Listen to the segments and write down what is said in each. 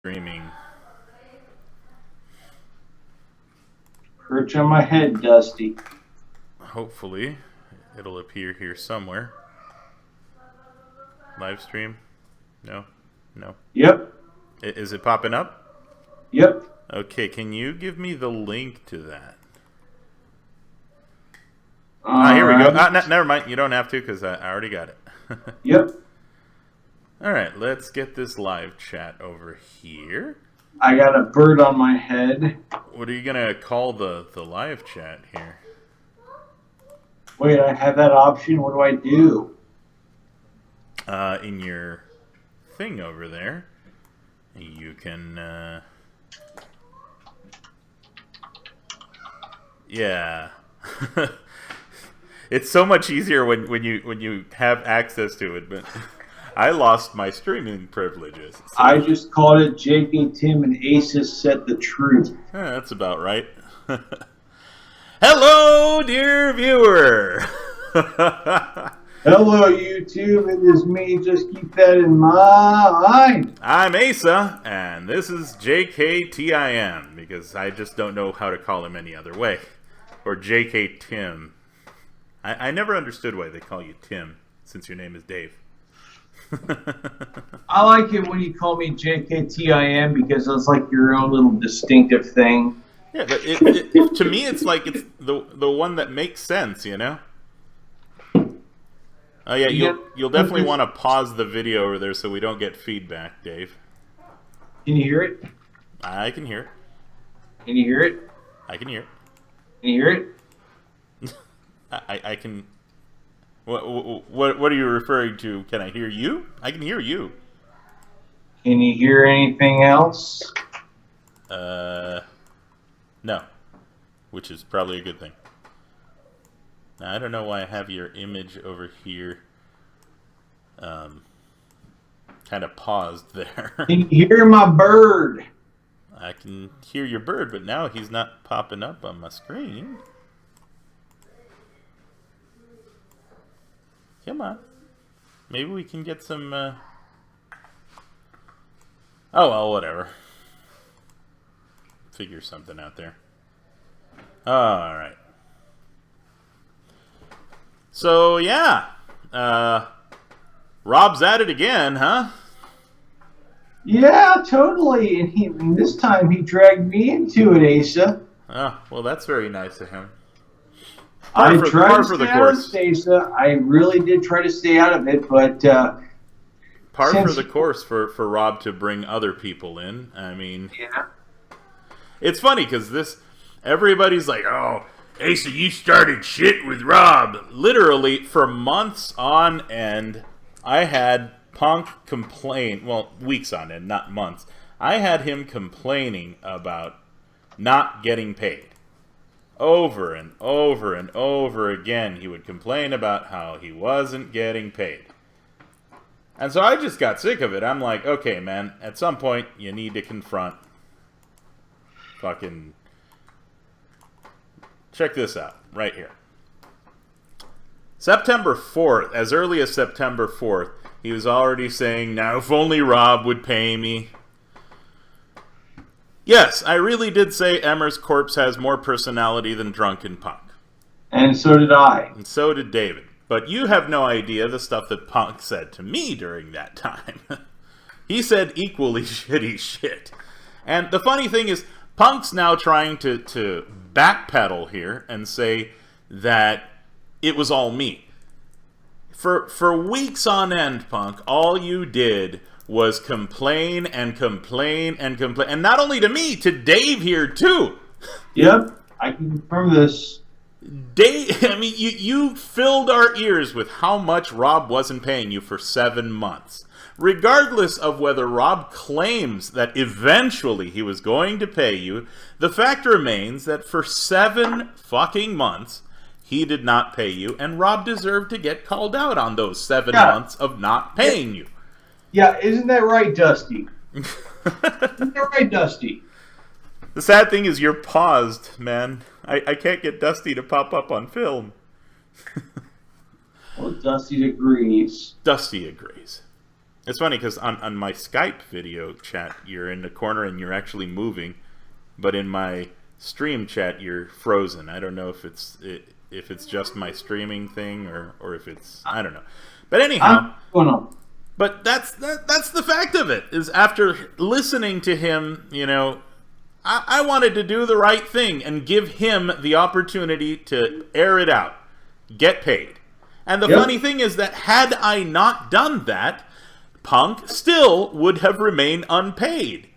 Streaming. Perch on my head, Dusty. Hopefully, it'll appear here somewhere. Live stream? No? No. Yep. Is it popping up? Yep. Okay, can you give me the link to that? Here we go. Never mind. You don't have to because I already got it. Yep. All right, let's get this live chat over here. I got a bird on my head. What are you going to call the live chat here? Wait, I have that option. What do I do? In your thing over there, you can... Yeah. It's so much easier when you have access to it, but I lost my streaming privileges. So. I just called it JKTIM and ASA set the truth. That's about right. Hello, dear viewer. Hello, YouTube. It is me. Just keep that in mind. I'm ASA, and this is JKTIM, because I just don't know how to call him any other way. Or JKTIM. I never understood why they call you Tim, since your name is Dave. I like it when you call me JKTIM because it's like your own little distinctive thing. Yeah, but to me, it's like it's the one that makes sense, you know? Oh yeah, you'll definitely want to pause the video over there so we don't get feedback, Dave. Can you hear it? I can hear it. Can you hear it? I can hear it. Can you hear it? I can. What are you referring to? Can I hear you? I can hear you. Can you hear anything else? No. Which is probably a good thing. Now, I don't know why I have your image over here. Kind of paused there. Can you hear my bird? I can hear your bird, but now he's not popping up on my screen. Come on. Maybe we can get some... Oh, well, whatever. Figure something out there. Alright. So, yeah. Rob's at it again, huh? Yeah, totally. And this time he dragged me into it, Asa. Oh, well, that's very nice of him. I tried to stay out of it, Asa. I really did try to stay out of it, but... par for the course for Rob to bring other people in. I mean... Yeah. It's funny, because everybody's like, oh, Asa, you started shit with Rob. Literally, for months on end, I had Punk complain... Well, weeks on end, not months. I had him complaining about not getting paid. Over and over and over again, he would complain about how he wasn't getting paid. And so I just got sick of it. I'm like, okay, man, at some point, you need to confront fucking... Check this out, right here. September 4th, as early as September 4th, he was already saying, now if only Rob would pay me. Yes, I really did say Emmer's corpse has more personality than Drunken Punk. And so did I. And so did David. But you have no idea the stuff that Punk said to me during that time. He said equally shitty shit. And the funny thing is, Punk's now trying to backpedal here and say that it was all me. For weeks on end, Punk, all you did was complain and complain and complain. And not only to me, to Dave here too. Yep, I can confirm this. Dave, I mean, you filled our ears with how much Rob wasn't paying you for 7 months. Regardless of whether Rob claims that eventually he was going to pay you, the fact remains that for 7 fucking months, he did not pay you, and Rob deserved to get called out on those 7 months of not paying you. Yeah, isn't that right, Dusty? Isn't that right, Dusty? The sad thing is you're paused, man. I can't get Dusty to pop up on film. Well, Dusty agrees. Dusty agrees. It's funny because on my Skype video chat, you're in the corner and you're actually moving, but in my stream chat, you're frozen. I don't know if it's just my streaming thing or if it's, I don't know. But anyhow, but that's the fact of it, is after listening to him, you know, I wanted to do the right thing and give him the opportunity to air it out, get paid. And the funny thing is that had I not done that, Punk still would have remained unpaid.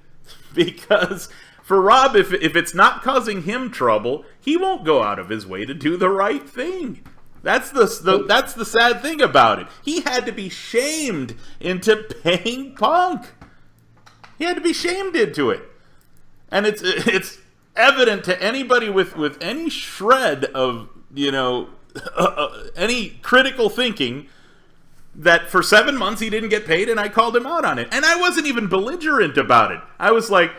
Because for Rob, if it's not causing him trouble, he won't go out of his way to do the right thing. That's the sad thing about it. He had to be shamed into paying Punk. He had to be shamed into it. And it's evident to anybody with any shred of, you know, any critical thinking that for 7 months he didn't get paid, and I called him out on it. And I wasn't even belligerent about it. I was like,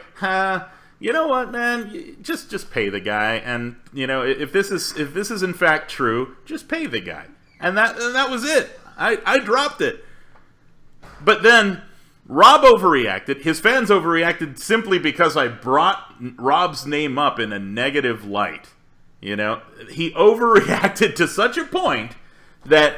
you know what, man? Just pay the guy, and you know, if this is in fact true, just pay the guy. And that was it. I dropped it. But then Rob overreacted. His fans overreacted simply because I brought Rob's name up in a negative light. You know, he overreacted to such a point that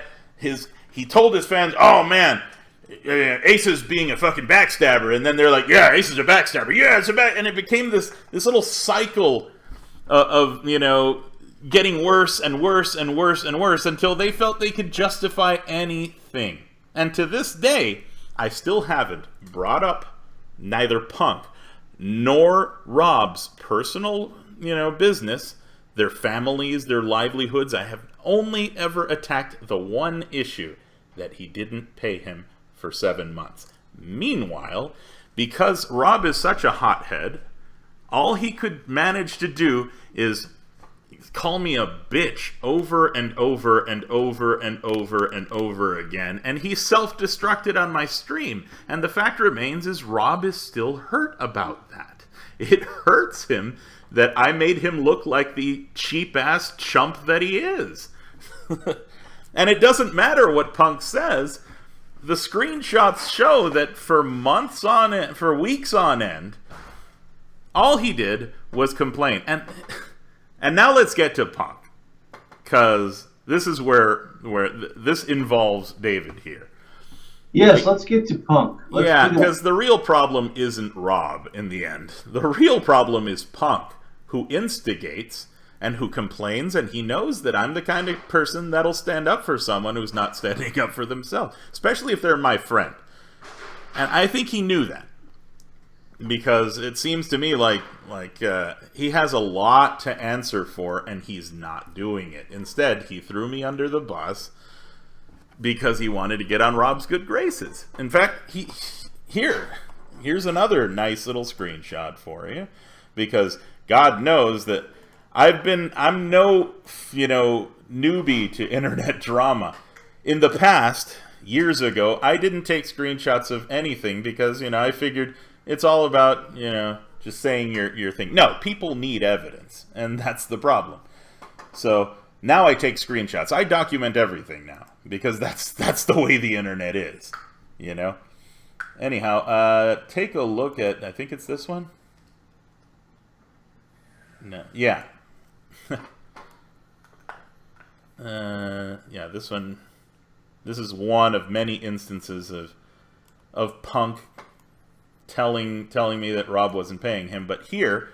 he told his fans, "Oh man, Asa's being a fucking backstabber," and then they're like, "Yeah, Asa's a backstabber. Yeah, it's a back," and it became this little cycle of, you know, getting worse and worse and worse and worse until they felt they could justify anything. And to this day, I still haven't brought up neither Punk nor Rob's personal, you know, business, their families, their livelihoods. I have only ever attacked the one issue, that he didn't pay him for 7 months. Meanwhile, because Rob is such a hothead, all he could manage to do is call me a bitch over and over and over and over and over again, and he self-destructed on my stream. And the fact remains is Rob is still hurt about that. It hurts him that I made him look like the cheap-ass chump that he is. And it doesn't matter what Punk says. The screenshots show that for months on end, for weeks on end, all he did was complain. And now let's get to Punk, because this is where this involves David here. Yes, let's get to Punk. Because the real problem isn't Rob in the end. The real problem is Punk, who instigates and who complains, and he knows that I'm the kind of person that'll stand up for someone who's not standing up for themselves, especially if they're my friend. And I think he knew that, because it seems to me like he has a lot to answer for, and he's not doing it. Instead, he threw me under the bus because he wanted to get on Rob's good graces. In fact, here's another nice little screenshot for you, because God knows that I'm no, you know, newbie to internet drama. In the past, years ago, I didn't take screenshots of anything because, you know, I figured it's all about, you know, just saying your thing. No, people need evidence, and that's the problem. So now I take screenshots. I document everything now because that's the way the internet is, you know. Anyhow, take a look at, I think it's this one. No, yeah. Yeah, this one. This is one of many instances of Punk telling me that Rob wasn't paying him. But here,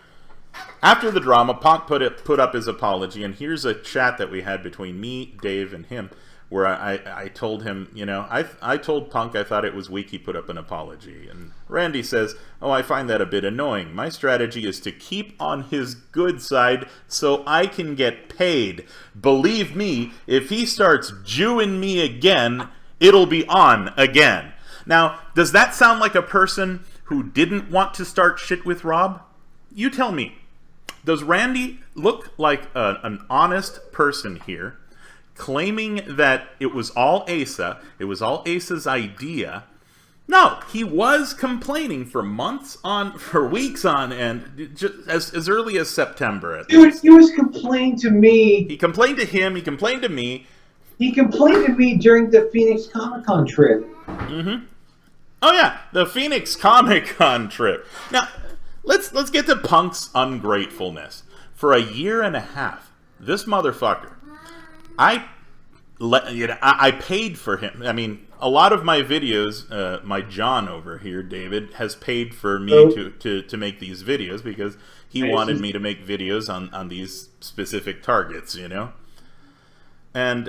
after the drama, Punk put up his apology, and here's a chat that we had between me, Dave, and him, where I told him, you know, I told Punk I thought it was weak he put up an apology. And Randy says, "Oh, I find that a bit annoying. My strategy is to keep on his good side so I can get paid. Believe me, if he starts Jewing me again, it'll be on again." Now, does that sound like a person who didn't want to start shit with Rob? You tell me. Does Randy look like an honest person here, claiming that it was all Asa, it was all Asa's idea? No, he was complaining for weeks on end, just as early as September. Dude, he was complaining to me. He complained to him, he complained to me. He complained to me during the Phoenix Comic-Con trip. Mm-hmm. Oh yeah, the Phoenix Comic Con trip. Now, let's get to Punk's ungratefulness. For a year and a half, this motherfucker, I paid for him. I mean, a lot of my videos, my John over here, David, has paid for me to make these videos because he wanted me to make videos on these specific targets, you know? And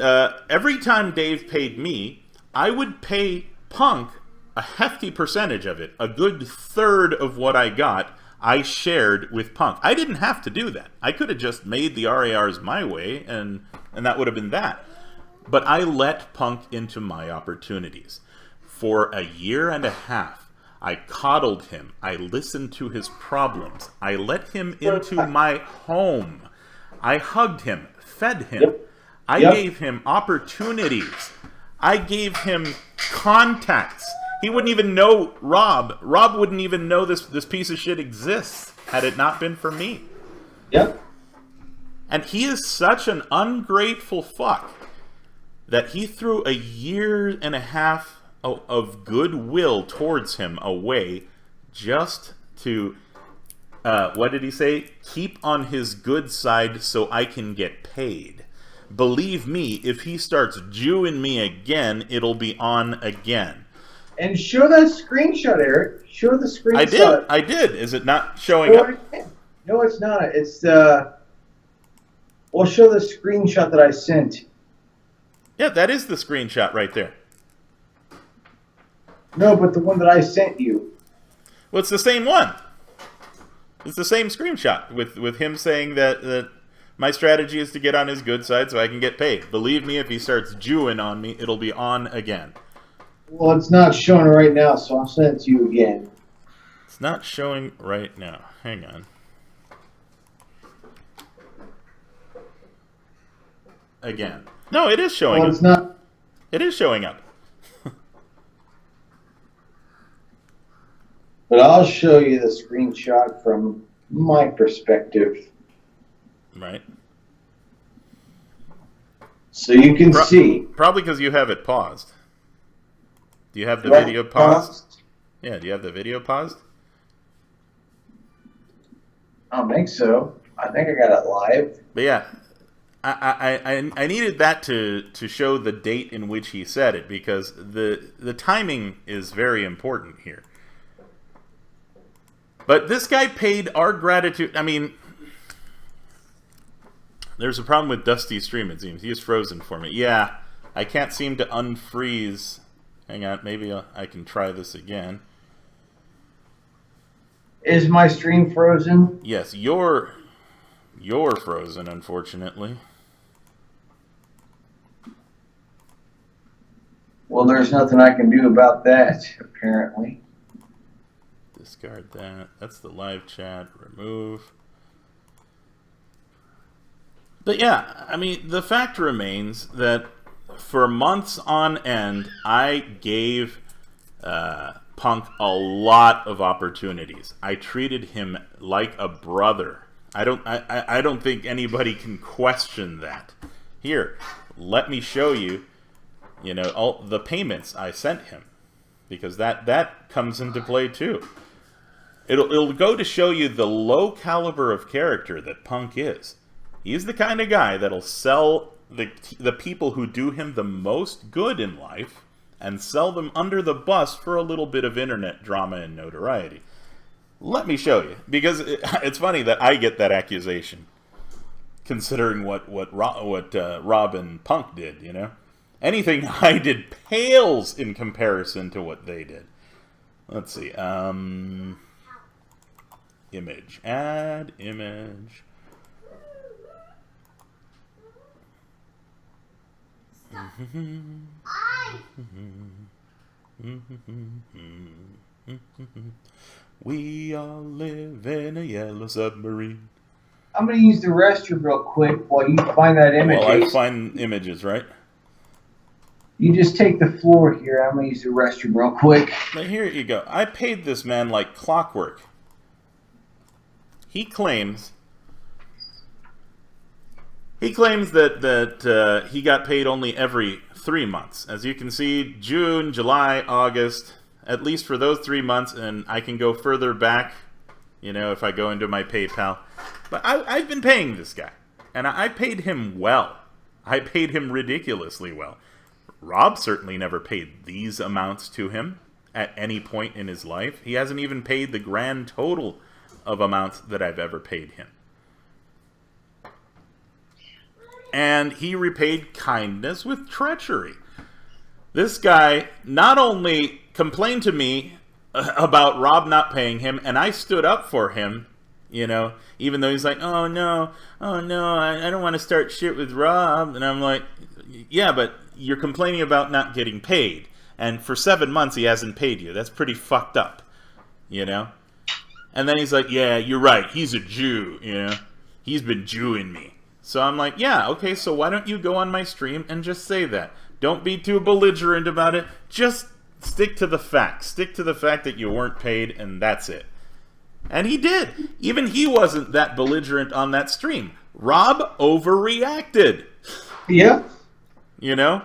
every time Dave paid me, I would pay Punk a hefty percentage of it. A good third of what I got, I shared with Punk. I didn't have to do that. I could have just made the RARs my way, and that would have been that. But I let Punk into my opportunities. For a year and a half, I coddled him. I listened to his problems. I let him into my home. I hugged him, fed him. I gave him opportunities. I gave him contacts. He wouldn't even know Rob. Rob wouldn't even know this piece of shit exists had it not been for me. Yep. And he is such an ungrateful fuck that he threw a year and a half of goodwill towards him away just to, what did he say? Keep on his good side so I can get paid. Believe me, if he starts Jewing me again, it'll be on again. And show that screenshot, Eric. Show the screenshot. I did. Is it not showing up? No, it's not. It's well, show the screenshot that I sent. Yeah, that is the screenshot right there. No, but the one that I sent you. Well, it's the same one. It's the same screenshot with him saying that my strategy is to get on his good side so I can get paid. Believe me, if he starts Jewing on me, it'll be on again. Well, it's not showing right now, so I'll send it to you again. It's not showing right now. Hang on. Again. No, it is showing up. It's not. It is showing up. But I'll show you the screenshot from my perspective. Right. So you can see. Probably because you have it paused. Do you have the video paused? Yeah, do you have the video paused? I don't think so. I think I got it live. But yeah, I needed that to show the date in which he said it, because the timing is very important here. But this guy paid our gratitude. I mean, there's a problem with Dusty's stream, it seems. He is frozen for me. Yeah, I can't seem to unfreeze. Hang on, maybe I can try this again. Is my stream frozen? Yes, you're frozen, unfortunately. Well, there's nothing I can do about that, apparently. Discard that. That's the live chat. Remove. But yeah, I mean, the fact remains that for months on end, I gave Punk a lot of opportunities. I treated him like a brother. I don't think anybody can question that. Here, let me show you, you know, all the payments I sent him, because that comes into play too. It'll go to show you the low caliber of character that Punk is. He's the kind of guy that'll sell the people who do him the most good in life and sell them under the bus for a little bit of internet drama and notoriety. Let me show you, because it's funny that I get that accusation, considering what Rob and Punk did. You know, anything I did pales in comparison to what they did. Let's see. Image. Add image. We all live in a yellow submarine. I'm going to use the restroom real quick while you find that image. Well, I find images, right? You just take the floor here. I'm going to use the restroom real quick. But here you go. I paid this man like clockwork. He claims that he got paid only every 3 months. As you can see, June, July, August, at least for those 3 months, and I can go further back, you know, if I go into my PayPal. But I've been paying this guy, and I paid him well. I paid him ridiculously well. Rob certainly never paid these amounts to him at any point in his life. He hasn't even paid the grand total of amounts that I've ever paid him. And he repaid kindness with treachery. This guy not only complained to me about Rob not paying him, and I stood up for him, you know, even though he's like, oh no, I don't want to start shit with Rob. And I'm like, yeah, but you're complaining about not getting paid. And for 7 months he hasn't paid you. That's pretty fucked up, you know? And then he's like, yeah, you're right. He's a Jew, you know? He's been Jewing me. So I'm like, yeah, okay, so why don't you go on my stream and just say that? Don't be too belligerent about it. Just stick to the facts. Stick to the fact that you weren't paid, and that's it. And he did. Even he wasn't that belligerent on that stream. Rob overreacted. Yeah. You know?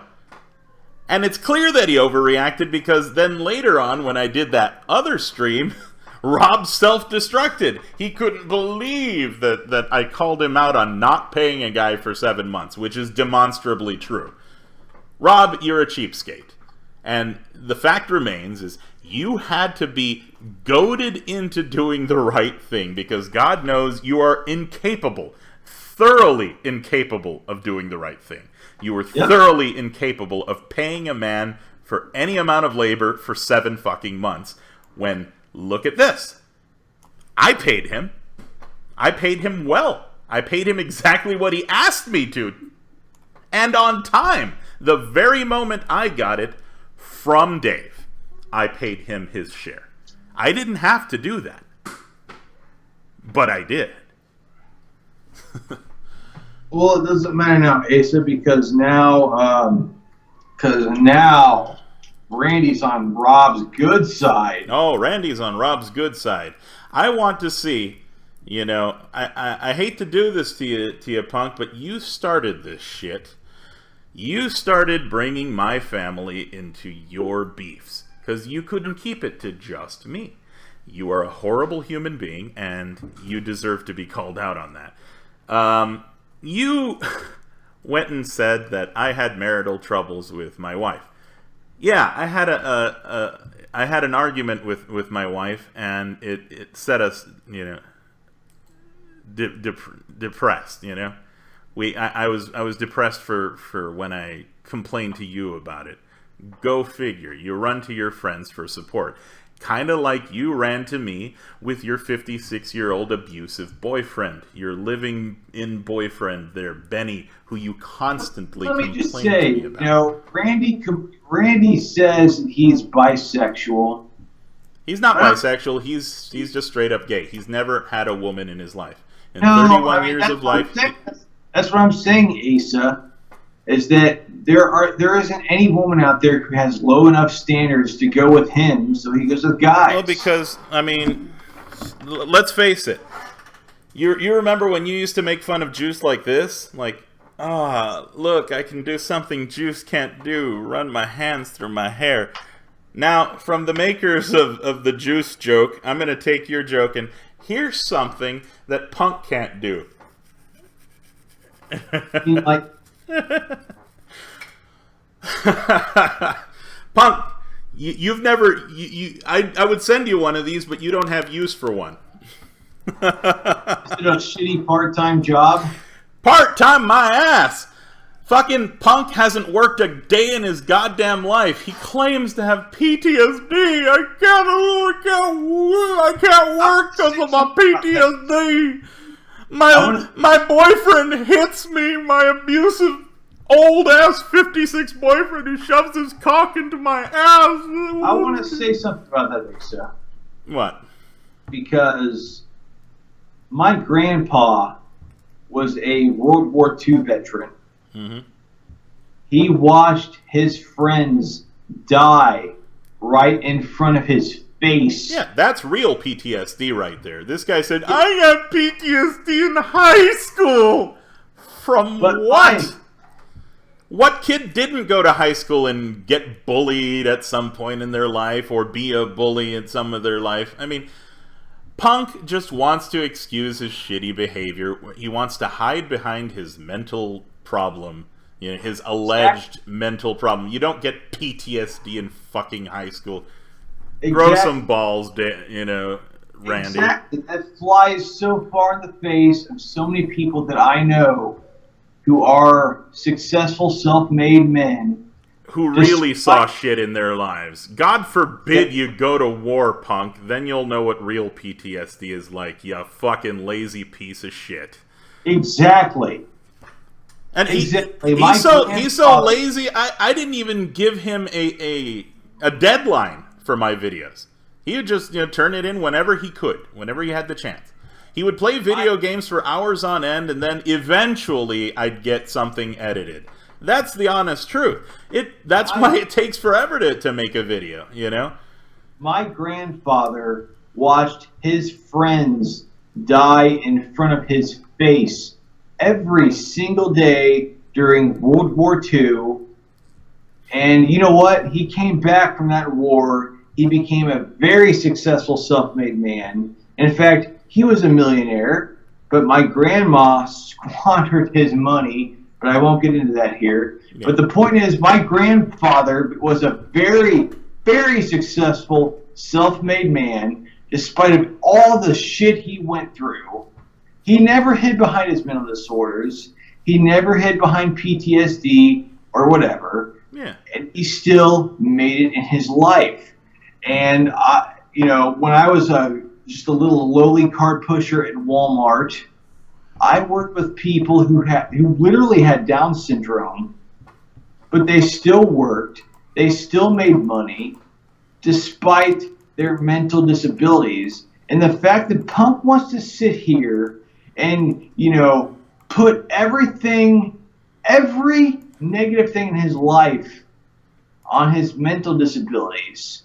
And it's clear that he overreacted because then later on, when I did that other stream, Rob self-destructed. He couldn't believe that I called him out on not paying a guy for 7 months, which is demonstrably true. Rob, you're a cheapskate. And the fact remains is you had to be goaded into doing the right thing because God knows you are incapable, thoroughly incapable of doing the right thing. You were thoroughly incapable of paying a man for any amount of labor for 7 fucking months when, look at this. I paid him. I paid him well. I paid him exactly what he asked me to. And on time. The very moment I got it from Dave, I paid him his share. I didn't have to do that. But I did. Well, it doesn't matter now, Asa, because now Randy's on Rob's good side. Oh, Randy's on Rob's good side. I want to see, you know, I hate to do this to you, Punk, but you started this shit. You started bringing my family into your beefs because you couldn't keep it to just me. You are a horrible human being, and you deserve to be called out on that. You went and said that I had marital troubles with my wife. Yeah, I had an argument with my wife, and it set us, you know, depressed. You know, I was depressed for when I complained to you about it. Go figure. You run to your friends for support. Kind of like you ran to me with your 56-year-old abusive boyfriend. Your living-in boyfriend there, Benny, who you constantly complain to me about. Let me just say, you know, Randy says he's bisexual. He's not bisexual. He's just straight up gay. He's never had a woman in his life. In 31 years of life. That's what I'm saying, Asa, is that there isn't any woman out there who has low enough standards to go with him, so he goes with guys. Well, because, I mean, let's face it. You remember when you used to make fun of Juice like this? Like, look, I can do something Juice can't do, run my hands through my hair. Now, from the makers of the Juice joke, I'm going to take your joke and here's something that Punk can't do. Like... Punk, you've never... I would send you one of these, but you don't have use for one. Is it a shitty part-time job? Part-time my ass! Fucking Punk hasn't worked a day in his goddamn life. He claims to have PTSD. I can't work because of my PTSD. My boyfriend hits me, my abusive old-ass 56 boyfriend who shoves his cock into my ass. I want to say something about that, Lisa. What? Because my grandpa was a World War II veteran. Mm-hmm. He watched his friends die right in front of his face. Yeah, that's real PTSD right there. This guy said, I had PTSD in high school. From what? What kid didn't go to high school and get bullied at some point in their life or be a bully in some of their life? I mean, Punk just wants to excuse his shitty behavior. He wants to hide behind his mental problem, you know, his alleged mental problem. You don't get PTSD in fucking high school. Grow some balls, you know, Randy. Exactly. That flies so far in the face of so many people that I know who are successful, self-made men. Who really saw shit in their lives. God forbid you go to war, Punk. Then you'll know what real PTSD is like, you fucking lazy piece of shit. Exactly. And he's so lazy, I didn't even give him a deadline for my videos. He would just, you know, turn it in whenever he could, whenever he had the chance. He would play video games for hours on end, and then eventually I'd get something edited. That's the honest truth. That's why it takes forever to make a video, you know? My grandfather watched his friends die in front of his face every single day during World War II. And you know what? He came back from that war. He became a very successful self-made man. In fact, he was a millionaire, but my grandma squandered his money, but I won't get into that here. Yeah. But the point is, my grandfather was a very, very successful self-made man, despite of all the shit he went through. He never hid behind his mental disorders. He never hid behind PTSD or whatever. Yeah. And he still made it in his life. And, you know, when I was just a little lowly cart pusher at Walmart, I worked with people who literally had Down syndrome, but they still worked. They still made money despite their mental disabilities. And the fact that Punk wants to sit here and, you know, put every negative thing in his life on his mental disabilities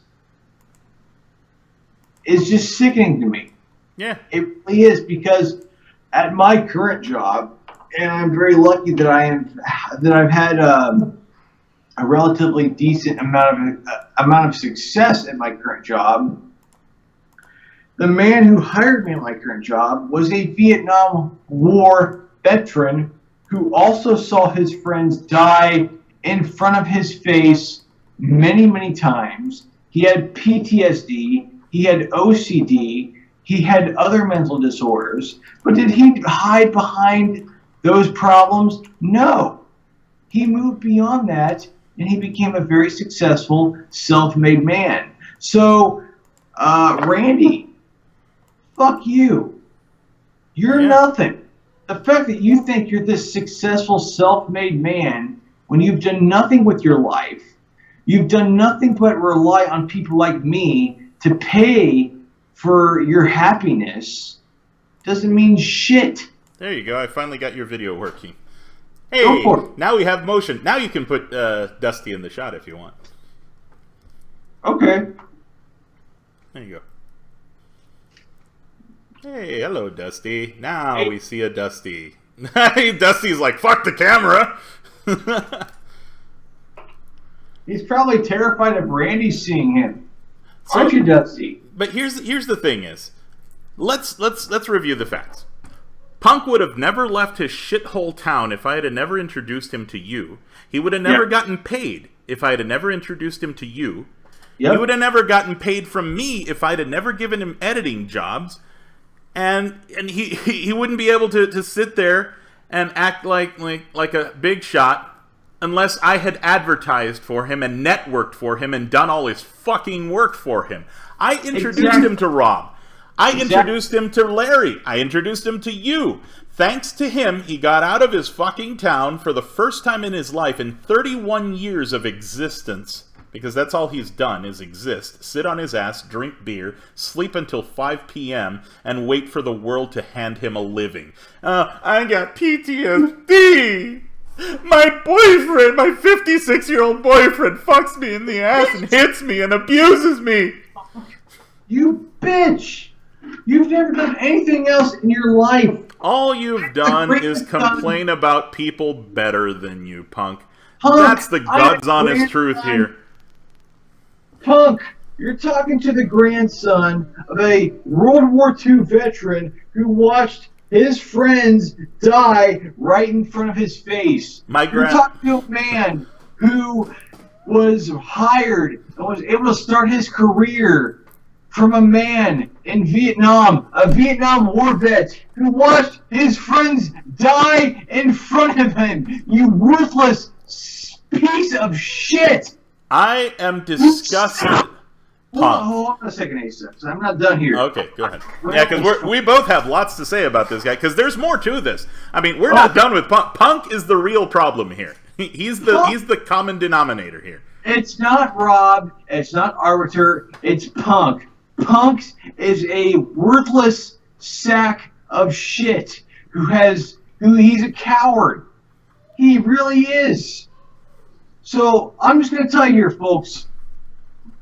is just sickening to me. Yeah. It really is, because at my current job, and I'm very lucky that I've had a relatively decent amount of success at my current job. The man who hired me at my current job was a Vietnam War veteran who also saw his friends die in front of his face many, many times. He had PTSD. He had OCD. He had other mental disorders. But did he hide behind those problems? No. He moved beyond that, and he became a very successful, self-made man. So, Randy, fuck you. You're nothing. The fact that you think you're this successful, self-made man when you've done nothing with your life, you've done nothing but rely on people like me to pay for your happiness, doesn't mean shit. There you go. I finally got your video working. Hey, now we have motion. Now you can put Dusty in the shot if you want. Okay. There you go. Hey, hello, Dusty. Now we see a Dusty. Dusty's like, fuck the camera. He's probably terrified of Randy seeing him. Aren't you, Dusty? But here's the thing is, let's review the facts. Punk would have never left his shithole town if I had never introduced him to you. He would have never gotten paid if I had never introduced him to you. He would have never gotten paid from me if I had never given him editing jobs. And he wouldn't be able to sit there and act like a big shot unless I had advertised for him and networked for him and done all his fucking work for him. I introduced him to Rob. I introduced him to Larry. I introduced him to you. Thanks to him, he got out of his fucking town for the first time in his life in 31 years of existence. Because that's all he's done, is exist, sit on his ass, drink beer, sleep until 5 p.m., and wait for the world to hand him a living. I got PTSD! My boyfriend, my 56-year-old boyfriend, fucks me in the ass and hits me and abuses me! You bitch! You've never done anything else in your life. All you've done is complain about people better than you, Punk. Punk, That's the I am God's honest truth grandson. here. Punk, you're talking to the grandson of a World War II veteran who watched his friends die right in front of his face. You're talking to a man who was hired and was able to start his career from a man in Vietnam, a Vietnam War vet who watched his friends die in front of him. You worthless piece of shit! I am disgusted. Hold on a second, Asa. I'm not done here. Okay, go ahead. Yeah, because we both have lots to say about this guy, because there's more to this. I mean, we're not done with Punk. Punk is the real problem here. He's the common denominator here. It's not Rob. It's not Arbiter. It's Punk. Punk is a worthless sack of shit he's a coward. He really is. So I'm just going to tell you here, folks.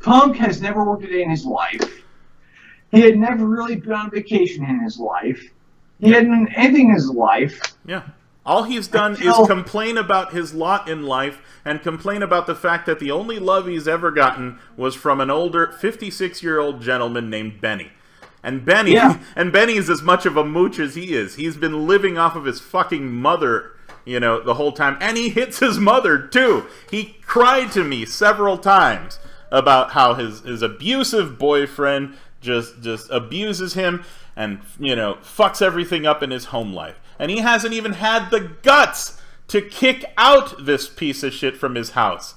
Punk has never worked a day in his life. He had never really been on vacation in his life. He hadn't done anything in his life. Yeah. All he's done is complain about his lot in life and complain about the fact that the only love he's ever gotten was from an older 56-year-old gentleman named Benny. And Benny is as much of a mooch as he is. He's been living off of his fucking mother, the whole time. And he hits his mother, too. He cried to me several times about how his abusive boyfriend just abuses him and, fucks everything up in his home life. And he hasn't even had the guts to kick out this piece of shit from his house.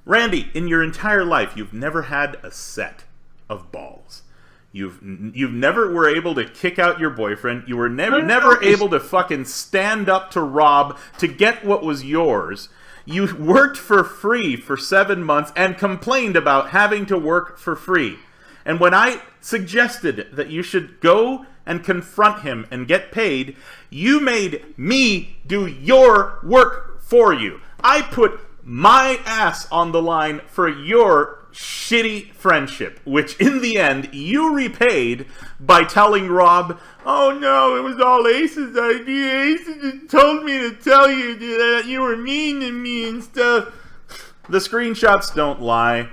Randy, in your entire life, you've never had a set of balls. You've never were able to kick out your boyfriend. You were never able to fucking stand up to Rob to get what was yours. You worked for free for 7 months and complained about having to work for free. And when I suggested that you should go and confront him and get paid, you made me do your work for you. I put my ass on the line for your shitty friendship, which in the end you repaid by telling Rob, "Oh no, it was all Ace's idea. Ace just told me to tell you that you were mean to me and stuff." The screenshots don't lie,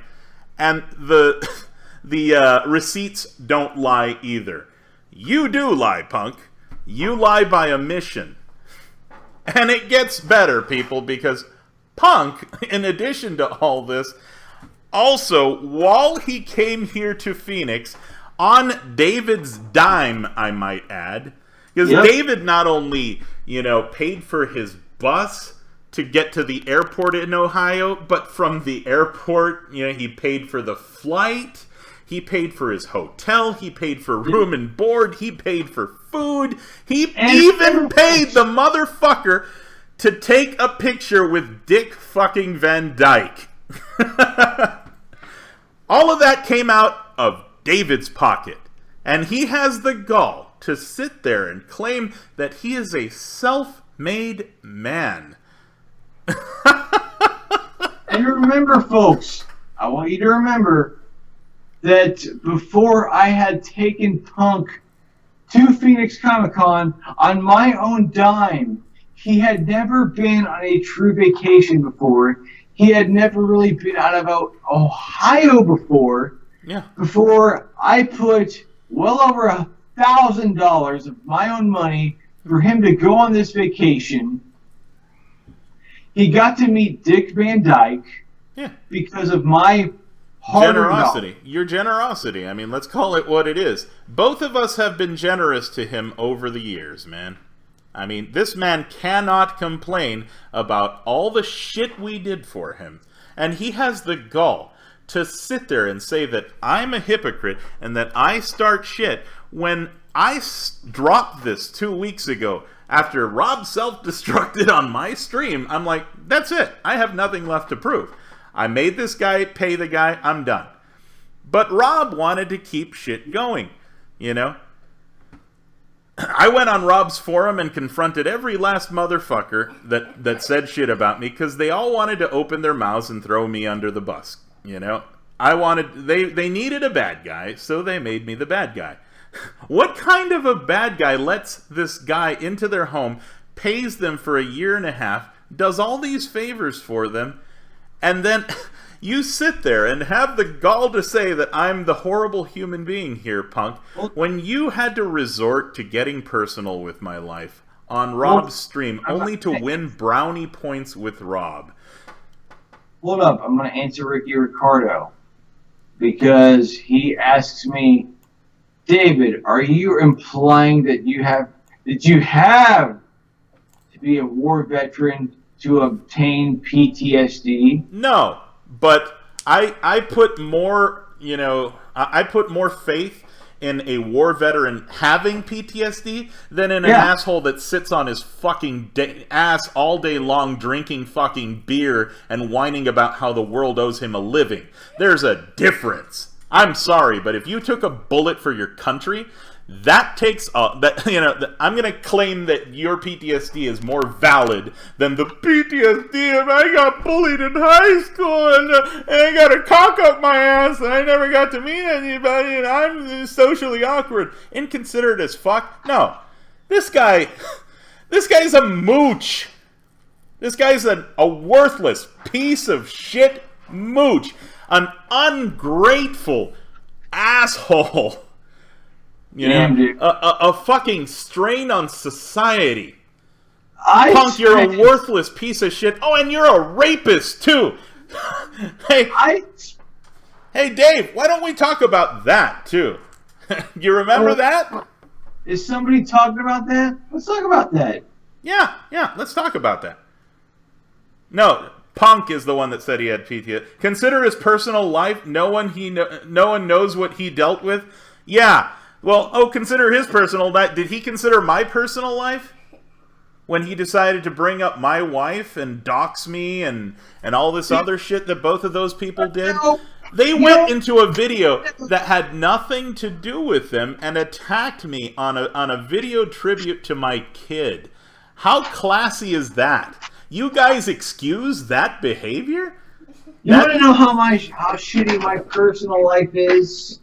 and the receipts don't lie either. You do lie, Punk. You lie by omission. And it gets better, people, because Punk, in addition to all this, also, while he came here to Phoenix, on David's dime, I might add, because David not only, paid for his bus to get to the airport in Ohio, but from the airport, he paid for the flight. He paid for his hotel. He paid for room and board. He paid for food. He even paid the motherfucker to take a picture with Dick fucking Van Dyke. All of that came out of David's pocket. And he has the gall to sit there and claim that he is a self-made man. And remember, folks, I want you to remember that before I had taken Punk to Phoenix Comic-Con on my own dime, he had never been on a true vacation before. He had never really been out of Ohio before. Yeah. Before I put well over $1,000 of my own money for him to go on this vacation. He got to meet Dick Van Dyke because of my generosity. Your generosity. I mean, let's call it what it is. Both of us have been generous to him over the years, man. I mean, this man cannot complain about all the shit we did for him. And he has the gall to sit there and say that I'm a hypocrite and that I start shit when I dropped this 2 weeks ago after Rob self-destructed on my stream. I'm like, that's it. I have nothing left to prove. I made this guy pay the guy. I'm done. But Rob wanted to keep shit going, I went on Rob's forum and confronted every last motherfucker that said shit about me because they all wanted to open their mouths and throw me under the bus, They needed a bad guy, so they made me the bad guy. What kind of a bad guy lets this guy into their home, pays them for a year and a half, does all these favors for them, and then you sit there and have the gall to say that I'm the horrible human being here, Punk, when you had to resort to getting personal with my life on Rob's stream, only to win brownie points with Rob. Hold up, I'm going to answer Ricky Ricardo, because he asks me, David, are you implying that you have to be a war veteran to obtain PTSD? No, but I put more, I put more faith in a war veteran having PTSD than in an asshole that sits on his fucking ass all day long drinking fucking beer and whining about how the world owes him a living. There's a difference. I'm sorry, but if you took a bullet for your country, that takes I'm going to claim that your PTSD is more valid than the PTSD of I got bullied in high school and I got a cock up my ass and I never got to meet anybody and I'm socially awkward. Inconsiderate as fuck. No. This guy's a mooch. This guy's a worthless piece of shit mooch. An ungrateful asshole. A fucking strain on society. Punk, you're a worthless piece of shit. Oh, and you're a rapist, too. Hey, Dave, why don't we talk about that, too? You remember that? Is somebody talking about that? Let's talk about that. Yeah, let's talk about that. No, Punk is the one that said he had PTSD. Consider his personal life. No one knows what he dealt with. Yeah. Well, consider his personal life. Did he consider my personal life? When he decided to bring up my wife and dox me and all this other shit that both of those people did? They went into a video that had nothing to do with them and attacked me on a video tribute to my kid. How classy is that? You guys excuse that behavior? You want to know how shitty my personal life is?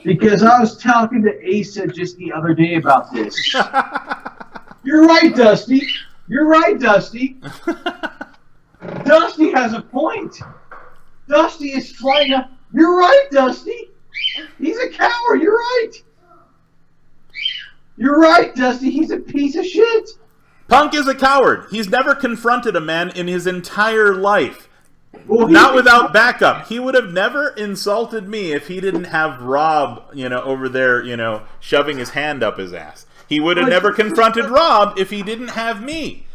Because I was talking to ASA just the other day about this. You're right, Dusty. You're right, Dusty. Dusty has a point. Dusty is flying up. You're right, Dusty. He's a coward. You're right. You're right, Dusty. He's a piece of shit. Punk is a coward. He's never confronted a man in his entire life. Well, not without backup. He would have never insulted me if he didn't have Rob, over there, shoving his hand up his ass. He would have never confronted Rob if he didn't have me.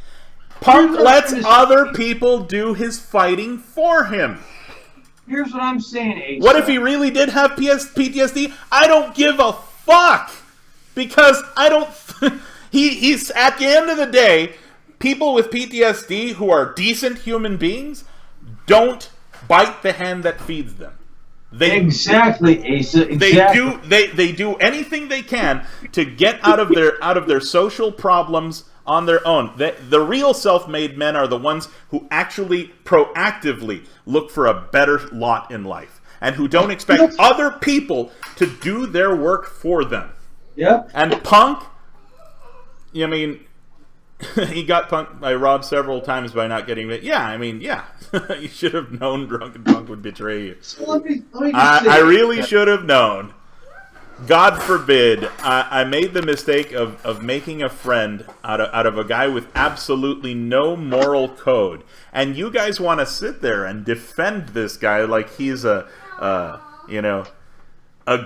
Punk lets other people do his fighting for him. Here's what I'm saying, Ace. What if he really did have PTSD? I don't give a fuck. Because I don't... he's at the end of the day, people with PTSD who are decent human beings don't bite the hand that feeds them. Exactly, Asa. Exactly. They do anything they can to get out of their social problems on their own. The real self-made men are the ones who actually proactively look for a better lot in life and who don't expect other people to do their work for them. Yep. And Punk, he got punked by Rob several times by not getting it. Yeah, you should have known Drunken Punk would betray you. So let me I really should have known. God forbid, I made the mistake of making a friend out of a guy with absolutely no moral code. And you guys want to sit there and defend this guy like he's a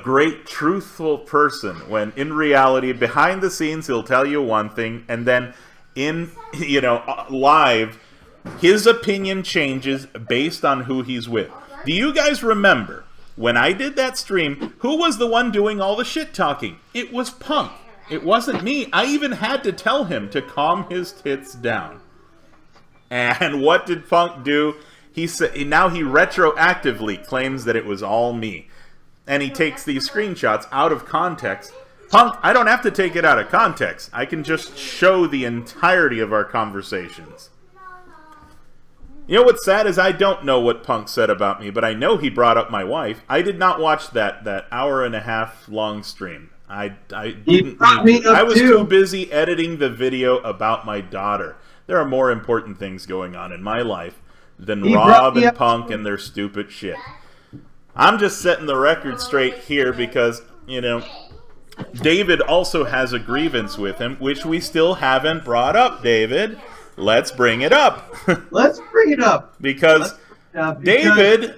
great, truthful person, when in reality, behind the scenes, he'll tell you one thing, and then in, live, his opinion changes based on who he's with. Do you guys remember, when I did that stream, who was the one doing all the shit talking? It was Punk. It wasn't me. I even had to tell him to calm his tits down. And what did Punk do? Now he retroactively claims that it was all me. And he takes these screenshots out of context. Punk, I don't have to take it out of context. I can just show the entirety of our conversations. You know what's sad is I don't know what Punk said about me, but I know he brought up my wife. I did not watch that hour and a half long stream. I He didn't brought need me to. up I was too. too busy editing the video about my daughter. There are more important things going on in my life than He brought Rob me and up Punk too. and their stupid shit. I'm just setting the record straight here because, you know, David also has a grievance with him, which we still haven't brought up, David. Let's bring it up. Let's bring it up. Because, Let's bring it up because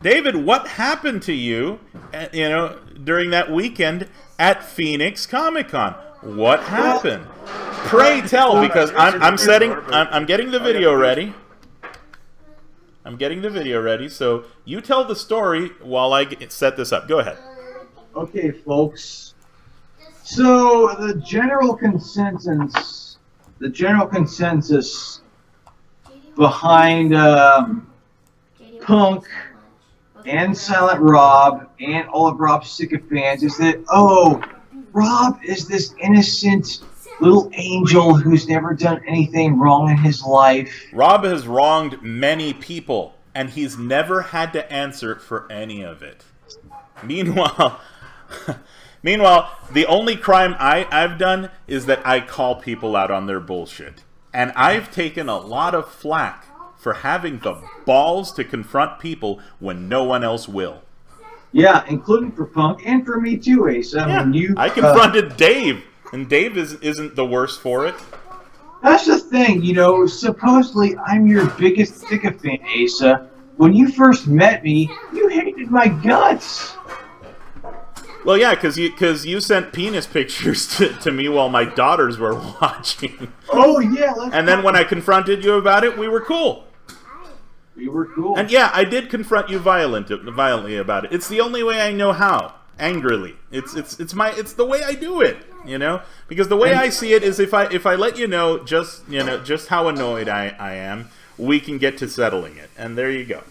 David, what happened to you, you know, during that weekend at Phoenix Comic-Con? What happened? Pray tell, because I'm getting the video ready. I'm getting the video ready, so you tell the story while I set this up. Go ahead. Okay, folks. So the general consensus behind Punk and Silent Rob and all of Rob's sycophants is that, oh, Rob is this innocent little angel who's never done anything wrong in his life. Rob has wronged many people, and he's never had to answer for any of it. Meanwhile, the only crime I've done is that I call people out on their bullshit. And I've taken a lot of flack for having the balls to confront people when no one else will. Yeah, including for Punk and for me too, Asa. Yeah, When you, I confronted Dave, and Dave isn't the worst for it. That's the thing, you know, supposedly I'm your biggest sycophant, Asa. When you first met me, you hated my guts. Well, yeah, because you sent penis pictures to me while my daughters were watching. Oh, yeah. And then when I confronted you about it, we were cool. We were cool. And yeah, I did confront you violently about it. It's the only way I know how. Angrily. It's the way I do it, you know? Because the way I see it is if I let you know just how annoyed I am, we can get to settling it. And there you go.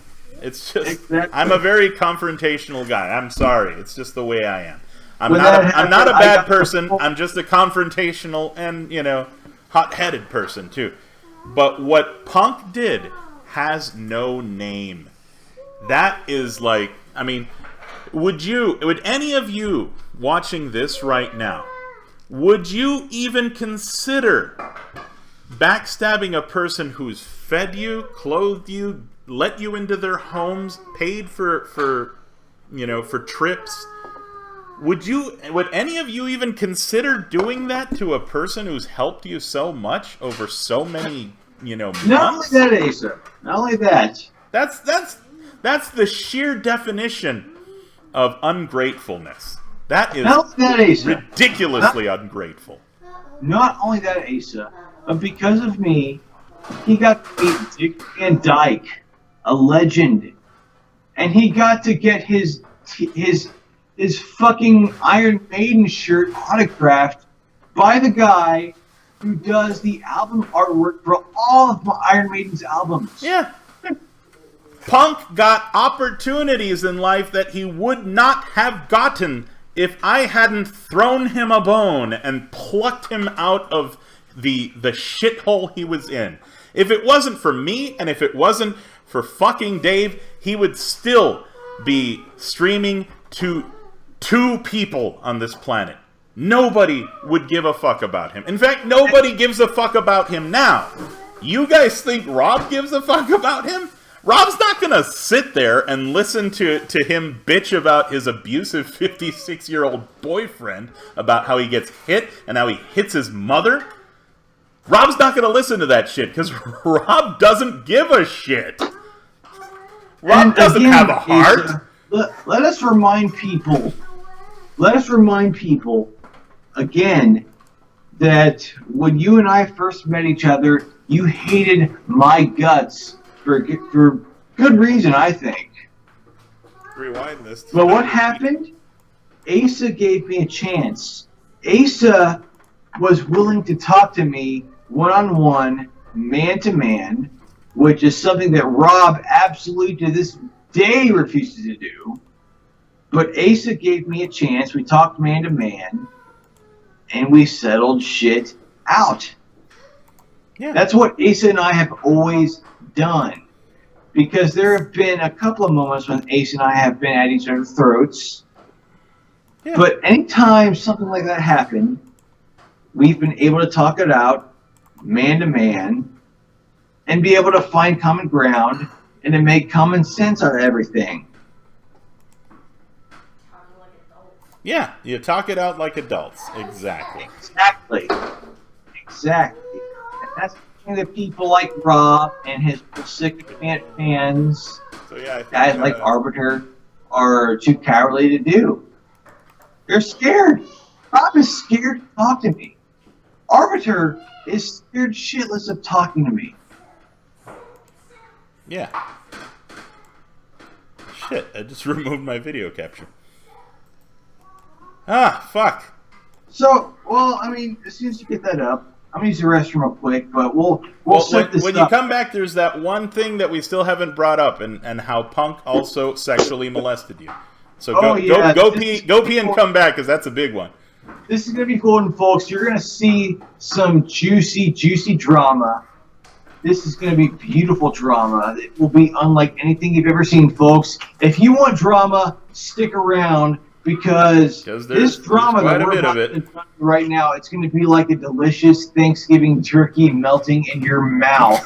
It's just Exactly. I'm a very confrontational guy. I'm sorry. It's just the way I am. I'm When not that a bad happened, person. I'm just a confrontational and, you know, hot-headed person too. But what Punk did has no name. That is like, I mean, would any of you watching this right now, would you even consider backstabbing a person who's fed you, clothed you, let you into their homes, paid for trips? Would any of you even consider doing that to a person who's helped you so much over so many, months? Not only that, Asa. Not only that. That's the sheer definition of ungratefulness. That is Not only that, Asa. ridiculously ungrateful. Not only that, Asa, but because of me, he got to meet Dick Van Dyke, a legend, and he got to get his fucking Iron Maiden shirt autographed by the guy who does the album artwork for all of my Iron Maiden's albums. Yeah. Punk got opportunities in life that he would not have gotten if I hadn't thrown him a bone and plucked him out of the shithole he was in. If it wasn't for me, and if it wasn't for fucking Dave, he would still be streaming to 2 people on this planet. Nobody would give a fuck about him. In fact, nobody gives a fuck about him now. You guys think Rob gives a fuck about him? Rob's not gonna sit there and listen to him bitch about his abusive 56-year-old boyfriend, about how he gets hit and how he hits his mother. Rob's not gonna listen to that shit, because Rob doesn't give a shit. Rob doesn't have a heart. Let us remind people again that when you and I first met each other, you hated my guts for good reason, I think. Rewind this. But what happened? Asa gave me a chance. Asa was willing to talk to me one-on-one, man-to-man, which is something that Rob absolutely to this day refuses to do. But Asa gave me a chance. We talked man-to-man, and we settled shit out. Yeah. That's what Asa and I have always done. Because there have been a couple of moments when Asa and I have been at each other's throats. Yeah. But anytime something like that happened, we've been able to talk it out, man to man, and be able to find common ground and to make common sense out of everything. Yeah, you talk it out like adults. Exactly. Exactly. And that's the thing that people like Rob and his sycophant fans, So yeah, I think, guys like Arbiter, are too cowardly to do. They're scared. Rob is scared to talk to me. Arbiter is scared shitless of talking to me. Yeah. Shit, I just removed my video capture. Ah, fuck. So, well, I mean, as soon as you get that up, I'm gonna use the restroom real quick, but we'll set this when up. you come back, there's that one thing that we still haven't brought up, and how Punk also sexually molested you. So go pee and come back, because that's a big one. This is gonna be cool, and folks, you're gonna see some juicy drama. This is gonna be beautiful drama. It will be unlike anything you've ever seen, folks. If you want drama, stick around. Because this drama that we're about to do right now, it's going to be like a delicious Thanksgiving turkey melting in your mouth.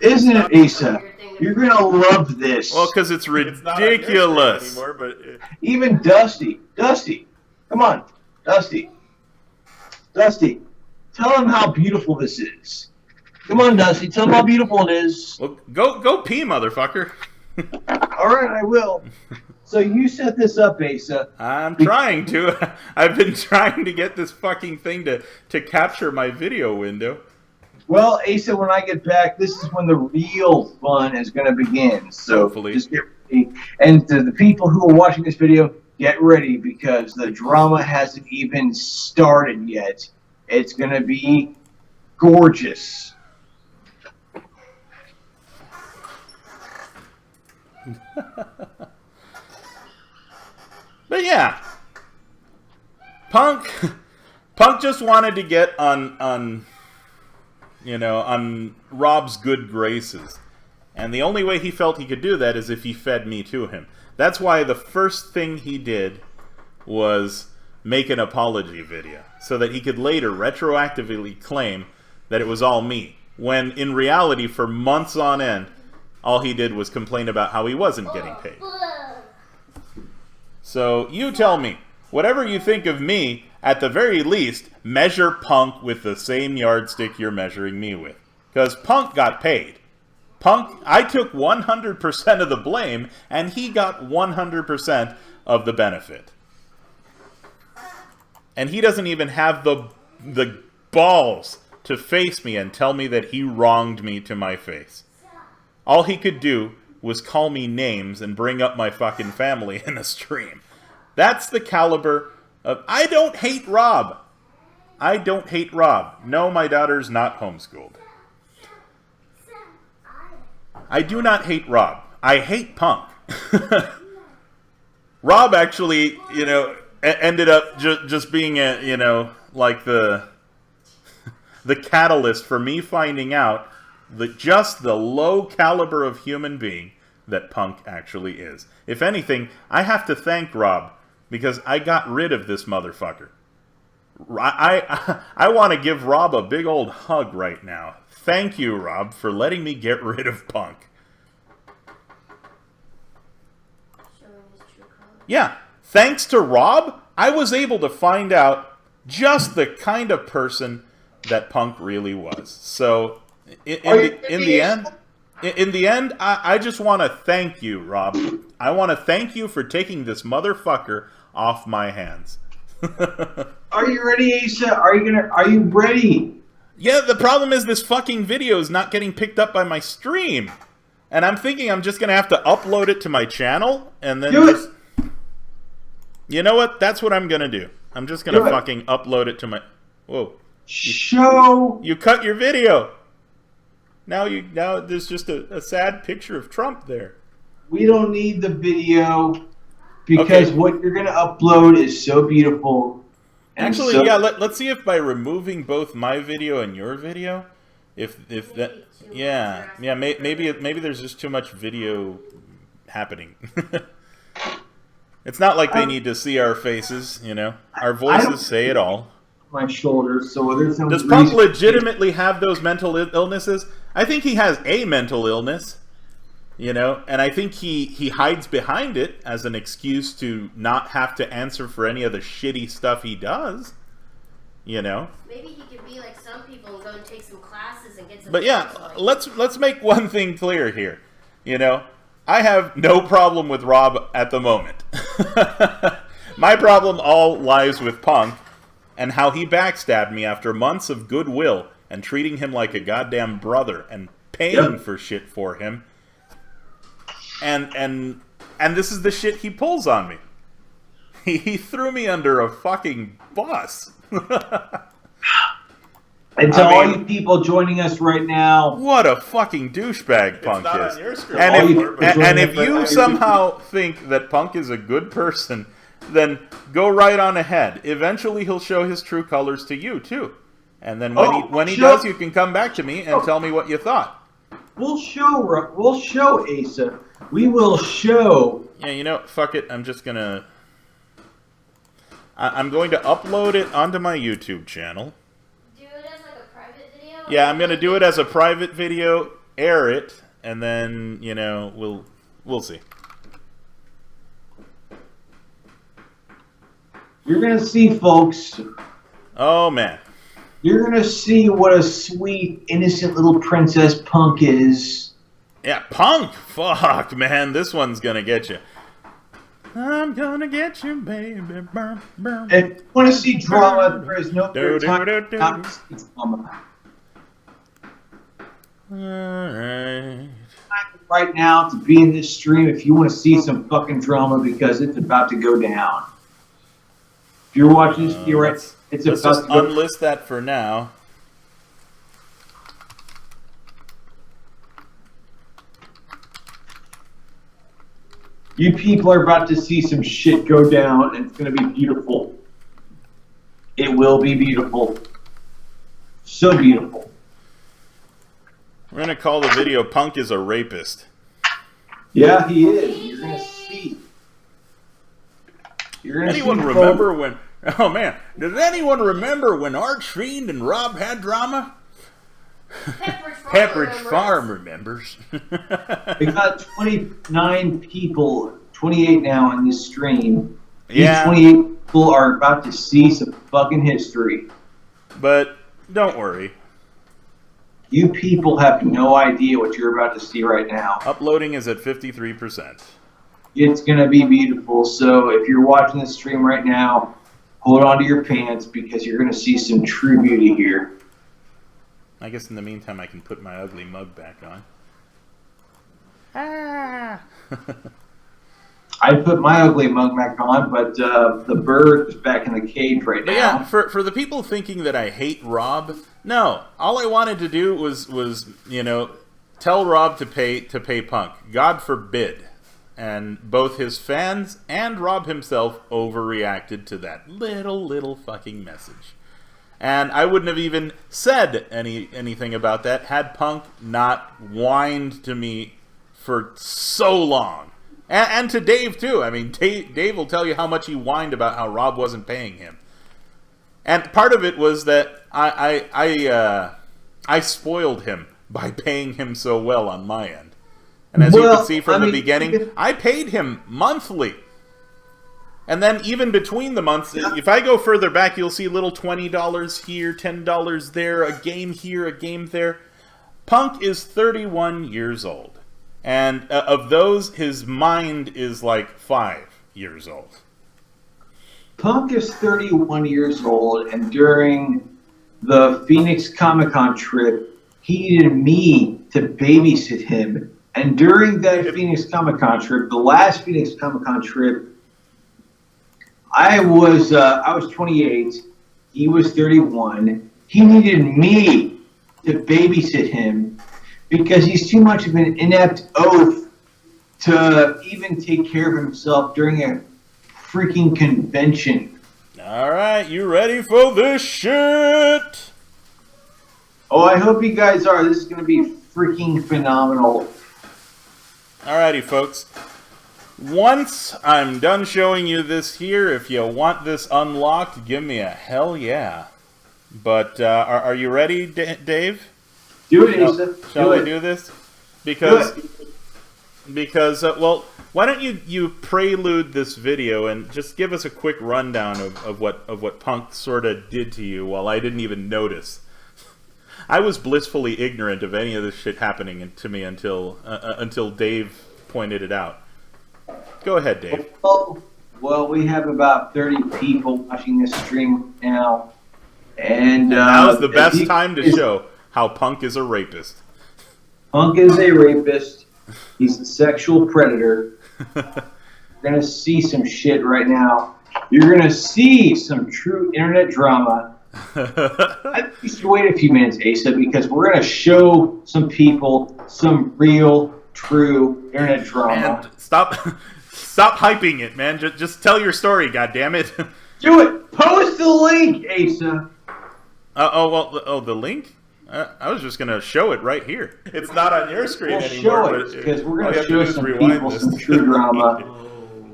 Isn't it, Asa? You're going to love this. Well, because it's ridiculous. Anymore, but even Dusty, come on, Dusty, tell him how beautiful this is. Come on, Dusty, tell him how beautiful it is. Well, go pee, motherfucker. All right, I will. So you set this up, Asa. I'm trying to. I've been trying to get this fucking thing to capture my video window. Well, Asa, when I get back, this is when the real fun is going to begin. So hopefully. Just get ready. And to the people who are watching this video, get ready because the drama hasn't even started yet. It's going to be gorgeous. But yeah, Punk just wanted to get on Rob's good graces, and the only way he felt he could do that is if he fed me to him. That's why the first thing he did was make an apology video, so that he could later retroactively claim that it was all me, when in reality, for months on end, all he did was complain about how he wasn't getting paid. So, you tell me, whatever you think of me, at the very least, measure Punk with the same yardstick you're measuring me with. Because Punk got paid. I took 100% of the blame, and he got 100% of the benefit. And he doesn't even have the balls to face me and tell me that he wronged me to my face. All he could do was call me names and bring up my fucking family in a stream. That's the caliber of... I don't hate Rob. No, my daughter's not homeschooled. I do not hate Rob. I hate Punk. Rob actually, ended up just being like the catalyst for me finding out just the low caliber of human being that Punk actually is. If anything, I have to thank Rob, because I got rid of this motherfucker. I want to give Rob a big old hug right now. Thank you, Rob, for letting me get rid of Punk. Yeah, thanks to Rob, I was able to find out just the kind of person that Punk really was. So... In the end, I just want to thank you, Rob. I want to thank you for taking this motherfucker off my hands. Are you ready, Asa? Are you ready? Yeah, the problem is this fucking video is not getting picked up by my stream. And I'm thinking I'm just going to have to upload it to my channel and then just... You know what? That's what I'm going to do. I'm just going to fucking upload it to my... Whoa. You cut your video. Now there's just a sad picture of Trump there. We don't need the video because what you're going to upload is so beautiful. Actually, yeah, let's see if by removing both my video and your video, if that, maybe there's just too much video happening. It's not like they need to see our faces, you know. Our voices say it all. My shoulders, so there's no Does Punk legitimately have those mental illnesses? I think he has a mental illness, you know, and I think he hides behind it as an excuse to not have to answer for any of the shitty stuff he does, you know. Maybe he could be like some people and go and take some classes and get some. But yeah, let's make one thing clear here, you know. I have no problem with Rob at the moment. My problem all lies with Punk and how he backstabbed me after months of goodwill and treating him like a goddamn brother and paying for shit for him. And this is the shit he pulls on me. He threw me under a fucking bus. And to all you people joining us right now, what a fucking douchebag Punk is. And And if you somehow think that Punk is a good person, then go right on ahead. Eventually he'll show his true colors to you too. And then when he does, you can come back to me and tell me what you thought. We'll show Asa. We will show. Yeah, you know, fuck it. I'm just gonna. I'm going to upload it onto my YouTube channel. Do it as like a private video? Yeah, I'm gonna do it as a private video, air it, and then, you know, we'll see. You're gonna see, folks. Oh man. You're gonna see what a sweet, innocent little princess Punk is. Yeah, Punk. Fuck, man, this one's gonna get you. I'm gonna get you, baby. Burr, burr. If you want to see drama, there is no better time not to see drama. Alright. Right now, to be in this stream, if you want to see some fucking drama, because it's about to go down. If you're watching this, you're right. It's Let's about just to go. unlist that for now. You people are about to see some shit go down, and it's going to be beautiful. It will be beautiful. So beautiful. We're gonna call the video "Punk is a Rapist." Yeah, he is. You're going to see. You're going to Anyone see remember when? Oh man, does anyone remember when Archfiend and Rob had drama? Pepperidge Farm remembers. We got 29 people, 28 now on this stream. These Yeah. 28 people are about to see some fucking history. But don't worry, You people have no idea what you're about to see right now. uploading is at 53%. It's going to be beautiful. So if you're watching this stream right now, hold on to your pants because you're going to see some true beauty here. I guess in the meantime, I can put my ugly mug back on. Ah. I put my ugly mug back on, but the bird is back in the cage right But now. yeah, for the people thinking that I hate Rob, no. All I wanted to do was you know, tell Rob to pay Punk. God forbid. And both his fans and Rob himself overreacted to that little fucking message. And I wouldn't have even said anything about that had Punk not whined to me for so long. And to Dave, too. I mean, Dave will tell you how much he whined about how Rob wasn't paying him. And part of it was that I spoiled him by paying him so well on my end. And as you can see from the beginning, I paid him monthly. And then even between the months, if I go further back, you'll see little $20 here, $10 there, a game here, a game there. Punk is 31 years old. And of those, his mind is like 5 years old. Punk is 31 years old, and during the Phoenix Comic-Con trip, he needed me to babysit him. And during that Phoenix Comic-Con trip, the last Phoenix Comic-Con trip, I was 28, he was 31. He needed me to babysit him because he's too much of an inept oaf to even take care of himself during a freaking convention. Alright, you ready for this shit? Oh, I hope you guys are. This is going to be freaking phenomenal. Alrighty, folks. Once I'm done showing you this here, if you want this unlocked, give me a hell yeah. But are you ready, Dave? Do it, Asa. Shall we do this? Because well, why don't you prelude this video and just give us a quick rundown of what Punk sort of did to you while I didn't even notice. I was blissfully ignorant of any of this shit happening to me until Dave pointed it out. Go ahead, Dave. Well, we have about 30 people watching this stream now, and now's the best time to show how Punk is a rapist. Punk is a rapist. He's a sexual predator. You're going to see some shit right now. You're going to see some true internet drama. I think you should wait a few minutes, Asa, because we're going to show some people some real, true internet drama. And stop hyping it, man. Just tell your story, goddammit. Do it! Post the link, Asa! The link? I was just gonna show it right here. It's not on your screen anymore. Show it, because we're gonna show some people some true drama,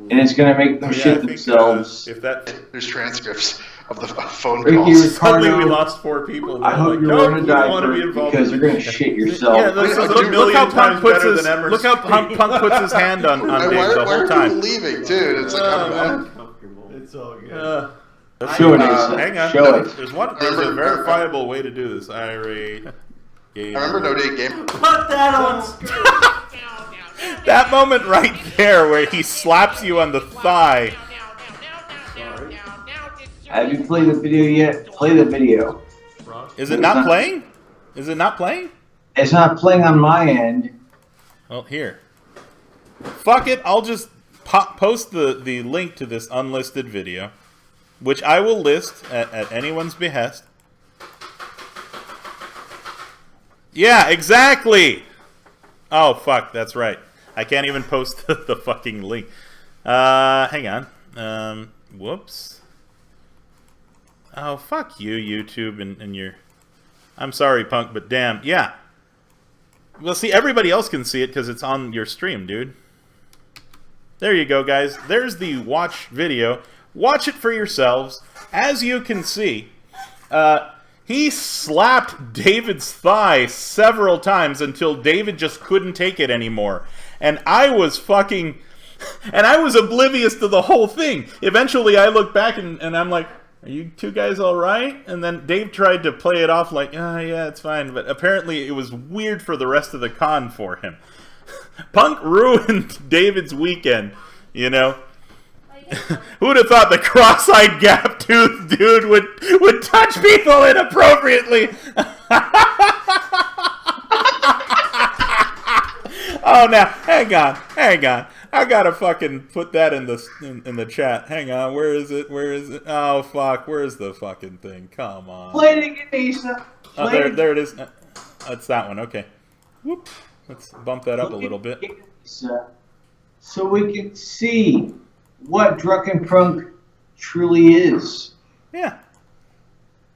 and it's gonna make them shit themselves. There's transcripts of the phone Ricky calls. Suddenly we lost 4 people. I hope you're wearing a diaper because you're gonna shit yourself. Yeah, look how Punk puts his hand on Dave the whole time. Why are people leaving, dude? It's like It's all good. Show it, Asa. Hang on. Show it. There's a verifiable way to do this. Irate. I remember No Day Game. Put that on. That moment right there where he slaps you on the thigh. Have you played the video yet? Play the video. Is it not playing? Is it not playing? It's not playing on my end. Well, here. Fuck it. I'll just post the link to this unlisted video, which I will list at anyone's behest. Yeah, exactly! Oh, fuck, that's right. I can't even post the fucking link. Hang on. Whoops. Oh, fuck you, YouTube, and your... I'm sorry, Punk, but damn. Yeah. Well, see, everybody else can see it because it's on your stream, dude. There you go, guys. There's the watch video. Watch it for yourselves. As you can see, he slapped David's thigh several times until David just couldn't take it anymore. And I was oblivious to the whole thing. Eventually, I look back and I'm like, are you two guys all right? And then Dave tried to play it off like, oh, yeah, it's fine. But apparently, it was weird for the rest of the con for him. Punk ruined David's weekend, you know? Who'd have thought the cross-eyed gap-toothed dude would touch people inappropriately? Oh, now, hang on. I gotta fucking put that in the chat. Hang on, where is it? Oh, fuck, where's the fucking thing? Come on. Play it again, Asa. Oh, there it is. That's that one, okay. Whoop. Let's bump that up a little bit. So we can see what Drunken Punk truly is. Yeah.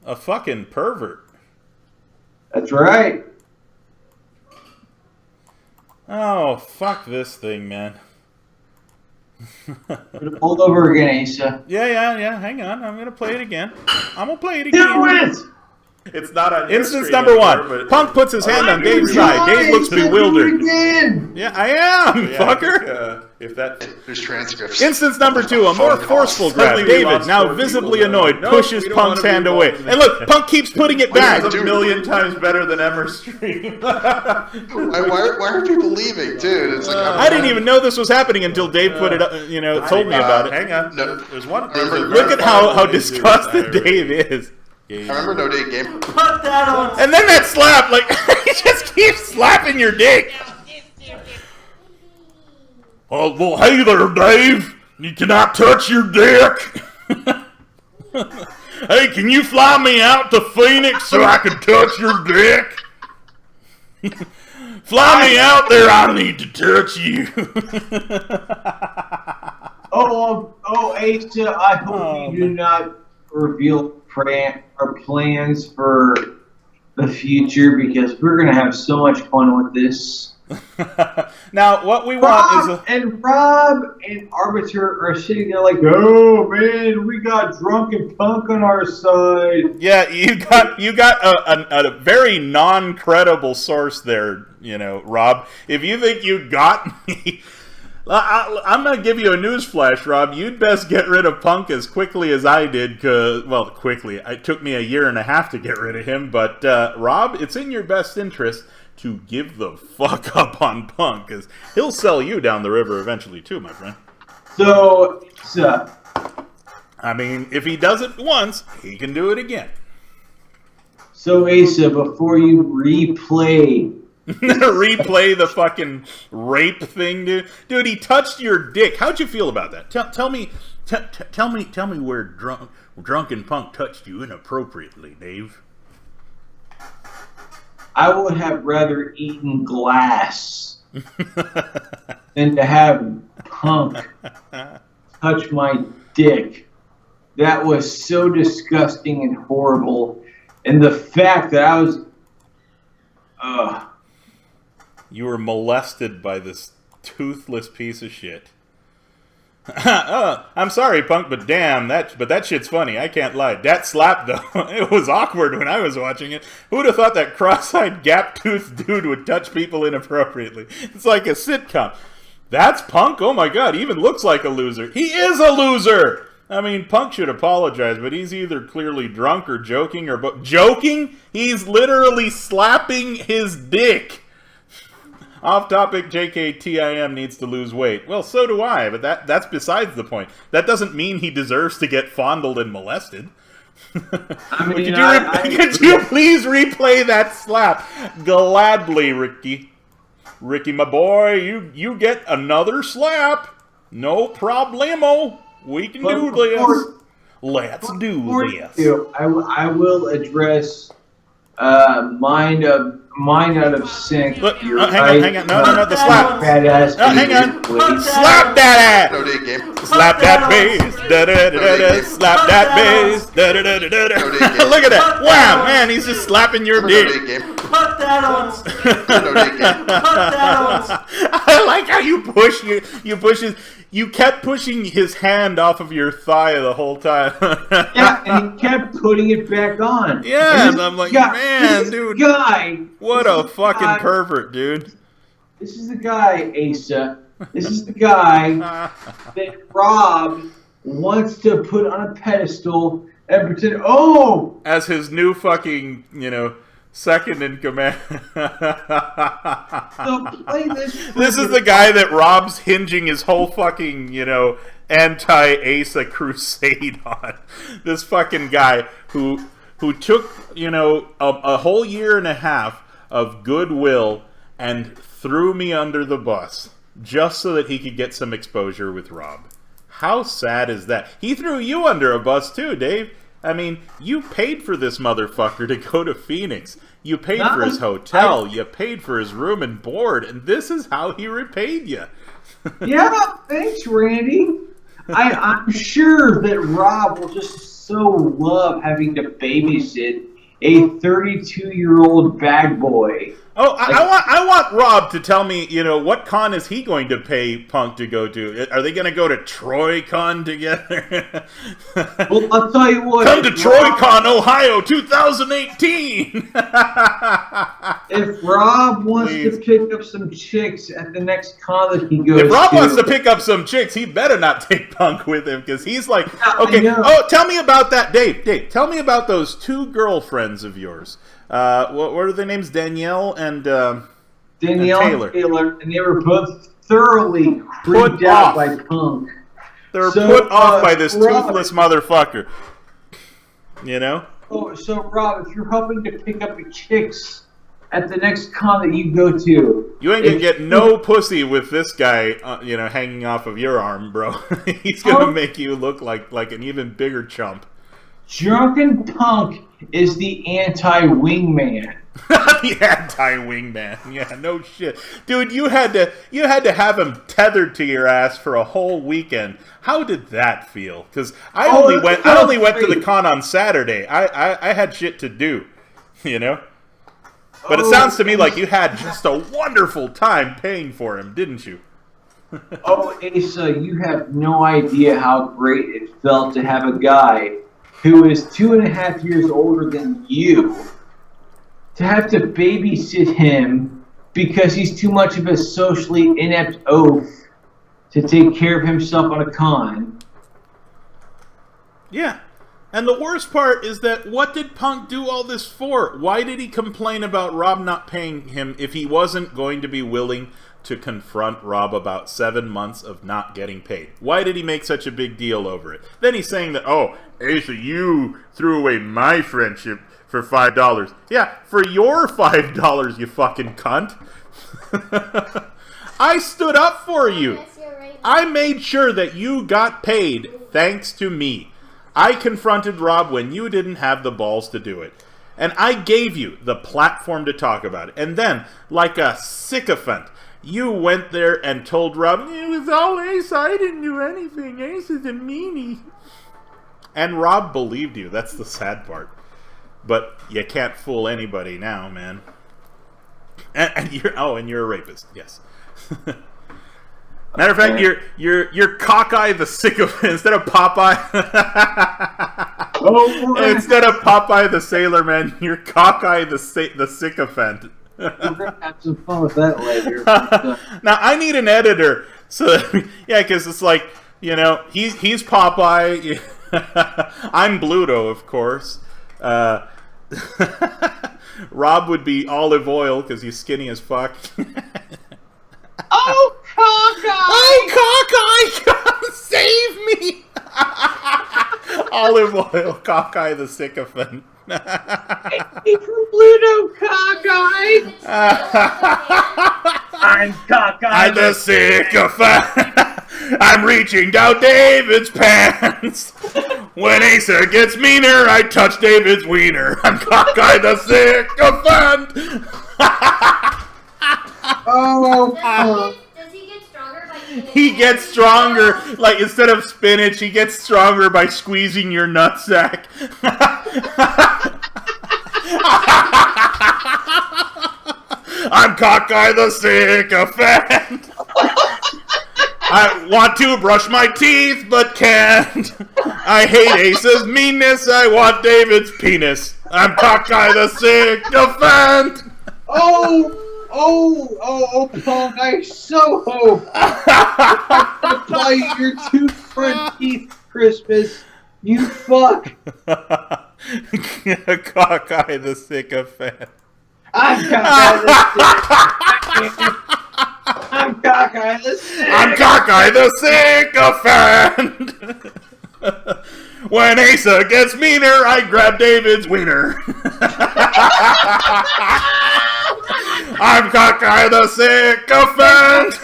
A fucking pervert. That's right. Oh, fuck this thing, man. All over again, Asa. Yeah. Hang on. I'm going to play it again. Do it! It's not on instance number one. Punk puts his hand on Dave's side. Dave looks bewildered. Yeah, I am, fucker. There's transcripts. Instance number 2, a more forceful grab. David, now visibly annoyed, pushes Punk's hand away. And look, Punk keeps putting it back. It's a million times better than Emmer's stream. Why are people leaving, dude? It's like I didn't even know this was happening until Dave put it up, told me about it. Hang on. No, There's one. Look at how disgusted Dave is. I remember No Day Game. Put that on. And then that slap, like, he just keeps slapping your dick. Oh, well, hey there, Dave. You cannot touch your dick. Hey, can you fly me out to Phoenix so I can touch your dick? Fly me out there, I need to touch you. Asa, I hope you do not reveal our plans for the future because we're going to have so much fun with this. Now, what we want is Rob and Arbiter are sitting there like, oh man, we got drunken punk on our side. yeah, you got a very non-credible source there, Rob. If you think you got me, I'm gonna give you a news flash, Rob. You'd best get rid of Punk as quickly as I did, quickly. It took me a year and a half to get rid of him, but Rob, it's in your best interest to give the fuck up on Punk, because he'll sell you down the river eventually too, my friend. So, I mean, if he does it once, he can do it again. So Asa, before you replay the fucking rape thing, dude. Dude, he touched your dick. How'd you feel about that? Tell me where drunken Punk touched you inappropriately, Dave. I would have rather eaten glass than to have Punk touch my dick. That was so disgusting and horrible. And the fact that I was... You were molested by this toothless piece of shit. I'm sorry, Punk, but damn, that shit's funny. I can't lie. That slap, though, it was awkward when I was watching it. Who'd have thought that cross-eyed, gap-toothed dude would touch people inappropriately? It's like a sitcom. That's Punk? Oh my god, he even looks like a loser. He is a loser! I mean, Punk should apologize, but he's either clearly drunk or joking or both. Joking? He's literally slapping his dick! Off topic, JKTIM needs to lose weight. Well, so do I, but that's besides the point. That doesn't mean he deserves to get fondled and molested. I mean, could you please replay that slap? Gladly, Ricky. Ricky, my boy, you get another slap. No problemo. We can do this. Let's do this. I will address Mind Out of Sync. Look, hang on. No, the slap. Badass. Hang on. Slap that ass. No dig game. Slap that bass. Da-da-da-da-da. Slap that bass. Da-da-da-da-da. Look at that. Wow, man, he's just slapping your No dick. dig game. Put that on. No dig game. Put that on. I like how you push his... You kept pushing his hand off of your thigh the whole time. Yeah, and he kept putting it back on. Yeah, and I'm like, man, dude. What a fucking pervert, dude. This is the guy, Asa. This is the guy that Rob wants to put on a pedestal and pretend, as his new fucking, second in command. So play this. This is the guy that Rob's hinging his whole fucking, anti-ASA crusade on. This fucking guy who took, a whole year and a half of goodwill and threw me under the bus just so that he could get some exposure with Rob. How sad is that? He threw you under a bus too, Dave. I mean, you paid for this motherfucker to go to Phoenix. You paid for his hotel. You paid for his room and board. And this is how he repaid you. Yeah, thanks, Randy. I'm sure that Rob will just so love having to babysit a 32-year-old bag boy. Oh, I want Rob to tell me, what con is he going to pay Punk to go to? Are they going to go to Troy Con together? Well, I'll tell you what. Come to Troy Con, Ohio, 2018! If Rob wants to pick up some chicks at the next con that he goes to... If Rob wants to pick up some chicks, he better not take Punk with him, because he's like... Okay, tell me about that, Dave, tell me about those two girlfriends of yours. What were their names? Danielle and Taylor. And they were both thoroughly creeped out by Punk. They were put off by this toothless motherfucker. Oh, so Rob, if you're hoping to pick up the chicks at the next con that you go to, you ain't gonna get no pussy with this guy, hanging off of your arm, bro. He's gonna make you look like an even bigger chump. Drunken Punk is the anti-wingman. The anti-wingman. Yeah, no shit. Dude, you had to have him tethered to your ass for a whole weekend. How did that feel? Because I only went to the con on Saturday. I had shit to do, But it sounds to me like you had just a wonderful time paying for him, didn't you? Oh, Asa, you have no idea how great it felt to have a guy who is 2.5 years older than you to have to babysit him because he's too much of a socially inept oaf to take care of himself on a con. Yeah. And the worst part is that what did Punk do all this for? Why did he complain about Rob not paying him if he wasn't going to be willing to confront Rob about 7 months of not getting paid? Why did he make such a big deal over it? Then he's saying that, oh, Asa, you threw away my friendship for $5. Yeah, for your $5, you fucking cunt. I stood up for you. I made sure that you got paid thanks to me. I confronted Rob when you didn't have the balls to do it. And I gave you the platform to talk about it. And then, like a sycophant, you went there and told Rob, it was all Ace, I didn't do anything, Ace is a meanie. And Rob believed you, that's the sad part. But you can't fool anybody now, man. And you're a rapist, yes. Matter of fact, you're Cockeye the sycophant instead of Popeye. Instead of Popeye the Sailor Man, you're Cockeye the sycophant. We're gonna have some fun with that later. Now I need an editor, so yeah, because it's like, you know, he's Popeye. I'm Bluto, of course. Rob would be Olive Oil because he's skinny as fuck. Oh, Cockeye! Oh, Cockeye, come save me! Olive Oil, Cockeye the sycophant. Hey, from Pluto, Cockeye! I'm Cockeye the sycophant. I'm reaching down David's pants. When Asa gets meaner, I touch David's wiener. I'm Cockeye the sycophant. Oh, Does he get stronger by eating He gets stronger, like instead of spinach, he gets stronger by squeezing your nutsack. I'm Cockeye the sycophant. I want to brush my teeth, but can't. I hate Asa's meanness. I want David's penis. I'm Cockeye the sycophant. Oh, Punk, I so hope I buy you your 2 front teeth for Christmas. You fuck. Cockeye the sycophant. I'm Cockeye the sycophant. I'm Cockeye the sycophant. I'm Cockeye the sycophant. When Asa gets meaner, I grab David's wiener. I'm Cockeye the sycophant.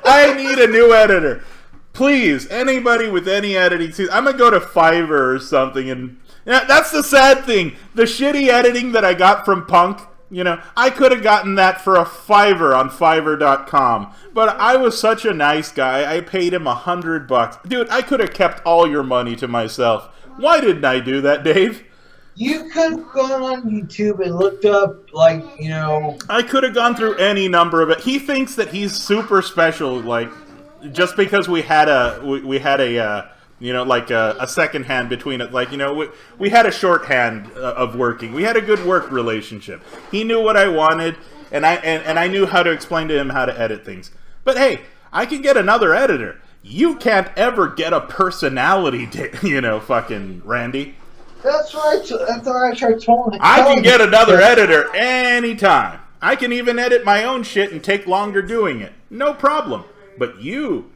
I need a new editor. Please, anybody with any editing skills. I'm going to go to Fiverr or something. And yeah, that's the sad thing. The shitty editing that I got from Punk, you know, I could have gotten that for a $5 on Fiverr.com. But I was such a nice guy. I paid him $100. Dude, I could have kept all your money to myself. Why didn't I do that, Dave? You could have gone on YouTube and looked up, like, you know... I could have gone through any number of it. He thinks that he's super special, like, just because we had a you know, like a second hand between it. Like, you know, we had a shorthand of working. We had a good work relationship. He knew what I wanted, and I knew how to explain to him how to edit things. But hey, I can get another editor. You can't ever get a personality, you know, fucking Randy. That's what I tried telling him. I can get another editor anytime. I can even edit my own shit and take longer doing it. No problem. But you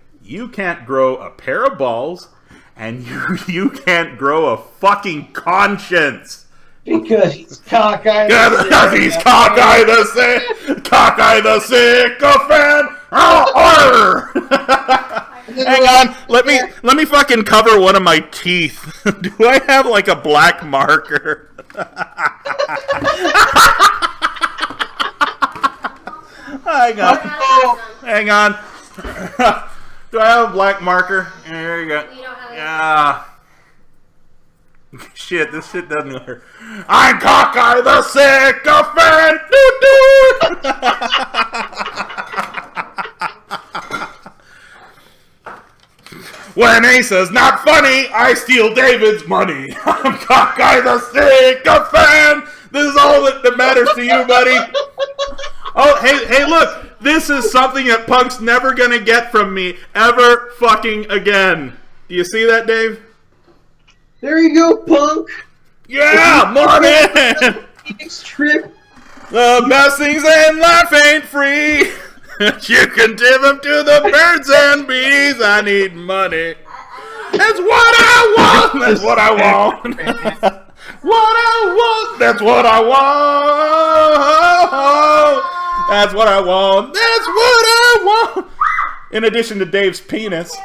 can't grow a pair of balls, and you can't grow a fucking conscience. Because he's cockeyed. Because he's cockeye the sycophant. Hang on, let me fucking cover one of my teeth. Do I have like a black marker? Hang on. Do I have a black marker? There you go. We don't have any. Yeah. Shit, this shit doesn't work. I'm Cockeye the Sycophant! When Asa's not funny, I steal David's money. I'm Cockeye the Sycophant! This is all that matters to you, buddy. Oh, hey, look. This is something that Punk's never gonna get from me ever fucking again. Do you see that, Dave? There you go, Punk. Yeah, morning! Next trip. The best things in life ain't free. You can give them to the birds and bees. I need money. That's what I want. That's what I want. What I want. That's what I want. That's what I want. That's what I want. In addition to Dave's penis.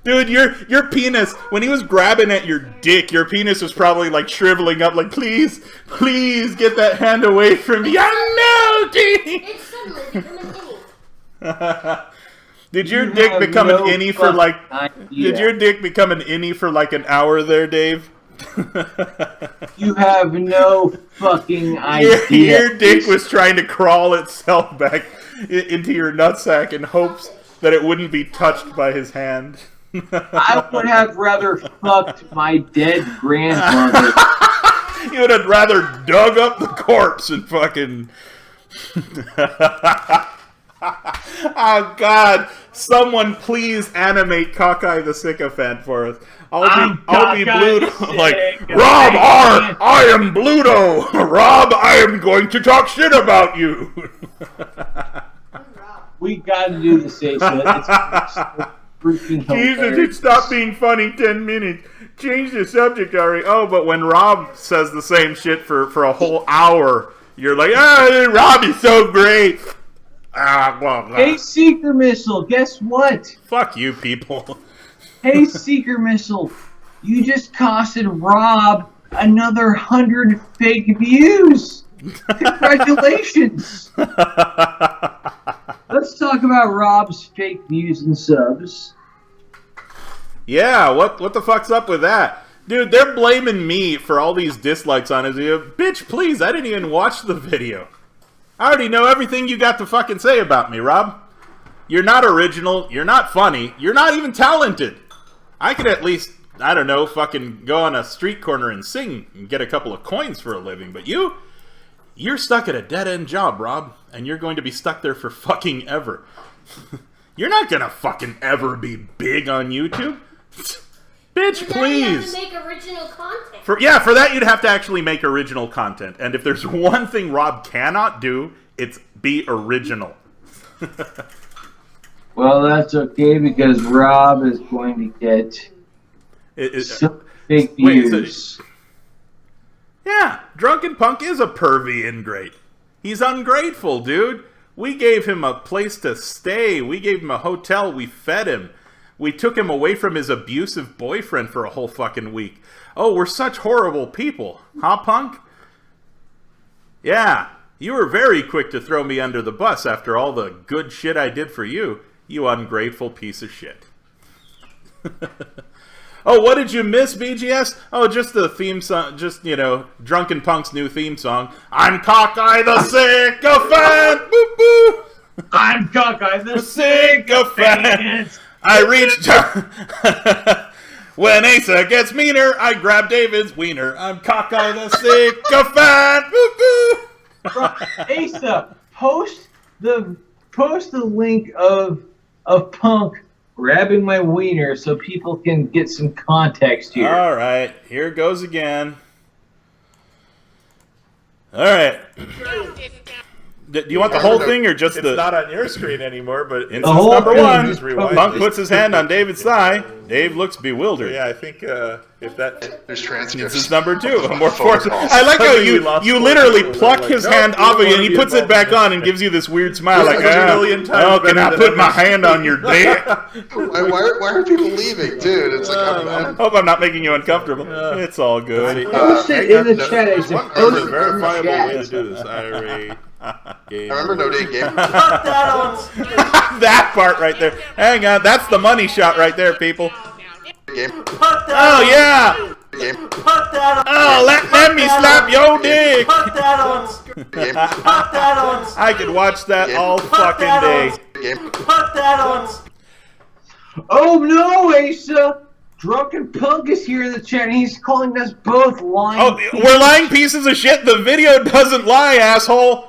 Dude, your penis, when he was grabbing at your dick, your penis was probably like shriveling up, like, please get that hand away from me. I'm melting! It's suddenly become an innie. Did your dick become an innie for like... idea. Did your dick become an innie for like an hour there, Dave? You have no fucking idea. Your dick was trying to crawl itself back into your nutsack in hopes that it wouldn't be touched by his hand. I would have rather fucked my dead grandmother. You would have rather dug up the corpse and fucking... Oh, God. Someone please animate Cockeye the Sycophant for us. I'll be Bluto. Like, Rob, I am Bluto. Rob, I am going to talk shit about you. We gotta do the say so. It's freaking Jesus, hilarious. it stopped being funny 10 minutes. Change the subject, Ari. Oh, but when Rob says the same shit for a whole hour, you're like, Rob is so great. Well, Hey, Seeker Missile, guess what? fuck you people. Hey, Seeker Missile, you just costed Rob another 100 fake views. Congratulations. Let's talk about Rob's fake views and subs. Yeah, what the fuck's up with that? Dude, they're blaming me for all these dislikes on his video. Bitch, please, I didn't even watch the video. I already know everything you got to fucking say about me, Rob. You're not original, you're not funny, you're not even talented. I could at least, I don't know, fucking go on a street corner and sing and get a couple of coins for a living, but you're stuck at a dead-end job, Rob, and you're going to be stuck there for fucking ever. You're not gonna fucking ever be big on YouTube. Bitch, For that, you have please. to make original content. For that, you'd have to actually make original content. And if there's one thing Rob cannot do, it's be original. Well, that's okay because Rob is going to get some fake views. Yeah, Drunken Punk is a pervy ingrate. He's ungrateful, dude. We gave him a place to stay. We gave him a hotel. We fed him. We took him away from his abusive boyfriend for a whole fucking week. Oh, we're such horrible people. Huh, Punk? Yeah, you were very quick to throw me under the bus after all the good shit I did for you, you ungrateful piece of shit. Oh, what did you miss, BGS? Oh, just the theme song, just, Drunken Punk's new theme song. I'm Cockeye the Sycophant! Boop, boop! I'm Cockeye the Sycophant! I reached... When Asa gets meaner, I grab David's wiener. I'm Cockeye the Sycophant! Boop, boop! Asa, post the link of Punk grabbing my wiener so people can get some context here. All right, here goes again. All right. Do you want the whole thing or just It's the... not on your screen anymore, but Instance whole number thing, one. just rewind Punk it. puts his hand on David's thigh. Dave looks bewildered. yeah, I think if that There's transcripts. This is number two. A more Phone forceful. calls. I like how Suddenly we lost you four literally people. pluck Like, his no, hand we off don't of you and wanna he be puts it involved back in on and gives you this weird smile. Like, like a million times oh, can I better put than my others." hand on your dick? Why are people leaving, dude? It's like I'm Hope I'm not making you uncomfortable. It's all good. Post it in the chat. It's one post There's a it in the verifiable way to chat. do this. IRA. I remember No Day Game. Cut that on. That part right there. Hang on. That's the money shot right there, people. Game. Put that Oh, on. yeah! Game. Put that on. Oh, let me slap your dick! Put that on. Game. Put that on. I could watch that all fucking day. Game. Put that on. Oh no, Asa! Drunken Punk is here in the chat and he's calling us both lying. Oh, we're lying pieces of shit. The video doesn't lie, asshole.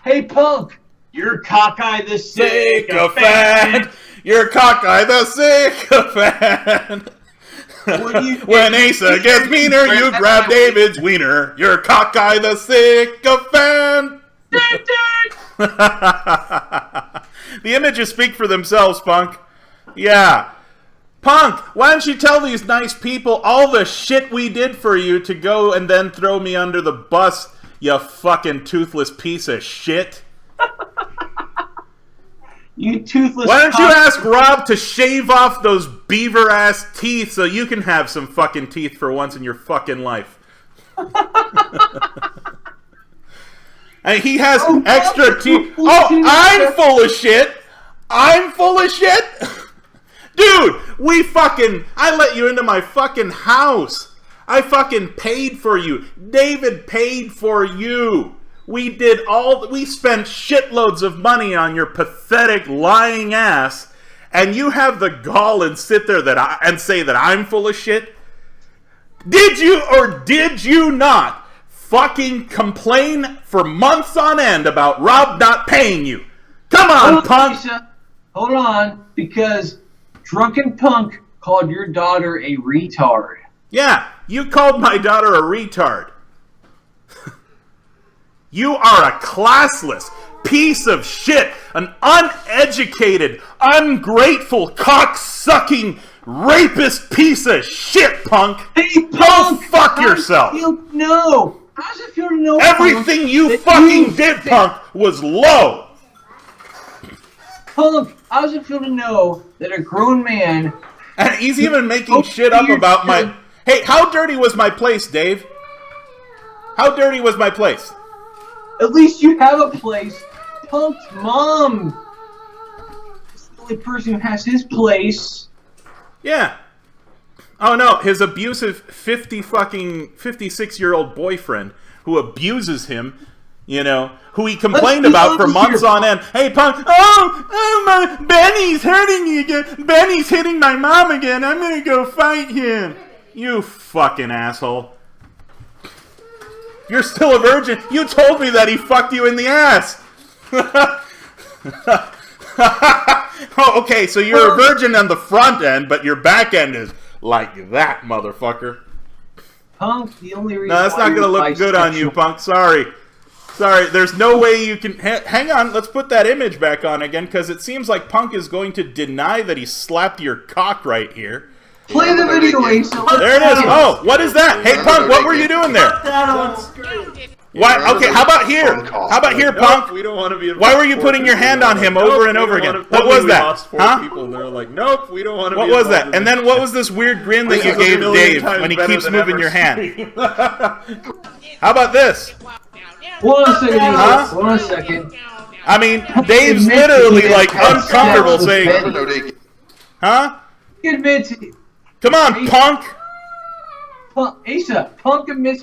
Hey Punk! You're cockeyed the Sycophant. You're cockeye the sycophant. When Asa gets meaner, you grab David's wiener. You're cockeye the sycophant. The images speak for themselves, Punk. Yeah. Punk, why don't you tell these nice people all the shit we did for you to go and then throw me under the bus, you fucking toothless piece of shit? You toothless. Why don't you ask Rob to shave off those beaver-ass teeth so you can have some fucking teeth for once in your fucking life? And he has extra teeth. Oh, I'm full of shit. I'm full of shit. Dude, I let you into my fucking house. I fucking paid for you. David paid for you. We spent shitloads of money on your pathetic lying ass, and you have the gall and sit there and say that I'm full of shit? Did you or did you not fucking complain for months on end about Rob not paying you? Come on, Punk! Lisa, hold on, because Drunken Punk called your daughter a retard. Yeah, you called my daughter a retard. You are a classless piece of shit, an uneducated, ungrateful, cock-sucking, rapist piece of shit, Punk. Hey, Go Punk! fuck yourself. No. How does it feel to know? Everything you fucking did, Punk, was low. Punk, how does it feel to know that a grown man... And he's even making shit up about my... Hey, how dirty was my place, Dave? How dirty was my place? At least you have a place. Punk's mom is the only person who has his place. Yeah. Oh no, his abusive 56-year-old boyfriend who abuses him, who he complained about for months on end. Hey, Punk, my Benny's hurting me again. Benny's hitting my mom again. I'm gonna go fight him. You fucking asshole. You're still a virgin. You told me that he fucked you in the ass. Oh, okay, so you're a virgin on the front end, but your back end is like that, motherfucker. Punk, the only reason No, that's not going to look good on you, Punk. Sorry. There's no way you can... Hang on, let's put that image back on again, because it seems like Punk is going to deny that he slapped your cock right here. Play the video, Asa. There it is. Oh, what is that? Hey, Punk, what were you doing there? Put that on. Why? Okay, how about here? How about here, Punk? We don't want to be. Why were you putting your hand on him over and over again? What was that? Huh? People and they're like, nope, we don't want to. What was that? And then what was this weird grin that you gave Dave when he keeps moving your hand? How about this? Hold on a second, Asa. Huh? Hold on a second. I mean, Dave's literally like uncomfortable saying, huh? He admits, Come on, Punk! Asa, Punk admits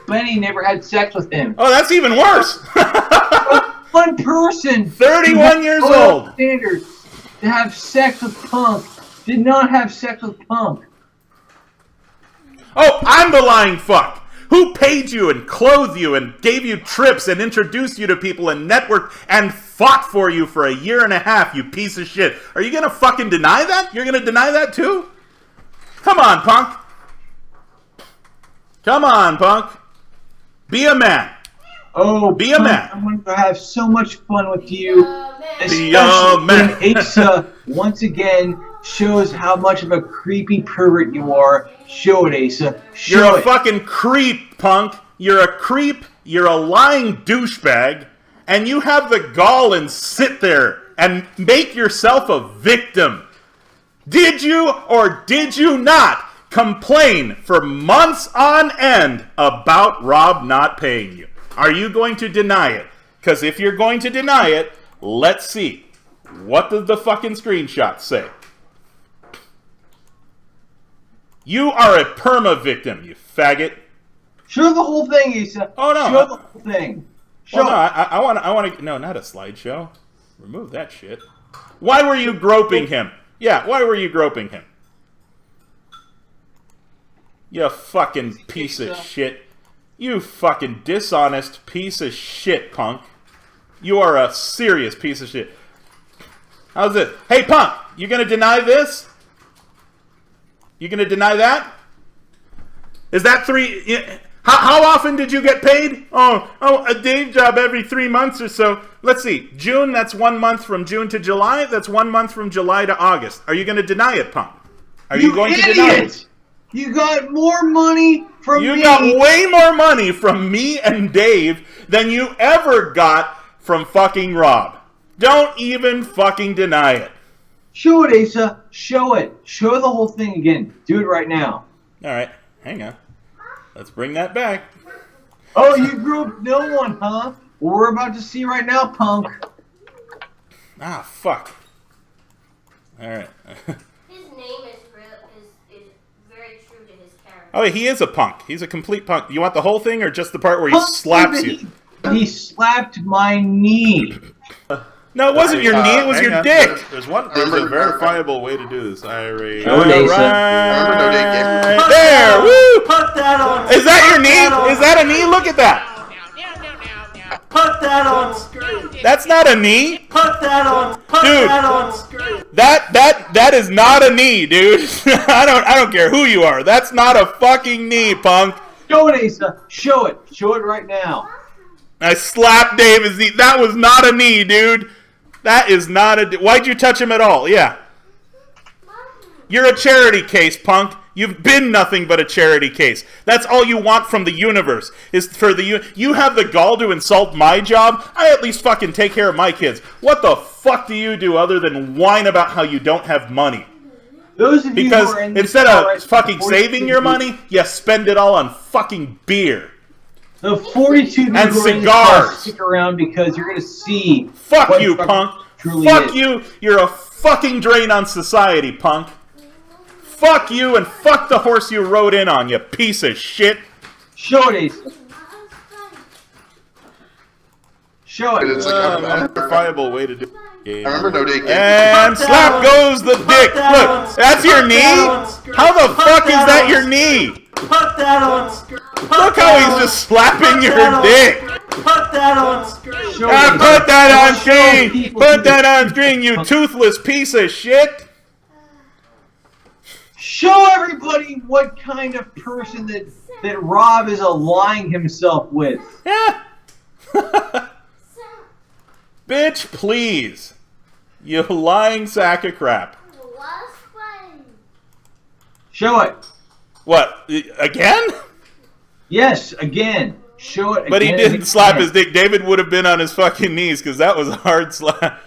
Benny never had sex with him. Oh, that's even worse! One person, 31 years old! Standard to have sex with Punk did not have sex with Punk. Oh, I'm the lying fuck! Who paid you and clothed you and gave you trips and introduced you to people and networked and fought for you for a year and a half, you piece of shit? Are you gonna fucking deny that? You're gonna deny that too? Come on, Punk. Come on, Punk. Be a man. Oh, Be a man. I'm going to have so much fun with you. Be a man. Especially when Asa once again shows how much of a creepy pervert you are. Show it, Asa. Show You're a it. fucking creep, Punk. You're a creep. You're a lying douchebag. And you have the gall and sit there and make yourself a victim. Did you or did you not complain for months on end about Rob not paying you? Are you going to deny it? Because if you're going to deny it, let's see. What does the fucking screenshot say? You are a perma victim, you faggot. Show the whole thing, Asa. Oh, no. Show the whole thing. Show Well, no, I want to. No, not a slideshow. Remove that shit. Why were you groping him? Yeah, why were you groping him? You fucking piece of shit. You fucking dishonest piece of shit, punk. You are a serious piece of shit. How's it? Hey, punk, you gonna deny this? You gonna deny that? Is that 3... How often did you get paid? Oh, a day job every 3 months or so. Let's see. June, that's 1 month from June to July. That's 1 month from July to August. Are you going to deny it, punk? Are you going to deny it? You got more money from me. You got way more money from me and Dave than you ever got from fucking Rob. Don't even fucking deny it. Show it, Asa. Show it. Show the whole thing again. Do it right now. All right. Hang on. Let's bring that back. Oh, you groped no one, huh? Well, we're about to see right now, punk. Ah, fuck. All right. His name is very true to his character. Oh, he is a punk. He's a complete punk. You want the whole thing or just the part where he slaps you? He slapped my knee. No, it wasn't your knee. It was Hang your on. dick. There's a verifiable way to do this. Irate. Oh, Asa. Remember No Day Game? Right there. Woo! Put that on. Is that your knee? Is that a knee? Look at that. Put that on screen. That's not a knee. Put that on. Put Dude. that on screen. That is not a knee, dude. I don't care who you are. That's not a fucking knee, punk. Show it, Asa. Show it. Show it right now. I slapped David's knee. That was not a knee, dude. That is not a... Why'd you touch him at all? Yeah. You're a charity case, punk. You've been nothing but a charity case. That's all you want from the universe. Is for the... You have the gall to insult my job? I at least fucking take care of my kids. What the fuck do you do other than whine about how you don't have money? Those of you who Because are in this instead car of fucking saving your money, you spend it all on fucking beer. The 42 And people who are in this car, cigars. stick around because you're going to see. Fuck what you, fucking punk. truly Fuck is. you. You're a fucking drain on society, punk. Fuck you and fuck the horse you rode in on, you piece of shit. Show it, Asa. Show it. It's like, A verifiable way to do it. I remember No Day Game. And slap goes the dick. Look, that's your knee? How the fuck is that your knee? Put that on screen. Look how he's just slapping your dick. Put that on screen. Show Ah, it. put that on Show screen. people Put to that the- on screen, you toothless piece of shit. Show everybody what kind of person that Rob is aligning himself with. Yeah. Bitch, please. You lying sack of crap. Show it. What? Again? Yes, again. Show it again. But he and didn't again. slap his dick. David would have been on his fucking knees because that was a hard slap.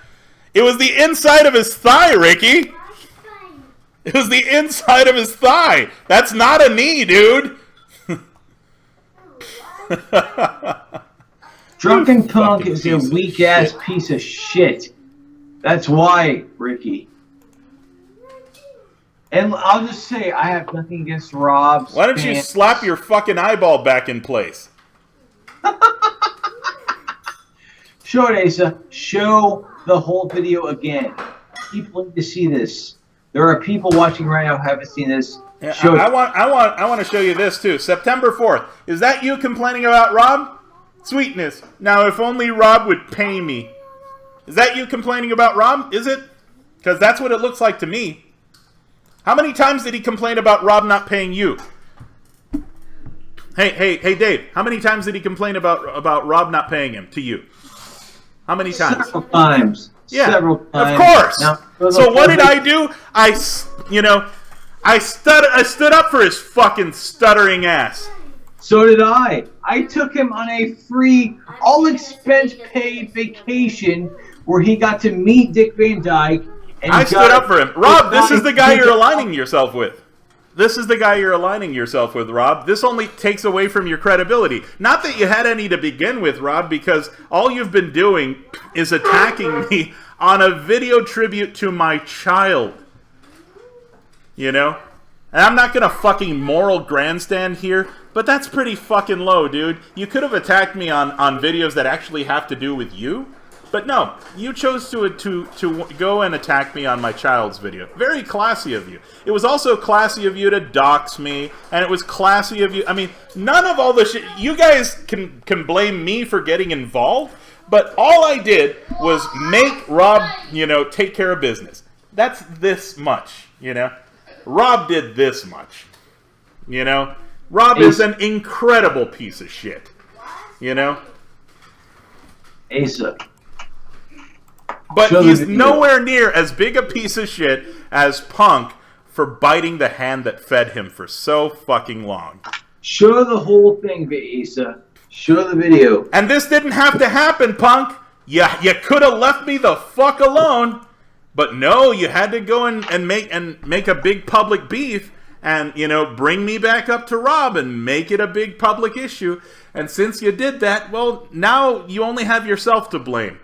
It was the inside of his thigh, Ricky. It was the inside of his thigh. That's not a knee, dude. Drunken punk fucking is a piece of weak-ass shit. piece of shit. That's why, Ricky. And I'll just say, I have nothing against Rob's Why don't you fans. slap your fucking eyeball back in place? Show it, Asa. Show the whole video again. People need to see this. There are people watching right now who haven't seen this. Yeah, Show I it. want to show you this too. September 4th. Is that you complaining about Rob? Sweetness. Now, if only Rob would pay me. Is that you complaining about Rob? Is it? Because that's what it looks like to me. How many times did he complain about Rob not paying you? Hey, Dave. How many times did he complain about Rob not paying him to you? How many times? Several times. Yeah, Several times. of course. Now, So what did I do? I stood up for his fucking stuttering ass. So did I. I took him on a free, all-expense-paid vacation where he got to meet Dick Van Dyke. And I stood up for him. Rob, this is the guy you're alive. aligning yourself with. This is the guy you're aligning yourself with, Rob. This only takes away from your credibility. Not that you had any to begin with, Rob, because all you've been doing is attacking me on a video tribute to my child. You know? And I'm not gonna fucking moral grandstand here, but that's pretty fucking low, dude. You could have attacked me on videos that actually have to do with you, but no, you chose to go and attack me on my child's video. Very classy of you. It was also classy of you to dox me, and it was classy of you. I mean, none of all the shit. You guys can blame me for getting involved, but all I did was make Rob, you know, take care of business. That's this much, you know. Rob did this much, you know. Rob is an incredible piece of shit, you know. Asa. But he's nowhere near as big a piece of shit as Punk for biting the hand that fed him for so fucking long. Show the whole thing, Asa. Show the video. And this didn't have to happen, Punk. You could have left me the fuck alone. But no, you had to go and make a big public beef and, you know, bring me back up to Rob and make it a big public issue. And since you did that, well, now you only have yourself to blame.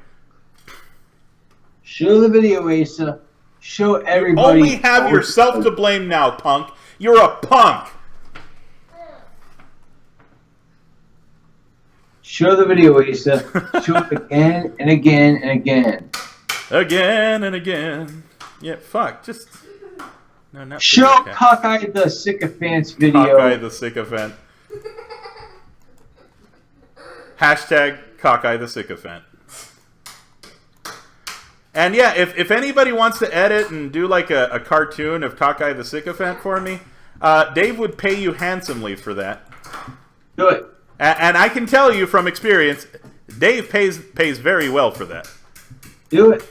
Show the video, Asa. Show everybody. You only have yourself to blame now, Punk. You're a punk. Show the video, Asa. Show it again and again and again. Again and again. Yeah, fuck. Just... No, not show Cockeye the Sycophants video. Cockeye the Sycophant. Hashtag Cockeye the Sycophant. And yeah, if anybody wants to edit and do like a cartoon of Cockeye the Sycophant for me, Dave would pay you handsomely for that. Do it. And I can tell you from experience, Dave pays very well for that. Do it.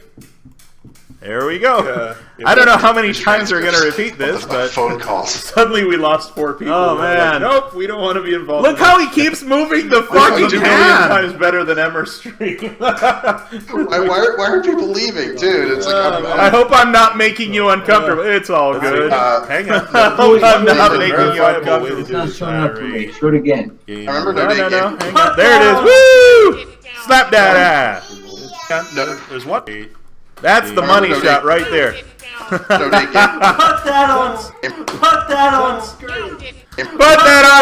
There we go. I don't know how many times we're going to repeat this, but phone calls. Suddenly we lost 4 people. Oh, man. Like, nope, we don't want to be involved. Look in how he keeps moving the fucking $2 million hand. times better than Emmer Street. Why are people leaving, dude? It's like I hope I'm not making you uncomfortable. It's all good. Hang on. I hope I'm not making you uncomfortable. It's not showing up for me. Show it again. I remember No. Hang on. There it is. Woo! Slap that ass. No, There's one. That's the money shot right there. no date game. Put that on screen. Put that on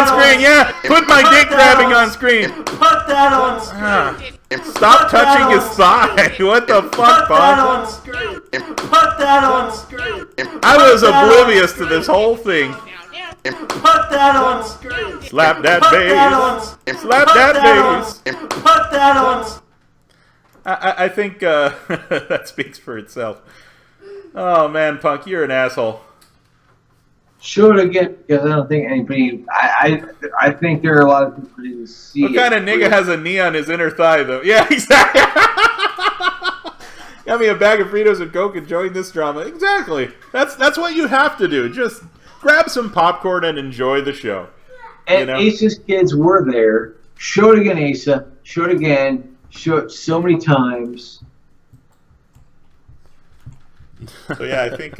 screen, yeah. Put my dick grabbing on screen. Put that on screen. Stop touching his thigh. What the fuck, Put that Bob? on screen. Put that on screen. I was oblivious to this whole thing. Put that on screen. Slap that Put that on bass. screen. Slap Put that on bass. Put that on. I think that speaks for itself. Oh man, Punk, you're an asshole. Show it again because I don't think anybody. I think there are a lot of people who didn't see What kind of nigga has a knee on his inner thigh, though? Yeah, exactly. Got me a bag of Fritos and Coke and join this drama. Exactly. That's what you have to do. Just grab some popcorn and enjoy the show. And you know? Asa's kids were there. Show it again, Asa. Show it again. Show it so many times. So yeah, I think.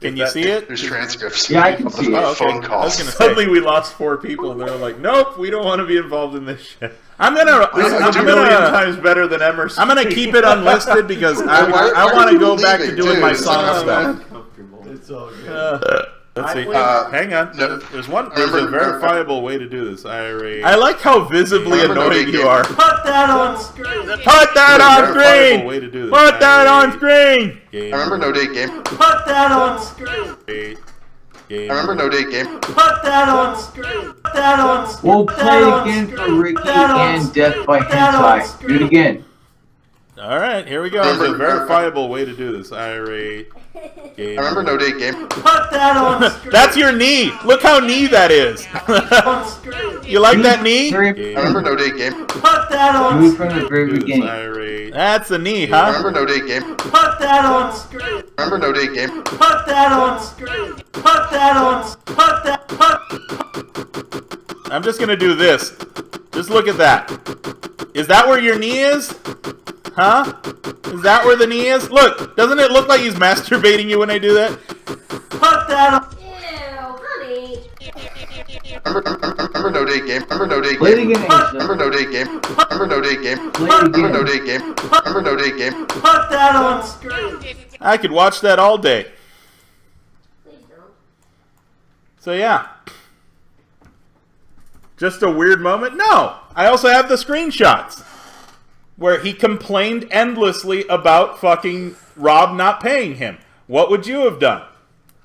Can you see it? There's transcripts. Yeah, I can see it. Oh, okay. Phone calls. Suddenly we lost 4 people, and they're like, "Nope, we don't want to be involved in this shit." I'm gonna $2 million times better than Emmer Street. I'm gonna keep it unlisted because I want to go back to doing my song stuff. It's all good. Let's see. Hang on. No. There's a verifiable way to do this. I like how visibly annoyed you are. Put that on screen. Put that on screen. Way to do this. Put that on screen. I remember No Date Game. Put that on screen. I remember No Date Game. Put that on screen. Put that on screen. We'll play again for Ricky and Death by Hentai. Do it again. All right, here we go. There's a verifiable way to do this. I remember No Date Game. Put that on screen. That's your knee. Look how knee that is. On screen. You like that knee? I remember No Date Game. Put that on Do it screen. from the very beginning. That's the knee, I huh? remember No Date Game. Put that on screen. I remember No Date Game. Put that on screen. Put that on. Put that. I'm just gonna do this. Just look at that. Is that where your knee is? Huh? Is that where the knee is? Look, doesn't it look like he's masturbating you when I do that? Put that on. Ew, honey. Remember No Date Game. Remember No Date Play it Game. again, Remember Asa. No Date Game. Remember No Date Game. Play it Remember No again. Date Game. Remember No Date Game. Put that on screen. I could watch that all day. Please don't. So yeah. Just a weird moment? No! I also have the screenshots where he complained endlessly about fucking Rob not paying him. What would you have done?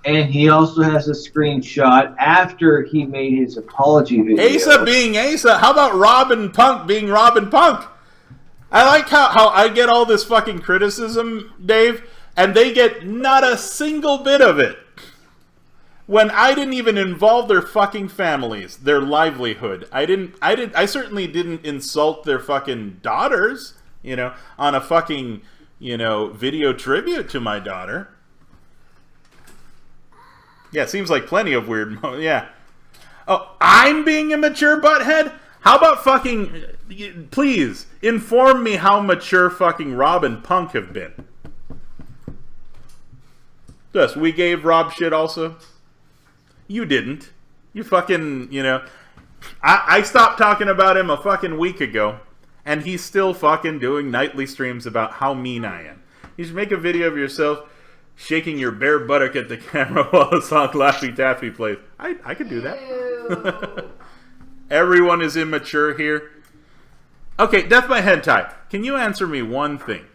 And he also has a screenshot after he made his apology video. Asa being Asa. How about Rob and Punk being Rob and Punk? I like how I get all this fucking criticism, Dave, and they get not a single bit of it. When I didn't even involve their fucking families, their livelihood. I certainly didn't insult their fucking daughters, you know, on a fucking, you know, video tribute to my daughter. Yeah, it seems like plenty of weird moments. Yeah. Oh, I'm being a mature butthead? How about fucking... Please, inform me how mature fucking Rob and Punk have been. Yes, we gave Rob shit also. You didn't. You fucking, you know... I stopped talking about him a fucking week ago, and he's still fucking doing nightly streams about how mean I am. You should make a video of yourself shaking your bare buttock at the camera while the song Laffy Taffy plays. I could do that. Everyone is immature here. Okay, Death by Hentai. Can you answer me one thing?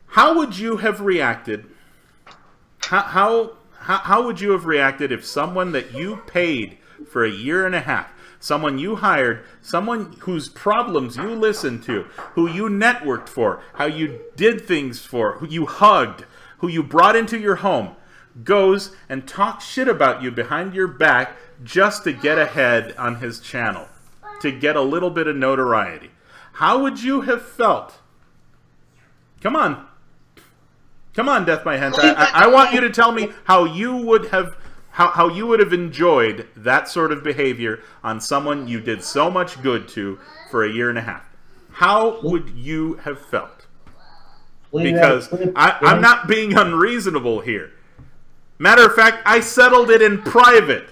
How would you have reacted? How would you have reacted if someone that you paid for a year and a half, someone you hired, someone whose problems you listened to, who you networked for, how you did things for, who you hugged, who you brought into your home, goes and talks shit about you behind your back just to get ahead on his channel, to get a little bit of notoriety? How would you have felt? Come on. Come on, Death by Hentai. I want you to tell me how you would have how you would have enjoyed that sort of behavior on someone you did so much good to for a year and a half. How would you have felt? Because I'm not being unreasonable here. Matter of fact, I settled it in private.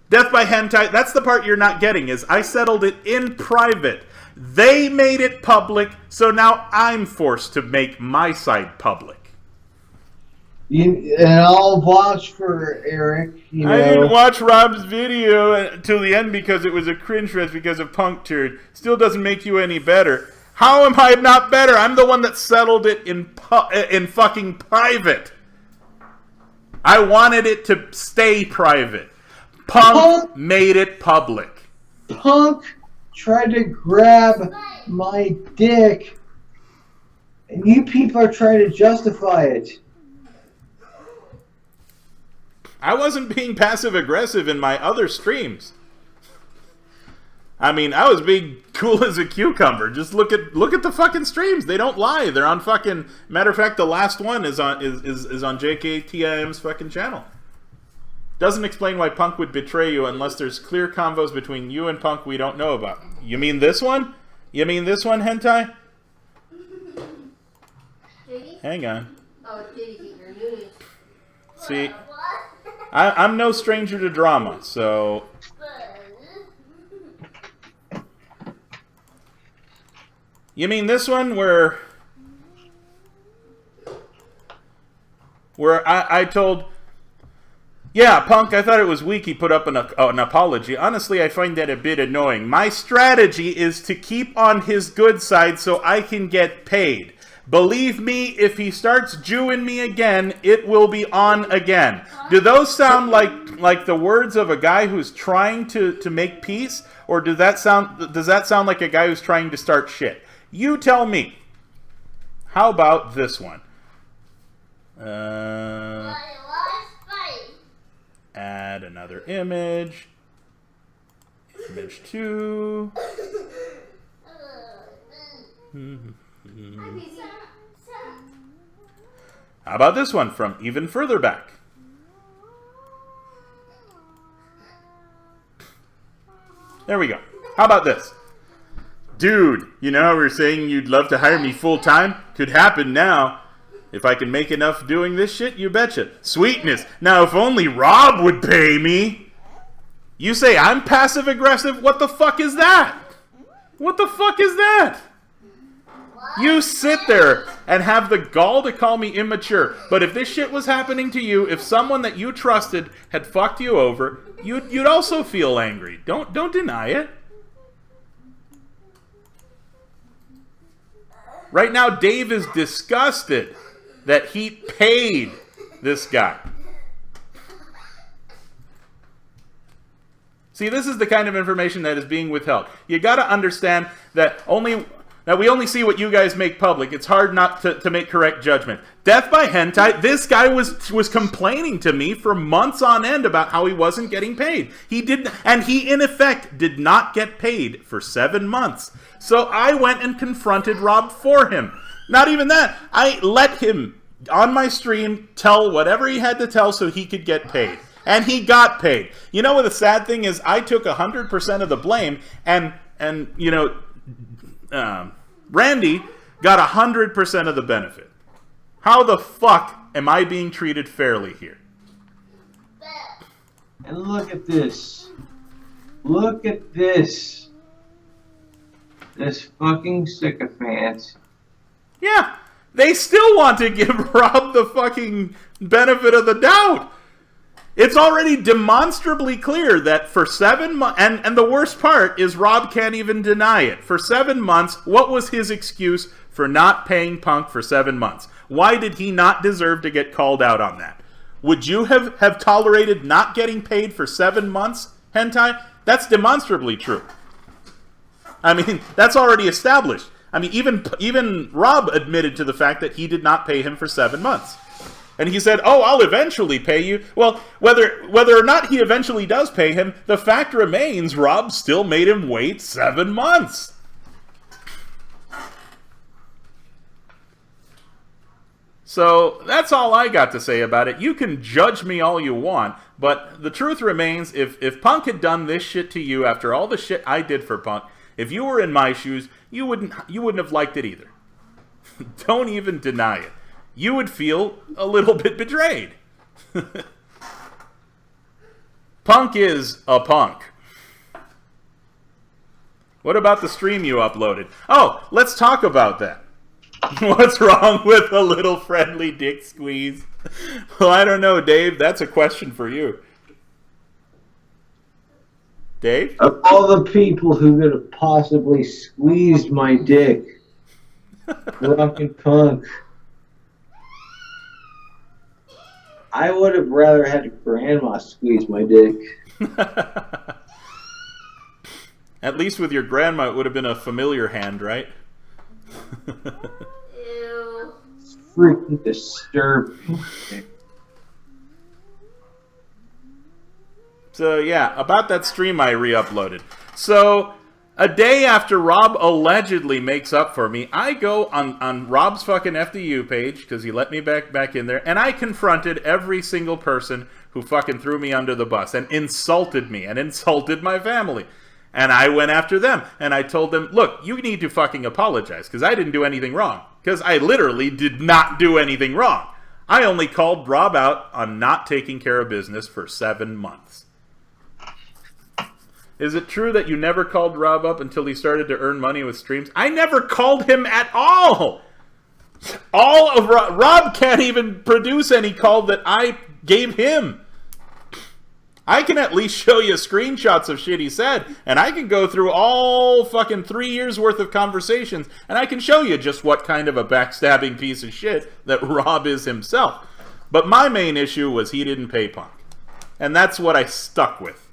Death by Hentai, that's the part you're not getting, is I settled it in private. They made it public, so now I'm forced to make my side public. And I'll watch for Eric. You know. I didn't watch Rob's video until the end because it was a cringe fest because of Punk turd. Still doesn't make you any better. How am I not better? I'm the one that settled it in fucking private. I wanted it to stay private. Punk made it public. Punk tried to grab my dick, and you people are trying to justify it. I wasn't being passive-aggressive in my other streams. I mean, I was being cool as a cucumber. Just look at the fucking streams. They don't lie. They're on fucking... Matter of fact, the last one is on JKTIM's fucking channel. Doesn't explain why Punk would betray you unless there's clear convos between you and Punk we don't know about. You mean this one? You mean this one, Hentai? Hang on. Oh, Diddy's eating her noodles. See, I'm no stranger to drama, so... You mean this one where I told... Yeah, Punk, I thought it was weak he put up an apology. Honestly, I find that a bit annoying. My strategy is to keep on his good side so I can get paid. Believe me, if he starts Jewing me again, it will be on again. Do those sound like the words of a guy who's trying to make peace? Or does that sound like a guy who's trying to start shit? You tell me. How about this one? Add another image. Image 2. How about this one from even further back? There we go. How about this? Dude, you know how we were saying you'd love to hire me full time? Could happen now. If I can make enough doing this shit, you betcha. Sweetness. Now, if only Rob would pay me. You say I'm passive aggressive? What the fuck is that? What the fuck is that? You sit there and have the gall to call me immature. But if this shit was happening to you, if someone that you trusted had fucked you over, you'd also feel angry. Don't deny it. Right now, Dave is disgusted that he paid this guy. See, this is the kind of information that is being withheld. You got to understand that we only see what you guys make public. It's hard not to make correct judgment. Death by hentai, this guy was complaining to me for months on end about how he wasn't getting paid. He in effect did not get paid for 7 months. So I went and confronted Rob for him. Not even that. I let him, on my stream, tell whatever he had to tell so he could get paid. And he got paid. You know what the sad thing is? I took 100% of the blame, and you know, Randy got 100% of the benefit. How the fuck am I being treated fairly here? And look at this. Look at this. This fucking sycophant. Yeah, they still want to give Rob the fucking benefit of the doubt. It's already demonstrably clear that for 7 months, and the worst part is Rob can't even deny it. For 7 months, what was his excuse for not paying Punk for 7 months? Why did he not deserve to get called out on that? Would you have tolerated not getting paid for 7 months, Hentai? That's demonstrably true. I mean, that's already established. I mean, even Rob admitted to the fact that he did not pay him for 7 months. And he said, "Oh, I'll eventually pay you." Well, whether or not he eventually does pay him, the fact remains Rob still made him wait 7 months. So that's all I got to say about it. You can judge me all you want, but the truth remains, if Punk had done this shit to you after all the shit I did for Punk, if you were in my shoes, you wouldn't have liked it either. Don't even deny it. You would feel a little bit betrayed. Punk is a punk. What about the stream you uploaded? Oh, let's talk about that. What's wrong with a little friendly dick squeeze? Well, I don't know, Dave. That's a question for you. Dave? Of all the people who could have possibly squeezed my dick, fucking Punk. I would have rather had grandma squeeze my dick. At least with your grandma, it would have been a familiar hand, right? Ew. It's freaking disturbing. So, yeah, about that stream I re-uploaded. So, a day after Rob allegedly makes up for me, I go on Rob's fucking FDU page, because he let me back in there, and I confronted every single person who fucking threw me under the bus and insulted me and insulted my family. And I went after them, and I told them, look, you need to fucking apologize, because I didn't do anything wrong. Because I literally did not do anything wrong. I only called Rob out on not taking care of business for 7 months. Is it true that you never called Rob up until he started to earn money with streams? I never called him at all! All of Rob can't even produce any call that I gave him. I can at least show you screenshots of shit he said, and I can go through all fucking 3 years worth of conversations, and I can show you just what kind of a backstabbing piece of shit that Rob is himself. But my main issue was he didn't pay Punk. And that's what I stuck with.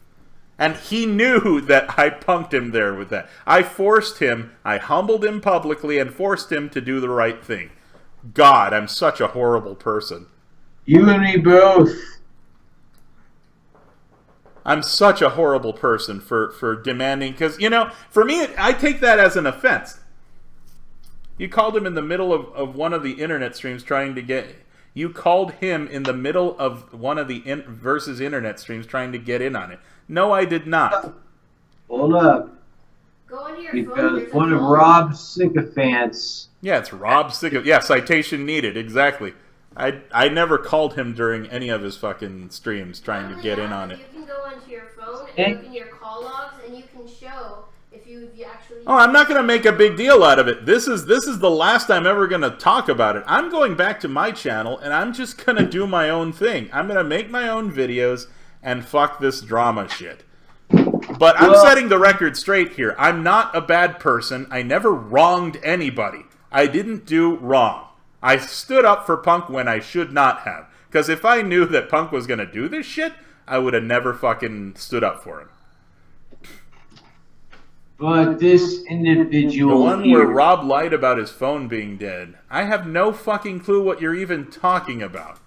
And he knew that I punked him there with that. I forced him, I humbled him publicly and forced him to do the right thing. God, I'm such a horrible person. You and me both. I'm such a horrible person for demanding, because, you know, for me, I take that as an offense. You called him in the middle of one of the internet streams trying to get... You called him in the middle of one of the versus internet streams trying to get in on it. No, I did not. Hold up. Go into your phone. Because There's a one of phone. Rob's sycophants. Yeah, it's Rob Sigga. Yeah, citation needed, exactly. I never called him during any of his fucking streams trying to get in on it. You can go onto your phone and look in your call logs, and you can show if you actually. Oh, I'm not going to make a big deal out of it. This is the last I'm ever going to talk about it. I'm going back to my channel, and I'm just going to do my own thing. I'm going to make my own videos and fuck this drama shit. But I'm setting the record straight here. I'm not a bad person. I never wronged anybody. I didn't do wrong. I stood up for Punk when I should not have. Because if I knew that Punk was going to do this shit, I would have never fucking stood up for him. But this individual The one here, where Rob lied about his phone being dead. I have no fucking clue what you're even talking about.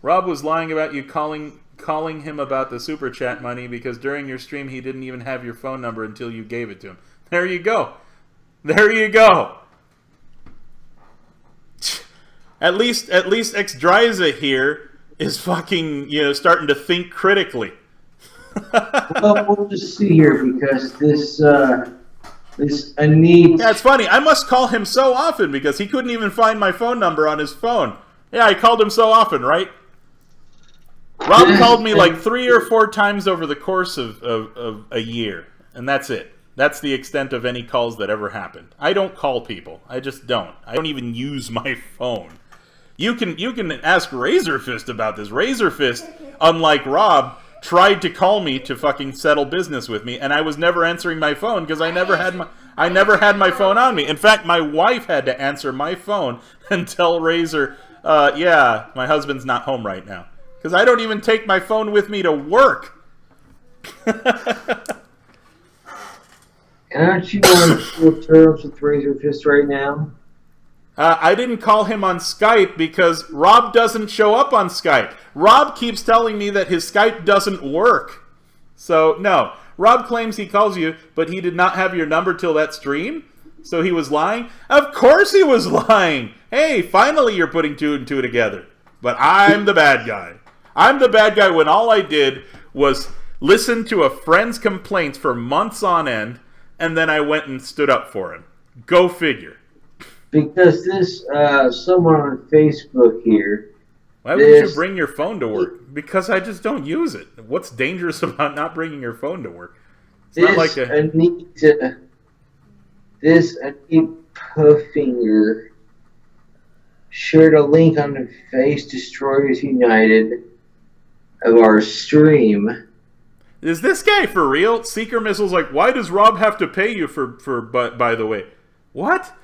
Rob was lying about you calling him about the super chat money because during your stream he didn't even have your phone number until you gave it to him. There you go. There you go. At least Xdryza here is fucking, starting to think critically. well, we'll just see here because this Anit. Yeah, it's funny. I must call him so often because he couldn't even find my phone number on his phone. Yeah, I called him so often, right? Rob called me like 3 or 4 times over the course of a year, and that's it. That's the extent of any calls that ever happened. I don't call people. I just don't. I don't even use my phone. You can ask Razorfist about this. Razorfist, unlike Rob, tried to call me to fucking settle business with me, and I was never answering my phone because I never had my phone on me. In fact, my wife had to answer my phone and tell Razor, yeah, my husband's not home right now. Because I don't even take my phone with me to work. Aren't you on full terms with Razor Fist right now? I didn't call him on Skype because Rob doesn't show up on Skype. Rob keeps telling me that his Skype doesn't work. So, no. Rob claims he calls you, but he did not have your number till that stream? So he was lying? Of course he was lying! Hey, finally you're putting 2 and 2 together. But I'm the bad guy. I'm the bad guy when all I did was listen to a friend's complaints for months on end, and then I went and stood up for him. Go figure. Because this, someone on Facebook here. Why would you bring your phone to work? Because I just don't use it. What's dangerous about not bringing your phone to work? It's not like this Anit Puffinger shared a link on the Face Destroyers United of our stream. Is this guy for real? Seeker Missile's like, why does Rob have to pay you by the way? What?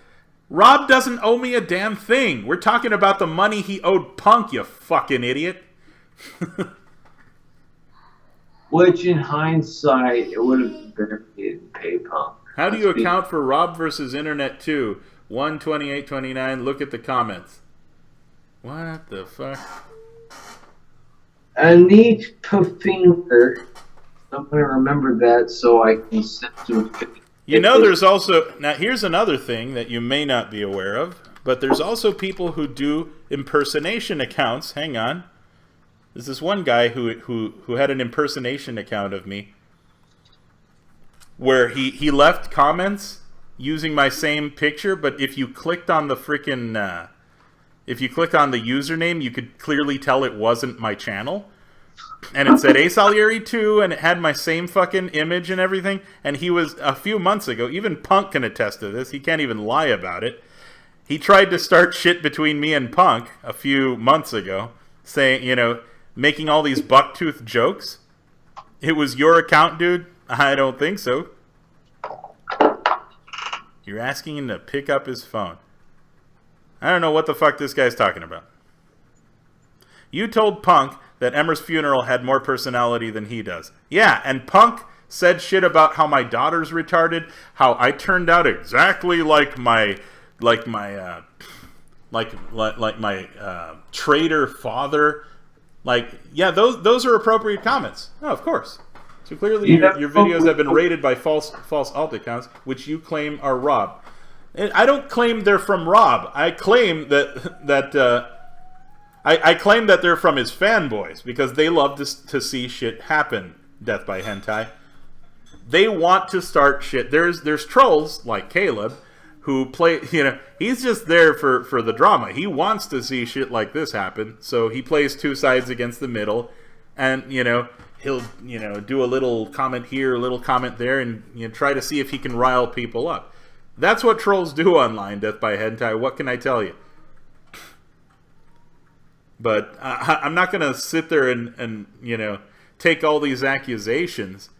Rob doesn't owe me a damn thing. We're talking about the money he owed Punk, you fucking idiot. Which, in hindsight, it would have been better if he didn't pay Punk. How do you account for Rob versus Internet 2? 12829, look at the comments. What the fuck? Anit Puffinger. I'm going to remember that so I can send to You know, there's also... Now, here's another thing that you may not be aware of, but there's also people who do impersonation accounts. Hang on. There's this one guy who had an impersonation account of me where he left comments using my same picture, but if you clicked on the frickin'... if you clicked on the username, you could clearly tell it wasn't my channel. And it said Salieri 2, and it had my same fucking image and everything. And he was, a few months ago, even Punk can attest to this, he can't even lie about it. He tried to start shit between me and Punk a few months ago, saying, making all these bucktooth jokes. It was your account, dude? I don't think so. You're asking him to pick up his phone. I don't know what the fuck this guy's talking about. You told Punk that Emmer's funeral had more personality than he does. Yeah, and Punk said shit about how my daughter's retarded, how I turned out exactly like my traitor father. Yeah, those are appropriate comments. Oh, of course. So clearly your videos have been rated by false alt accounts, which you claim are Rob. And I don't claim they're from Rob. I claim that I claim that they're from his fanboys because they love to see shit happen. Death by Hentai. They want to start shit. There's trolls like Caleb who play. He's just there for the drama. He wants to see shit like this happen, so he plays two sides against the middle, and he'll, you know, do a little comment here, a little comment there, and, you know, try to see if he can rile people up. That's what trolls do online, Death by Hentai. What can I tell you? But I'm not going to sit there and, you know, take all these accusations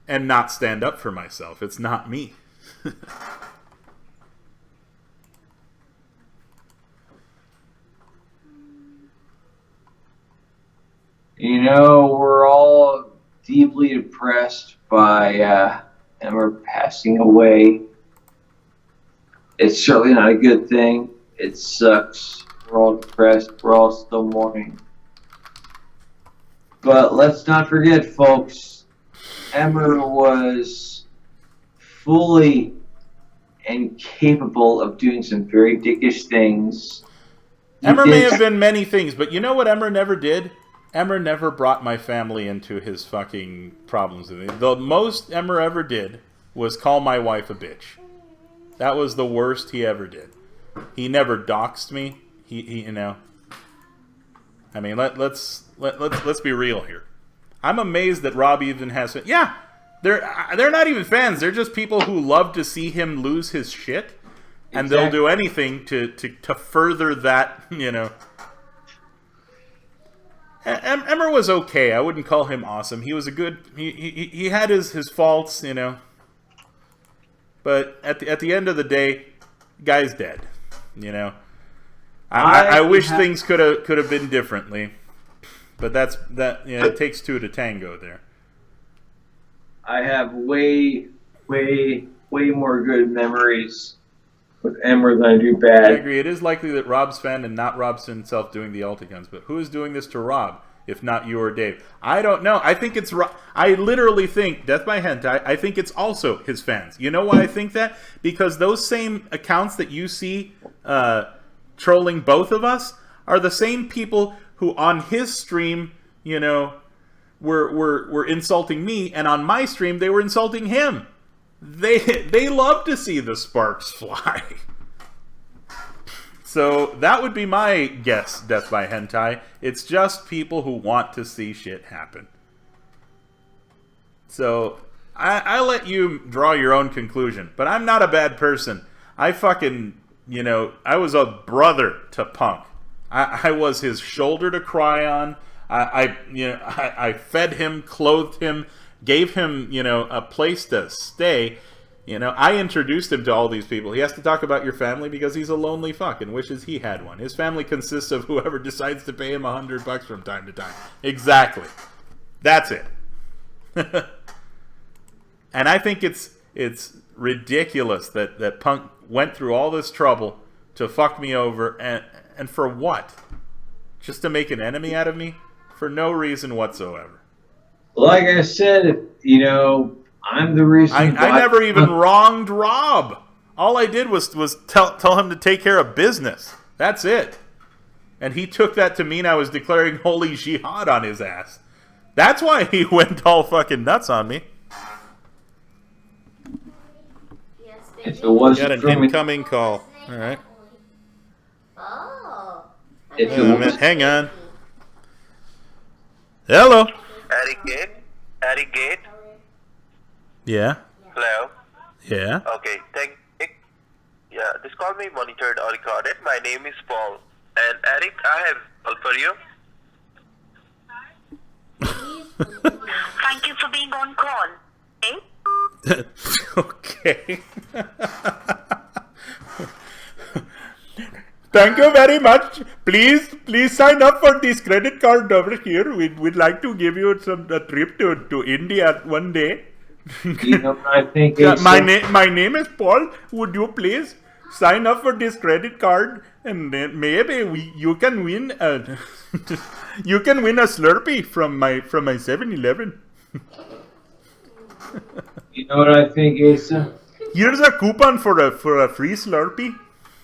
and not stand up for myself. It's not me. You know, we're all deeply depressed by Emma passing away. It's certainly not a good thing. It sucks. We're all depressed. We're all still mourning. But let's not forget, folks, Emma was fully and capable of doing some very dickish things. Emmer may have been many things, but you know what Emmer never did? Emmer never brought my family into his fucking problems. The most Emmer ever did was call my wife a bitch. That was the worst he ever did. He never doxed me. He you know. I mean, let's be real here. I'm amazed that Rob even has. Yeah, they're not even fans. They're just people who love to see him lose his shit, and they'll do anything to further that. You know. Emmer was okay. I wouldn't call him awesome. He was a good. He had his faults, you know. But at the end of the day, guy's dead. You know. I wish things could have been differently, but you know, it takes two to tango there. I have way more good memories with Emmer than I do bad. I agree. It is likely that Rob's fan and not Rob's himself doing the Ultiguns, but who is doing this to Rob, if not you or Dave? I don't know. I think it's I literally think, Death by Hentai, I think it's also his fans. You know why I think that? Because those same accounts that you see trolling both of us are the same people who on his stream, you know, were insulting me, and on my stream they were insulting him. They love to see the sparks fly. So that would be my guess, Death by Hentai. It's just people who want to see shit happen. So I let you draw your own conclusion. But I'm not a bad person. I fucking, you know, I was a brother to Punk. I was his shoulder to cry on. I fed him, clothed him, gave him, you know, a place to stay. You know, I introduced him to all these people. He has to talk about your family because he's a lonely fuck and wishes he had one. His family consists of whoever decides to pay him $100 from time to time. Exactly. That's it. And I think it's ridiculous that Punk went through all this trouble to fuck me over, and for what? Just to make an enemy out of me? For no reason whatsoever. Like I said, you know, I'm the reason. I never even wronged Rob. All I did was tell him to take care of business. That's it. And he took that to mean I was declaring holy jihad on his ass. That's why he went all fucking nuts on me. If it wasn't Got an for me, incoming call. All right. Oh. If Wait a minute. Hang on. Hello. Eric Gate. Yeah. Hello. Yeah. Okay. Yeah, this call may be monitored or recorded. My name is Paul. And Eric, I have a call for you. Thank you for being on call. Eh? Okay. Thank you very much. Please sign up for this credit card over here. We'd like to give you a trip to India one day. you know, I think Yeah, it's my name is Paul. Would you please sign up for this credit card, and then maybe you can win a you can win a Slurpee from my 7-Eleven. You know what I think, Asa? Here's a coupon for a free Slurpee.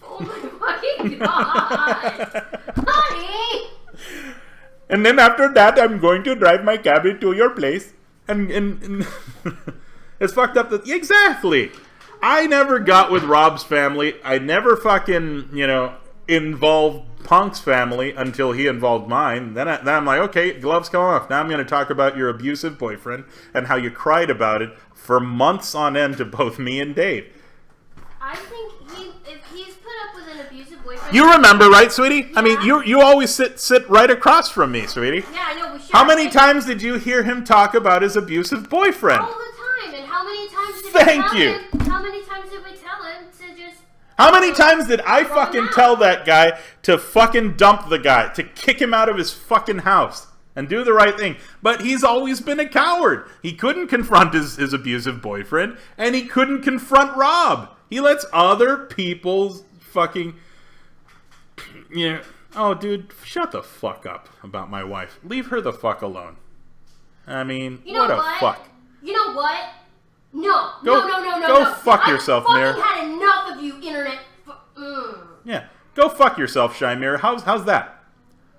Oh my fucking god! Honey! And then after that, I'm going to drive my cab into your place. And it's fucked up. Exactly. I never got with Rob's family. I never fucking, you know, involved Punk's family until he involved mine. Then I'm like, okay, gloves come off. Now I'm going to talk about your abusive boyfriend and how you cried about it for months on end to both me and Dave. I think if he's put up with an abusive boyfriend... You remember, right, sweetie? Yeah. I mean, you always sit right across from me, sweetie. Yeah, I know, we share. How many times did you hear him talk about his abusive boyfriend? All the time. And how many times did Thank we you. tell him? How many times did we tell him to just... How many times did I fucking tell that guy to fucking dump the guy, to kick him out of his fucking house and do the right thing? But he's always been a coward. He couldn't confront his abusive boyfriend, and he couldn't confront Rob. He lets other people's fucking... Yeah. Oh, dude, shut the fuck up about my wife. Leave her the fuck alone. I mean, You know what a what? fuck. You know what? No. Go- No. go fuck yourself, I Mir. fucking had enough of you, internet. Yeah, go fuck yourself, Shy Mirror. How's that?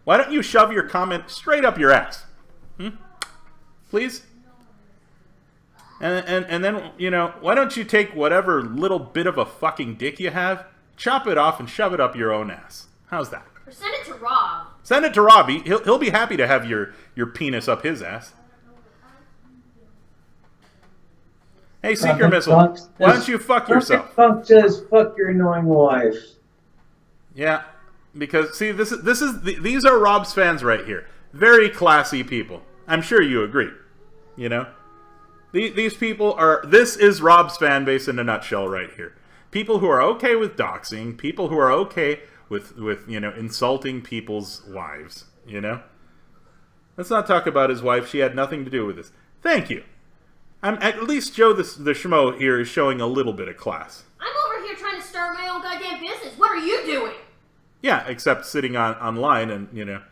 Why don't you shove your comment straight up your ass? Please? And then, you know, why don't you take whatever little bit of a fucking dick you have, chop it off and shove it up your own ass? How's that? Or send it to Rob. Send it to Robbie. He'll be happy to have your penis up his ass. Hey, Seeker Missile, why don't you fuck yourself? Punk says, fuck your annoying wife. Yeah, because see, these are Rob's fans right here. Very classy people. I'm sure you agree. You know, these people are. This is Rob's fan base in a nutshell, right here. People who are okay with doxing. People who are okay with you know, insulting people's wives. You know, let's not talk about his wife. She had nothing to do with this. Thank you. At least Joe the Schmo here is showing a little bit of class. I'm over here trying to start my own goddamn business. What are you doing? Yeah, except sitting online and, you know.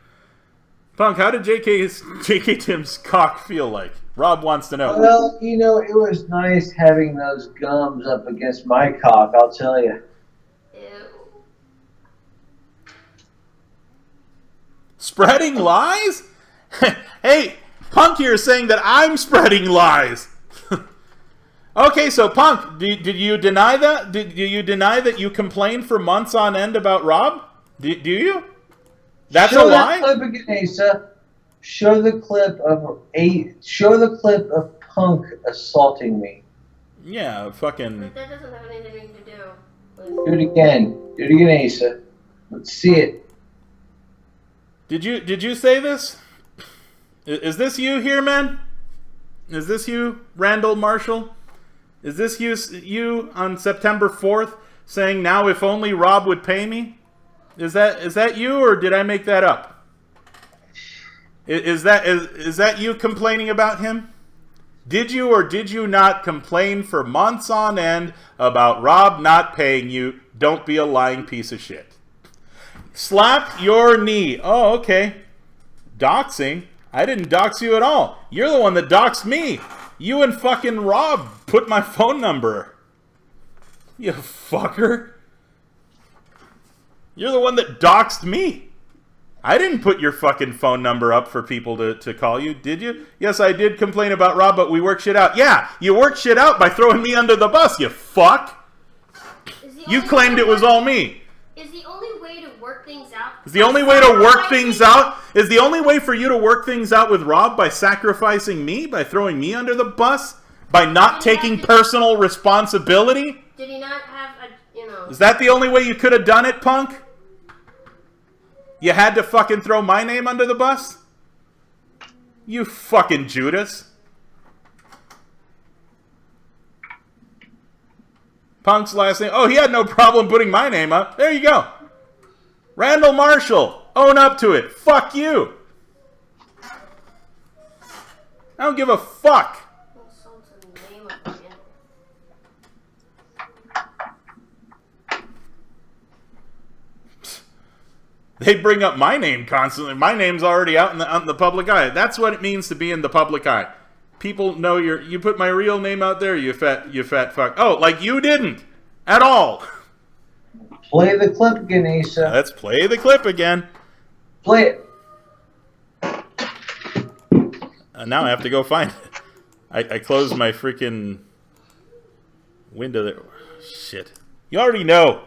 Punk, how did JK Tim's cock feel like? Rob wants to know. Well, you know, it was nice having those gums up against my cock, I'll tell you. Ew. Spreading lies? Hey, Punk here is saying that I'm spreading lies. Okay, so Punk, did you deny that? Do you deny that you complained for months on end about Rob? Do you? That's a lie? Show that clip again, Asa. Show the clip of Punk assaulting me. Yeah, fucking... But that doesn't have anything to do with... Do it again. Do it again, Asa. Let's see it. Did you say this? Is this you here, man? Is this you, Randall Marshall? Is this you on September 4th saying, now if only Rob would pay me? Is that you, or did I make that up? Is that you complaining about him? Did you or did you not complain for months on end about Rob not paying you? Don't be a lying piece of shit. Slap your knee. Oh, okay. Doxing? I didn't dox you at all. You're the one that doxed me. You and fucking Rob put my phone number. You fucker. You're the one that doxed me. I didn't put your fucking phone number up for people to call you, did you? Yes, I did complain about Rob, but we worked shit out. Yeah, you worked shit out by throwing me under the bus, you fuck. You claimed it was all me. Is the only way to work things out... Is the only way to work things out? Is the only way for you to work things out with Rob by sacrificing me? By throwing me under the bus? By not taking personal responsibility? Did he not have a, you know... Is that the only way you could have done it, Punk? You had to fucking throw my name under the bus? You fucking Judas. Punk's last name. Oh, he had no problem putting my name up. There you go. Randall Marshall. Own up to it. Fuck you. I don't give a fuck. They bring up my name constantly. My name's already out in the public eye. That's what it means to be in the public eye. People know you put my real name out there, you fat fuck. Oh, like you didn't. At all. Play the clip again, Asa. Let's play the clip again. Play it. Now I have to go find it. I closed my freaking window there. Shit. You already know.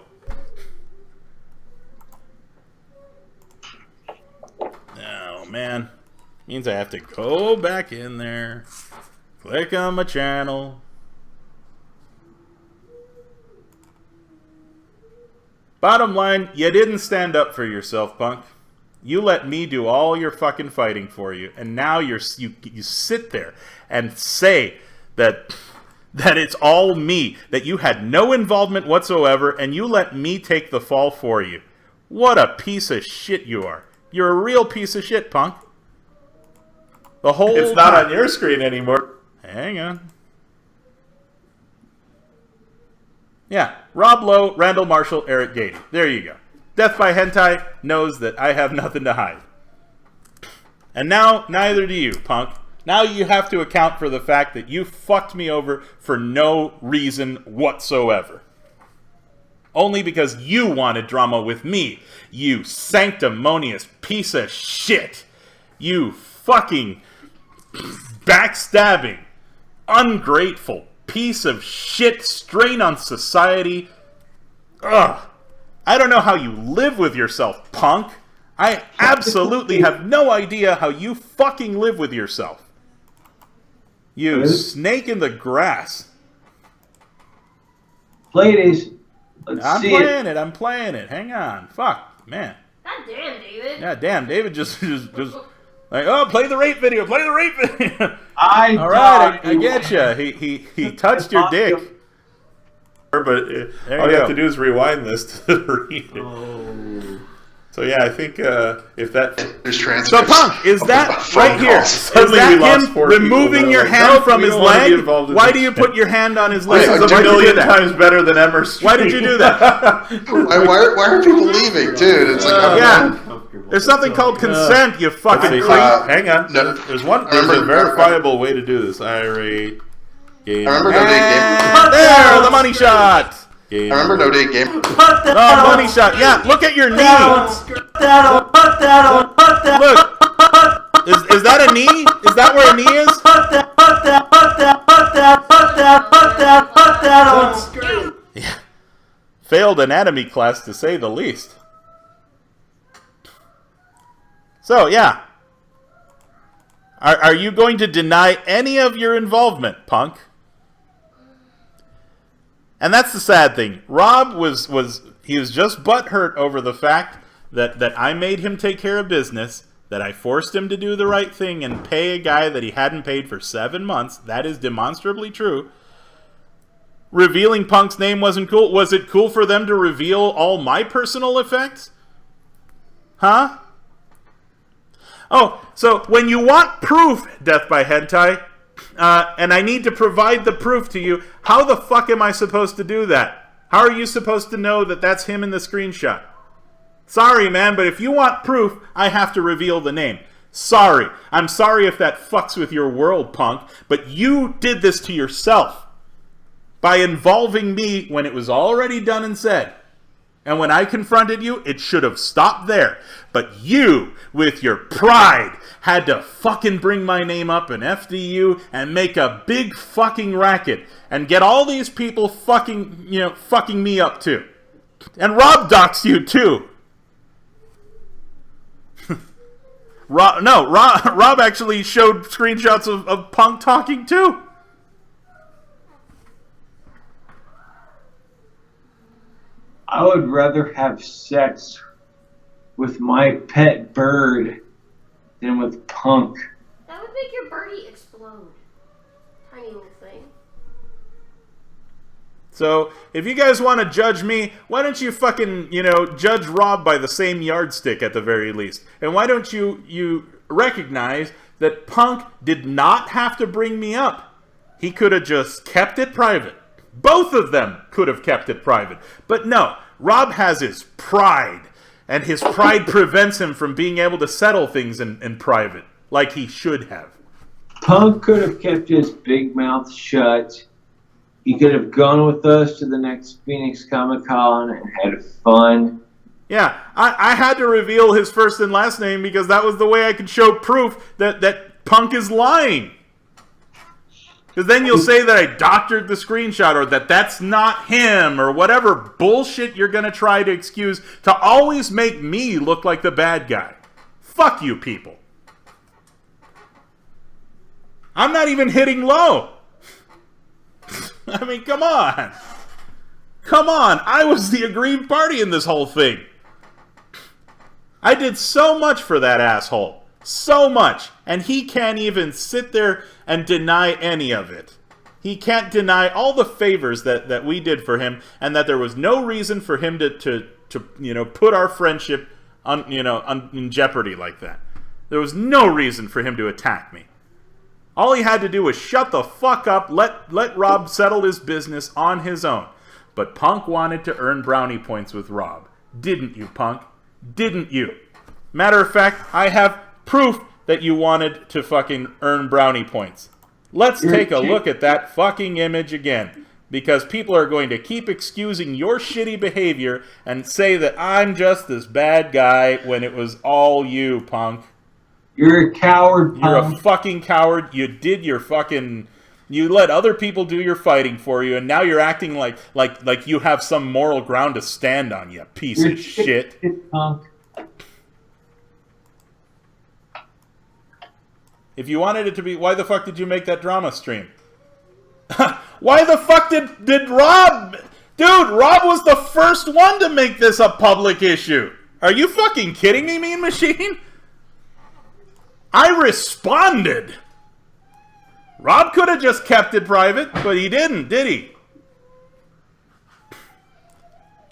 man. Means I have to go back in there, click on my channel. Bottom line, you didn't stand up for yourself, punk. You let me do all your fucking fighting for you, and now you sit there and say that it's all me, that you had no involvement whatsoever, and you let me take the fall for you. What a piece of shit you are. You're a real piece of shit, punk. The whole It's not on your screen anymore. Hang on. Yeah, Rob Lowe, Randall Marshall, Eric Gady. There you go. Death by Hentai knows that I have nothing to hide. And now, neither do you, punk. Now you have to account for the fact that you fucked me over for no reason whatsoever. Only because you wanted drama with me, you sanctimonious piece of shit. You fucking backstabbing, ungrateful piece of shit, strain on society. Ugh. I don't know how you live with yourself, punk. I absolutely have no idea how you fucking live with yourself. You snake in the grass. Ladies, let's see it. I'm playing it. Hang on. Fuck, man. God damn, David. Yeah, damn, David just like, oh, play the rape video, play the rape video. All right, I get you. He touched your dick. But all you have to do is rewind this to read it. So yeah, I think if that... There's transcripts. So, punk, is that right here? Is Suddenly that we lost him 4 removing people. your Like, hand nope, from we his don't wanna be leg? involved in Why this do you shit. put your hand on his This leg? is a Why do you do million that? times better than Emerson. Why did you do that? Why are people leaving, dude? It's like, Yeah. There's something called consent, you fucking Let's creep. see. Hang on. No. There's a verifiable way to do this. irate game. I remember No Date Game. And there, the money shot. I remember No Date Game. Oh, money shot. Yeah, look at your knee. Put that on. Put that on. Put that. Look. Is that a knee? Is that where a knee is? Put that. Put that. Put that. Put that. Put that. Put that. Put that on screen. Yeah. Failed anatomy class, to say the least. So, yeah. Are you going to deny any of your involvement, punk? And that's the sad thing. Rob was just butthurt over the fact that I made him take care of business, that I forced him to do the right thing and pay a guy that he hadn't paid for 7 months. That is demonstrably true. Revealing Punk's name wasn't cool. Was it cool for them to reveal all my personal effects? Huh? Oh, so when you want proof, Death by Hentai, and I need to provide the proof to you, how the fuck am I supposed to do that? How are you supposed to know that that's him in the screenshot? Sorry, man, but if you want proof, I have to reveal the name. Sorry. I'm sorry if that fucks with your world, punk, but you did this to yourself by involving me when it was already done and said. And when I confronted you, it should have stopped there. But you, with your pride, had to fucking bring my name up in FDU and make a big fucking racket and get all these people fucking me up too. And Rob doxed you too. Rob actually showed screenshots of Punk talking too. I would rather have sex with my pet bird than with Punk. That would make your birdie explode. Tiny little thing. So, if you guys want to judge me, why don't you fucking, judge Rob by the same yardstick at the very least? And why don't you recognize that Punk did not have to bring me up? He could have just kept it private. Both of them could have kept it private. But no, Rob has his pride. And his pride prevents him from being able to settle things in private, like he should have. Punk could have kept his big mouth shut. He could have gone with us to the next Phoenix Comic-Con and had fun. Yeah, I had to reveal his first and last name because that was the way I could show proof that Punk is lying. Because then you'll say that I doctored the screenshot or that that's not him or whatever bullshit you're going to try to excuse to always make me look like the bad guy. Fuck you people. I'm not even hitting low. I mean, come on. Come on. I was the aggrieved party in this whole thing. I did so much for that asshole. So much. And he can't even sit there and deny any of it. He can't deny all the favors that we did for him, and that there was no reason for him to put our friendship in jeopardy like that. There was no reason for him to attack me. All he had to do was shut the fuck up, let Rob settle his business on his own. But Punk wanted to earn brownie points with Rob. Didn't you, Punk? Didn't you? Matter of fact, I have proof that you wanted to fucking earn brownie points. Let's take a look at that fucking image again. Because people are going to keep excusing your shitty behavior and say that I'm just this bad guy when it was all you, Punk. You're a coward, Punk. You're a fucking coward. You did your fucking... You let other people do your fighting for you, and now you're acting like you have some moral ground to stand on, you piece of shit. Punk. If you wanted it to be... Why the fuck did you make that drama stream? Why the fuck did Rob... Dude, Rob was the first one to make this a public issue. Are you fucking kidding me, Mean Machine? I responded. Rob could have just kept it private, but he didn't, did he?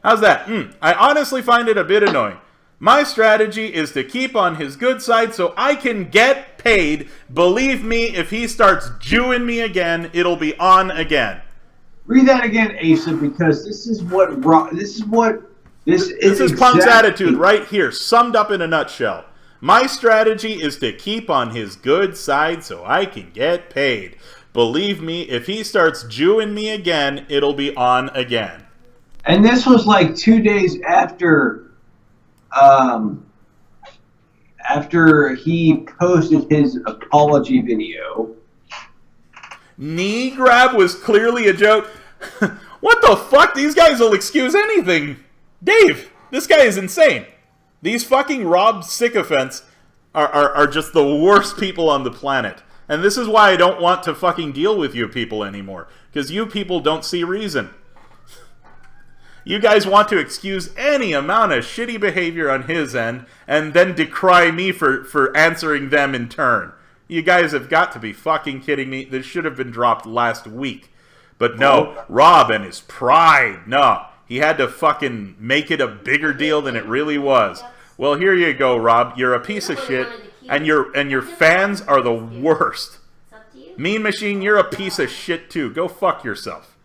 How's that? I honestly find it a bit annoying. My strategy is to keep on his good side so I can get paid. Believe me, if he starts Jewing me again, it'll be on again. Read that again, Asa, because this is Punk's attitude right here, summed up in a nutshell. My strategy is to keep on his good side so I can get paid. Believe me, if he starts Jewing me again, it'll be on again. And this was like 2 days after he posted his apology video. Knee grab was clearly a joke. What the fuck? These guys will excuse anything. Dave, this guy is insane. These fucking Rob sycophants are just the worst people on the planet. And this is why I don't want to fucking deal with you people anymore. Because you people don't see reason. You guys want to excuse any amount of shitty behavior on his end and then decry me for answering them in turn. You guys have got to be fucking kidding me. This should have been dropped last week. But no, Rob and his pride. No, he had to fucking make it a bigger deal than it really was. Well, here you go, Rob. You're a piece of shit, and your fans are the worst. Mean Machine, you're a piece of shit too. Go fuck yourself.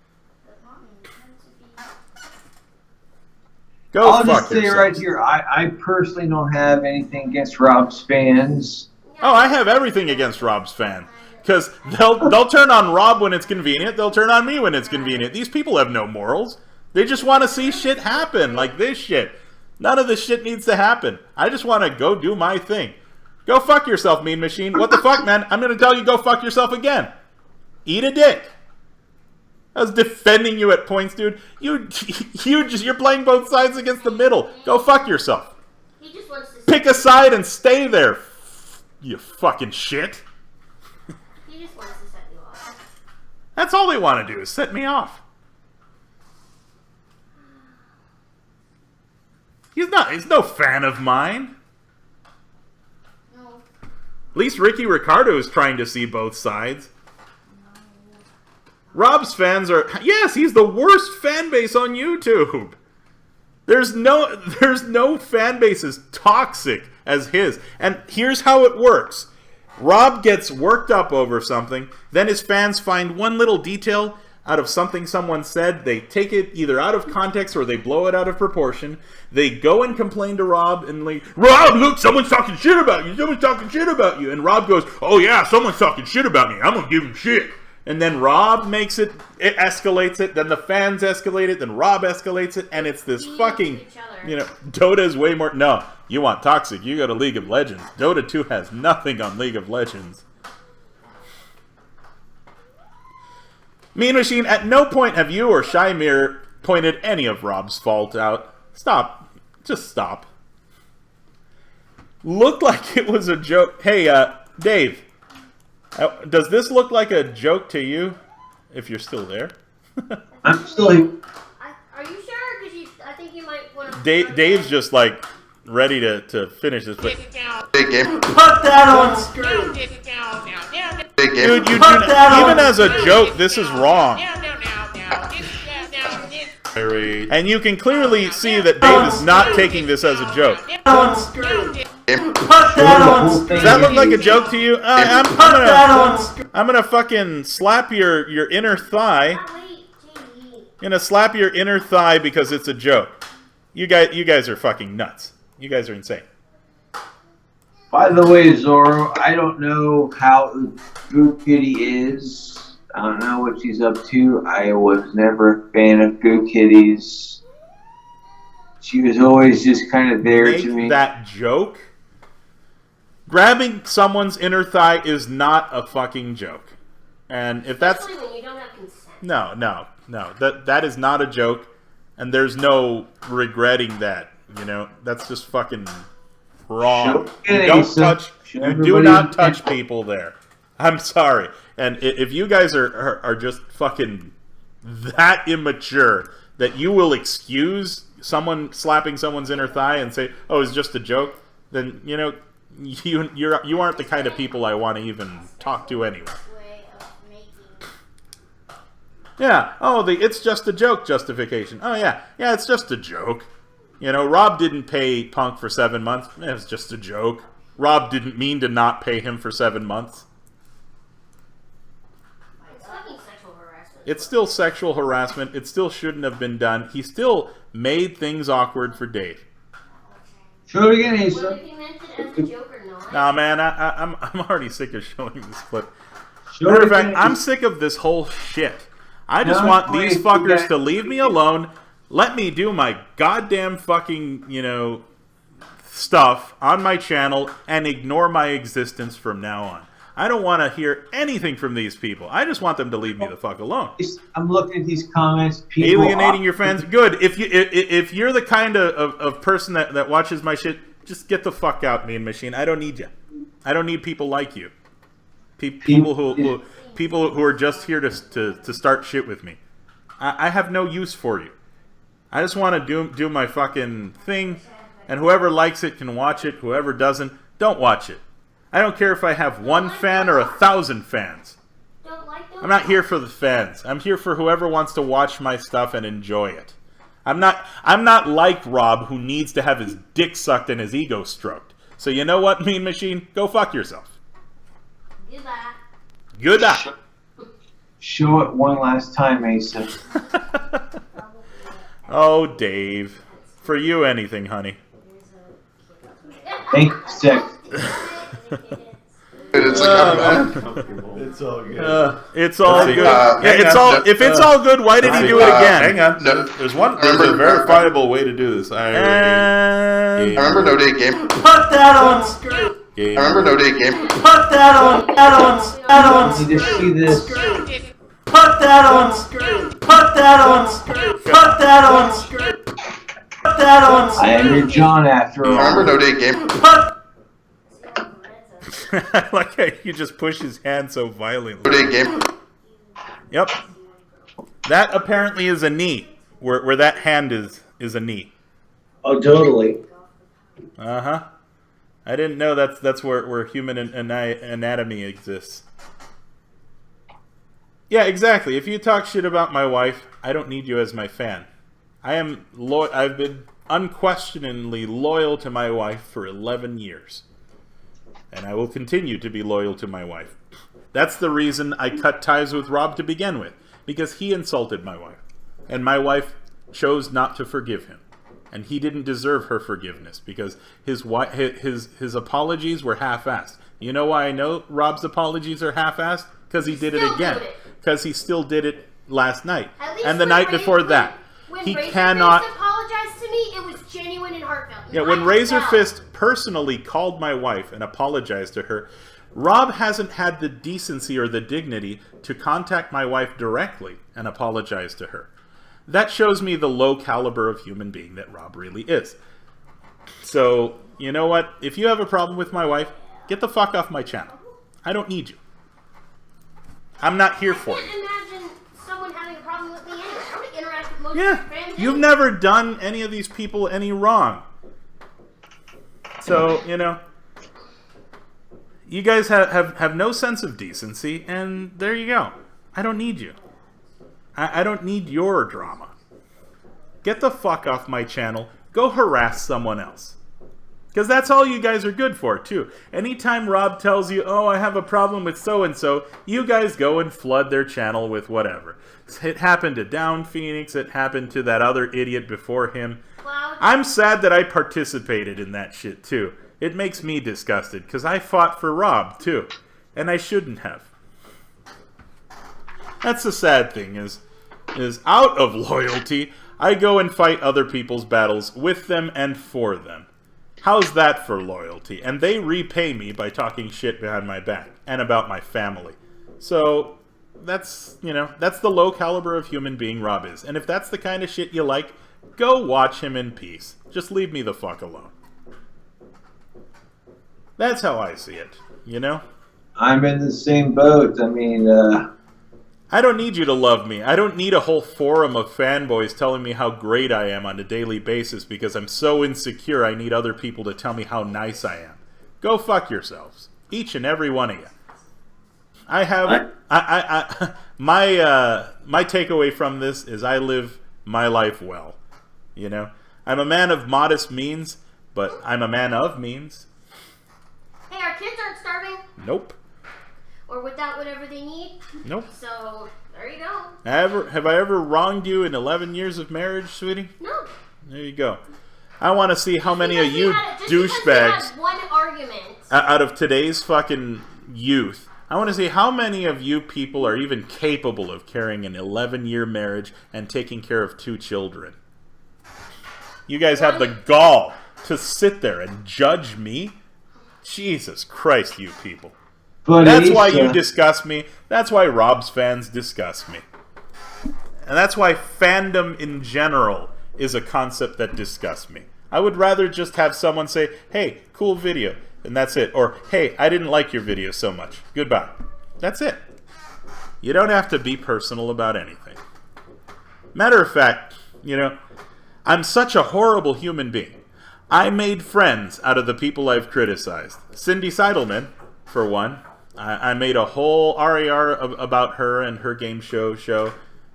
I'll just say right here, I personally don't have anything against Rob's fans. Oh, I have everything against Rob's fan. Because they'll turn on Rob when it's convenient. They'll turn on me when it's convenient. These people have no morals. They just want to see shit happen, like this shit. None of this shit needs to happen. I just want to go do my thing. Go fuck yourself, Mean Machine. What the fuck, man? I'm going to tell you go fuck yourself again. Eat a dick. I was defending you at points, dude. You're playing both sides against the middle. Go fuck yourself. He just wants to pick a side and stay there. You fucking shit. He just wants to set you off. That's all they want to do is set me off. He's no fan of mine. No. At least Ricky Ricardo is trying to see both sides. Rob's fans are... Yes, he's the worst fan base on YouTube. There's no fan base as toxic as his. And here's how it works. Rob gets worked up over something. Then his fans find one little detail out of something someone said. They take it either out of context or they blow it out of proportion. They go and complain to Rob and like, Rob, look, someone's talking shit about you. Someone's talking shit about you. And Rob goes, oh yeah, someone's talking shit about me. I'm going to give him shit. And then Rob makes it escalates it, then the fans escalate it, then Rob escalates it, and it's this fucking, Dota is way more, no, you want toxic, you go to League of Legends. Dota 2 has nothing on League of Legends. Mean Machine, at no point have you or Shy Mirror pointed any of Rob's fault out. Stop. Just stop. Looked like it was a joke. Hey, Dave. Does this look like a joke to you? If you're still there. I'm still here. Are you sure? Because I think you might want to. Dave's just like ready to finish this. But Big game. Put that on screen. Big game. dude, even as a joke, this is wrong. And you can clearly see that Dave is not taking this as a joke. On screen. Game. Put that on screen. Does that look like a joke to you? I'm gonna fucking slap your inner thigh. Wait, JD. Gonna slap your inner thigh because it's a joke. You guys are fucking nuts. You guys are insane. By the way, Zorro, I don't know how Goo Kitty is. I don't know what she's up to. I was never a fan of Goo Kitty's. She was always just kind of there to me. Make that joke. Grabbing someone's inner thigh is not a fucking joke. And if that's Especially when you don't have consent. no. That is not a joke, and there's no regretting that. You know, that's just fucking wrong. You do not touch people there. I'm sorry. And if you guys are just fucking that immature that you will excuse someone slapping someone's inner thigh and say, "Oh, it's just a joke," then you know you aren't the kind of people I want to even talk to anyway. Way of making. Yeah. Oh, it's just a joke justification. Oh yeah, it's just a joke. You know, Rob didn't pay Punk for 7 months. It was just a joke. Rob didn't mean to not pay him for 7 months. It's fucking sexual harassment. It's still sexual harassment. It still shouldn't have been done. He still made things awkward for Dave. Show it again, Asa. Whether he meant it as a joke or not. Nah, man, I'm already sick of showing this clip. Show Matter it of fact, again. I'm sick of this whole shit. I just No, want wait, these you fuckers guys- to leave me alone. Let me do my goddamn fucking, stuff on my channel and ignore my existence from now on. I don't want to hear anything from these people. I just want them to leave me the fuck alone. I'm looking at these comments. People Alienating your fans, good. If you're the kind of person that watches my shit, just get the fuck out, Mean Machine. I don't need you. I don't need people like you. People who are just here to start shit with me. I have no use for you. I just want to do my fucking thing, and whoever likes it can watch it. Whoever doesn't, don't watch it. I don't care if I have 1 fan or 1,000 fans. Don't like those. I'm not here for the fans. I'm here for whoever wants to watch my stuff and enjoy it. I'm not like Rob, who needs to have his dick sucked and his ego stroked. So you know what, Mean Machine? Go fuck yourself. Goodbye. Goodbye. Show it one last time, Asa. Oh, Dave. For you, anything, honey. Thank you, sex. It's like It's all good. It's all good. hang on. If it's all good, why did he do it again? Hang on. No. There's a verifiable way to do this. I remember No Day Game. Put that on screen. I remember No Day Game. Put that on You just see this. Put that on screen. Put that on screen. Put that on screen. Put that on I screen. am your John after I all. remember No Day Game. Put I like how you just push his hand so No violently. Day Game. Yep. That apparently is a knee. Where that hand is a knee. Oh, totally. Uh-huh. I didn't know that's where human anatomy exists. Yeah, exactly. If you talk shit about my wife, I don't need you as my fan. I've been unquestioningly loyal to my wife for 11 years. And I will continue to be loyal to my wife. That's the reason I cut ties with Rob to begin with. Because he insulted my wife. And my wife chose not to forgive him. And he didn't deserve her forgiveness. Because his apologies were half-assed. You know why I know Rob's apologies are half-assed? Because he did it Still again. doing it. Because he still did it last night. At least And the when night before that. When He Razor cannot... Fist apologized to me, it was genuine and heartfelt. Yeah, I when could Razor tell. Fist personally called my wife and apologized to her, Rob hasn't had the decency or the dignity to contact my wife directly and apologize to her. That shows me the low caliber of human being that Rob really is. So, you know what? If you have a problem with my wife, get the fuck off my channel. I don't need you. I'm not here for I you. can't imagine someone having a problem with me anyway. I want to interact with most Yeah, of my friends. you've never done any of these people any wrong. So, you know, you guys have no sense of decency, and there you go. I don't need you. I don't need your drama. Get the fuck off my channel. Go harass someone else. Because that's all you guys are good for, too. Anytime Rob tells you, oh, I have a problem with so-and-so, you guys go and flood their channel with whatever. It happened to Down Phoenix. It happened to that other idiot before him. Cloud. I'm sad that I participated in that shit, too. It makes me disgusted, because I fought for Rob, too. And I shouldn't have. That's the sad thing, is out of loyalty, I go and fight other people's battles with them and for them. How's that for loyalty? And they repay me by talking shit behind my back and about my family. So that's, you know, that's the low caliber of human being Rob is. And if that's the kind of shit you like, go watch him in peace. Just leave me the fuck alone. That's how I see it, you know? I'm in the same boat. I mean, I don't need you to love me. I don't need a whole forum of fanboys telling me how great I am on a daily basis because I'm so insecure I need other people to tell me how nice I am. Go fuck yourselves. Each and every one of you. I have... my takeaway from this is I live my life well. You know? I'm a man of modest means, but I'm a man of means. Hey, our kids aren't starving. Nope. Or without whatever they need. Nope. So, there you go. Have I ever wronged you in 11 years of marriage, sweetie? No. There you go. I want to see how many of you Just because we douchebags had one argument. out of today's fucking youth, I want to see how many of you people are even capable of carrying an 11-year marriage and taking care of 2 children. You guys have the gall to sit there and judge me? Jesus Christ, you people. but That's why you Asa- disgust me. That's why Rob's fans disgust me. And that's why fandom in general is a concept that disgusts me. I would rather just have someone say, hey, cool video, and that's it. Or, hey, I didn't like your video so much. Goodbye. That's it. You don't have to be personal about anything. Matter of fact, you know, I'm such a horrible human being. I made friends out of the people I've criticized. Cindy Seidelman, for one. I made a whole RAR about her and her game show.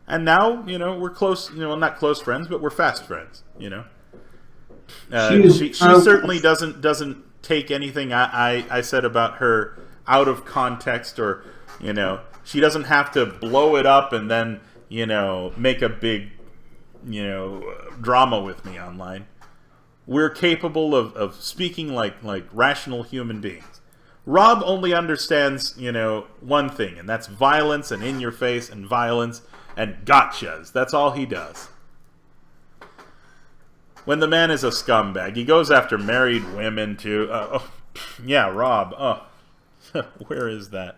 And now, you know, we're close, you know, not close friends, but we're fast friends, you know. She certainly doesn't take anything I said about her out of context, or, you know, she doesn't have to blow it up and then, you know, make a big, you know, drama with me online. We're capable of speaking like rational human beings. Rob only understands, you know, one thing, and that's violence and in your face and violence and gotchas. That's all he does. When the man is a scumbag, he goes after married women too. Yeah, Rob. Oh, where is that?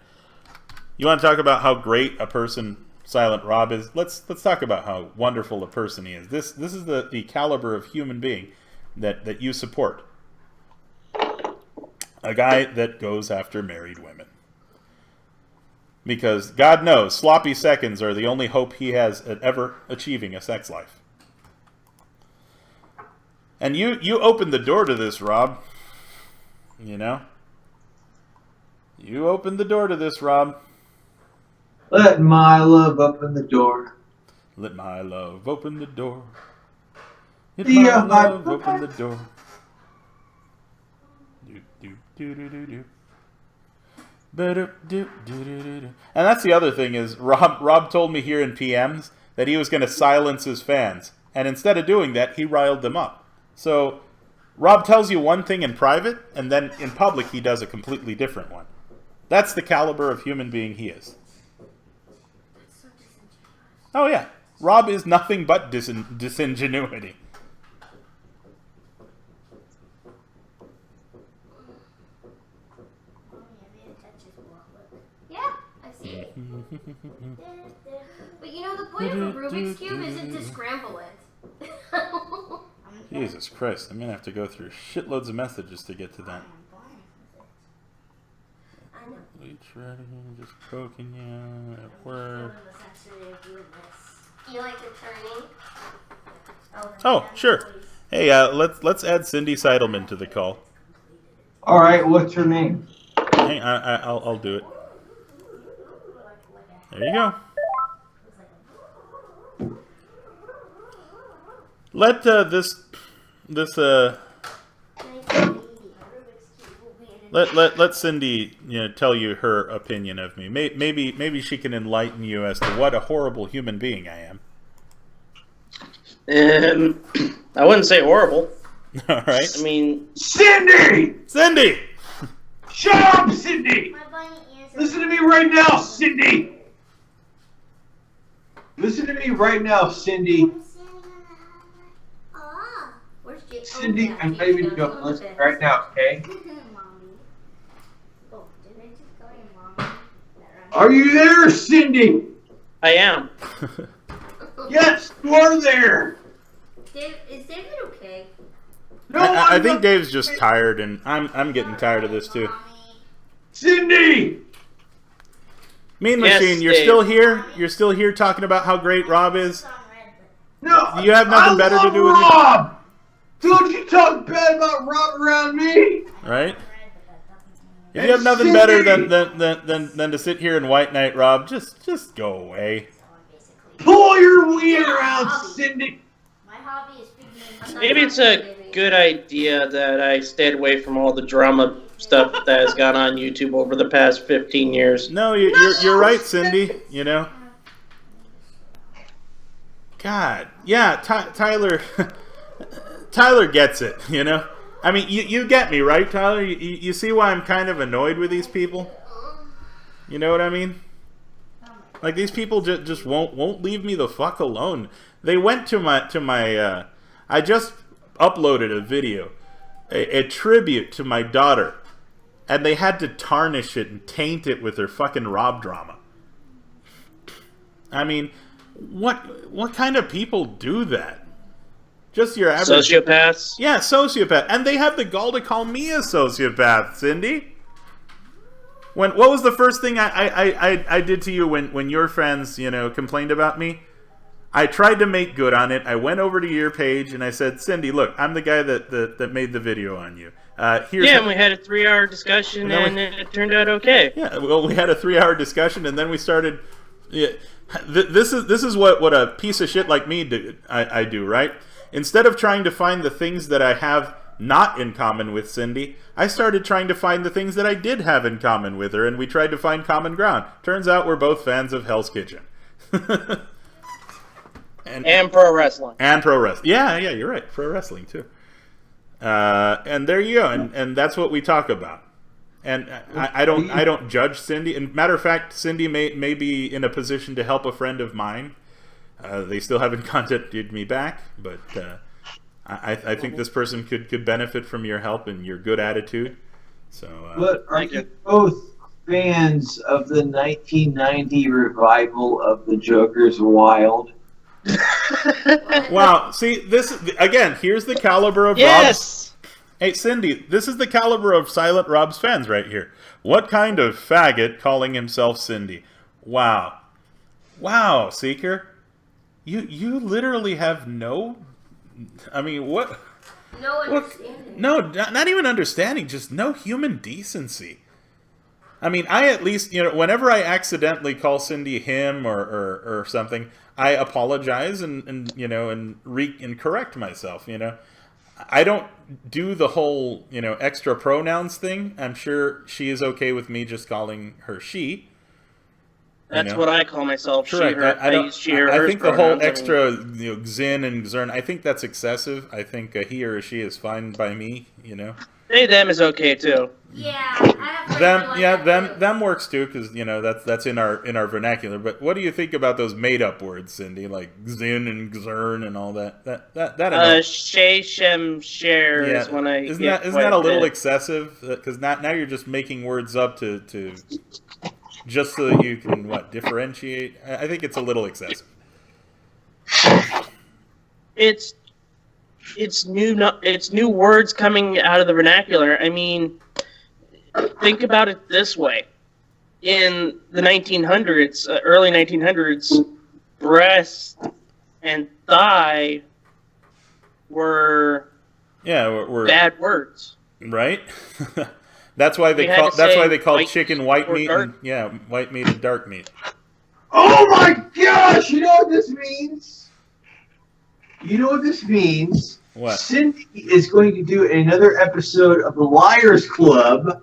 You want to talk about how great a person Silent Rob is? Let's talk about how wonderful a person he is. This is the caliber of human being that you support. A guy that goes after married women. Because God knows, sloppy seconds are the only hope he has at ever achieving a sex life. And you opened the door to this, Rob. You know? You opened the door to this, Rob. Let my love open the door. Let my love open the door. Let Yeah, my love open the door. And that's the other thing is Rob told me here in PMs that he was going to silence his fans, and instead of doing that, he riled them up. So Rob tells you one thing in private, and then in public he does a completely different one. That's the caliber of human being he is. Oh yeah, Rob is nothing but disingenuity. Yeah, I see it. But you know, the point of a Rubik's Cube isn't to scramble it. Jesus Christ, I'm going to have to go through shitloads of messages to get to that. We try to just poking you at work. Do you like the turning? Oh, sure. Hey, let's add Cindy Seidelman to the call. All right, what's her name? Hey, I'll do it. There you go. Let let Cindy tell you her opinion of me. Maybe she can enlighten you as to what a horrible human being I am. I wouldn't say horrible. All right. I mean, Cindy! Cindy! Shut up, Cindy! My bunny ears are Listen to me right now, Cindy! Listen to me right now, Cindy. Ah, where's Jake? Cindy, yeah, I'm Jake not even goes joking. on Listen this. right now, okay? Mommy. Oh, did I just call you mommy? Are you there, Cindy? I am. Yes, you are there. Dave, is David okay? No, I I'm think not- Dave's just tired, and I'm getting tired of this too. Cindy! Mean Yes, Machine, you're Dave. still here? You're still here talking about how great Rob is? No, You have nothing better to do with it? Rob! Don't you talk bad about Rob around me! Right? If Hey, you have nothing better Cindy! than to sit here and white knight Rob, just go away. Pull your wiener out, Cindy! My hobby is speaking. Maybe it's a good idea that I stayed away from all the drama stuff that has gone on YouTube over the past 15 years. No, you're right, Cindy. You know. God, yeah, Tyler. Tyler gets it. You know. I mean, you get me, right, Tyler? You see why I'm kind of annoyed with these people? You know what I mean? Like, these people just won't leave me the fuck alone. They went to my I just uploaded a video, a tribute to my daughter, and they had to tarnish it and taint it with their fucking Rob drama. I mean, what kind of people do that? Just your average Sociopaths? Yeah, sociopath. And they have the gall to call me a sociopath, Cindy. What was the first thing I did to you when your fans, complained about me? I tried to make good on it. I went over to your page and I said, Cindy, look, I'm the guy that made the video on you. And we had a 3-hour discussion and it turned out okay. Yeah, well, we had a 3-hour discussion and then we started. Yeah, this is what a piece of shit like me do. I do, right? Instead of trying to find the things that I have not in common with Cindy, I started trying to find the things that I did have in common with her, and we tried to find common ground. Turns out we're both fans of Hell's Kitchen. And pro wrestling. And pro wrestling. Yeah, you're right. Pro wrestling, too. And there you go. And that's what we talk about. And I don't judge Cindy. And matter of fact, Cindy may be in a position to help a friend of mine. They still haven't contacted me back, but I think this person could benefit from your help and your good attitude. So, but are you both fans of the 1990 revival of The Joker's Wild? Wow, see, again, here's the caliber of Rob's. Hey, Cindy, this is the caliber of Silent Rob's fans right here. What kind of faggot calling himself Cindy? Wow, Seeker. You literally have no... I mean, what... No understanding. No, not even understanding, just no human decency. I mean, I at least, whenever I accidentally call Cindy him or something, I apologize and correct myself, I don't do the whole, extra pronouns thing. I'm sure she is okay with me just calling her she. That's what I call myself. Correct. She, her. I use she, her, I think the whole pronouns, extra, Xin and Zern, I think that's excessive. I think he or she is fine by me, They, them is okay too. Yeah, I have them works too, because that's in our vernacular. But what do you think about those made up words, Cindy, like Xin and Zern and all that? That Shay, Shem, Share is when I isn't that a little excessive? Because now you're just making words up to just so that you can differentiate. I think it's a little excessive. It's new words coming out of the vernacular. I mean, think about it this way: in the 1900s, early 1900s, breast and thigh were we're bad words. right. That's why they call chicken white meat and white meat and dark meat. Oh my gosh! You know what this means? You know what this means? What? Cindy is going to do another episode of the Liars Club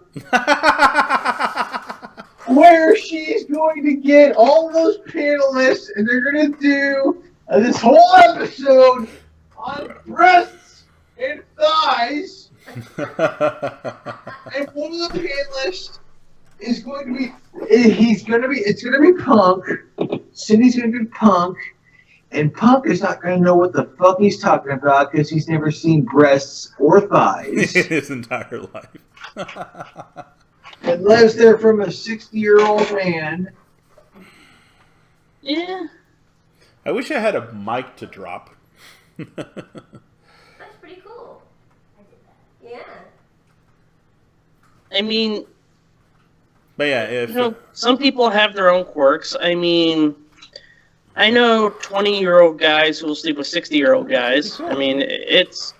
where she's going to get all those panelists and they're going to do this whole episode on breasts and thighs. And one of the panelists is going to be, it's going to be Punk. Cindy's going to be Punk. And Punk is not going to know what the fuck he's talking about because he's never seen breasts or thighs. In his entire life. And lives there from a 60-year-old man. Yeah. I wish I had a mic to drop. That's pretty cool. I did that. Yeah. I mean, But yeah, if some people have their own quirks. I mean, I know 20-year-old guys who will sleep with 60-year-old guys. I mean, it's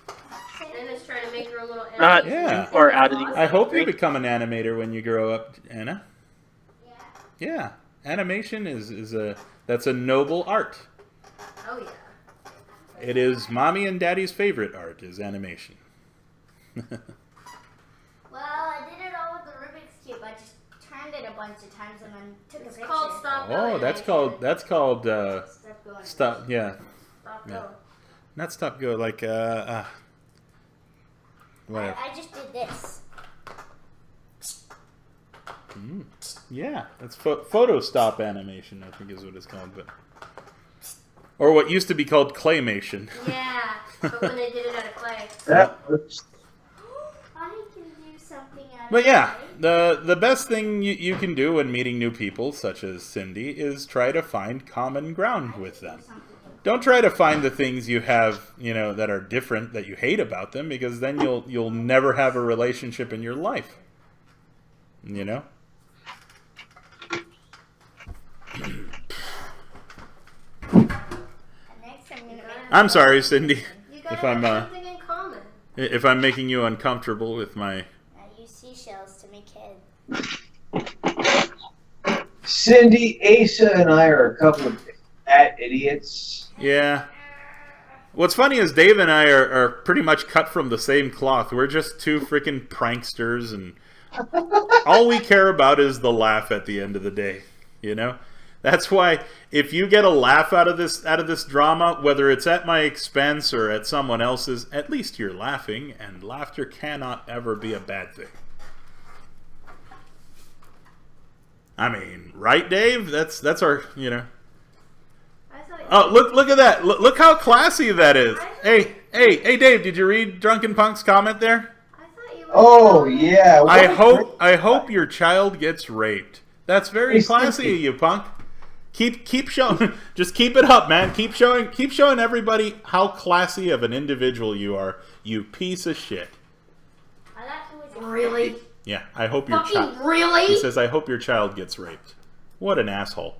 Anna's trying to make her a little not Yeah. too far out of the I hope you become an animator when you grow up, Anna. Yeah, animation that's a noble art. Oh yeah. It is mommy and daddy's favorite art is animation. Well, I did it all with the Rubik's Cube. I just turned it a bunch of times and then took a picture. It's called stop go. Oh, that's called Stop going. stop. Yeah, Stop yeah. go. Not stop go like whatever. I just did this. Yeah, that's photo stop animation. I think is what it's called, but or what used to be called claymation. Yeah, but when they did it out of clay. That was I can do something out of But yeah, clay. the best thing you can do when meeting new people, such as Cindy, is try to find common ground with them. Don't try to find the things you have, that are different that you hate about them, because then you'll never have a relationship in your life. Next I'm gonna make I'm sorry, Cindy, You gotta if I'm have something in common. if I'm making you uncomfortable with my. I use seashells to make heads. Cindy, Asa, and I are a couple of idiots. Yeah. What's funny is Dave and I are pretty much cut from the same cloth. We're just two freaking pranksters, and all we care about is the laugh at the end of the day. That's why if you get a laugh out of this drama, whether it's at my expense or at someone else's, at least you're laughing, and laughter cannot ever be a bad thing. I mean, right, Dave? That's our. Oh, look at that! Look how classy that is. Hey, Dave! Did you read Drunken Punk's comment there? I thought you were Oh yeah. I hope your child gets raped. That's very classy of you, Punk. Keep showing. Just keep it up, man. Keep showing everybody how classy of an individual you are. You piece of shit. I thought you were really. Yeah, I hope your Fucking child. really? He says, "I hope your child gets raped." What an asshole.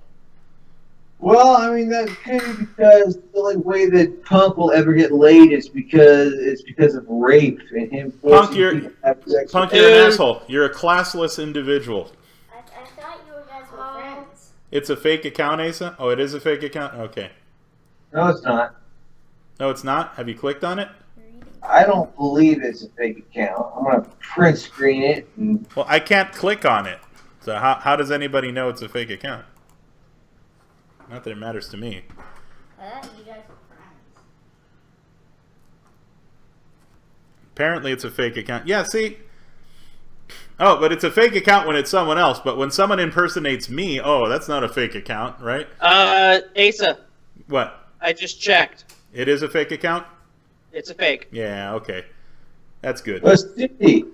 Well, I mean that's kind of because the only way that Punk will ever get laid is because of rape and him forcing people to have sex. Punk, you're an asshole. You're a classless individual. I thought you guys were friends. It's a fake account, Asa? Oh, it is a fake account? Okay. No, it's not. No, it's not? Have you clicked on it? I don't believe it's a fake account. I'm gonna print screen it. Well, I can't click on it. So how does anybody know it's a fake account? Not that it matters to me. I thought you guys were friends. Apparently it's a fake account. Yeah, see? Oh, but it's a fake account when it's someone else. But when someone impersonates me, oh, that's not a fake account, right? Asa, What? I just checked. It is a fake account? It's a fake. Yeah, okay. That's good. Cindy.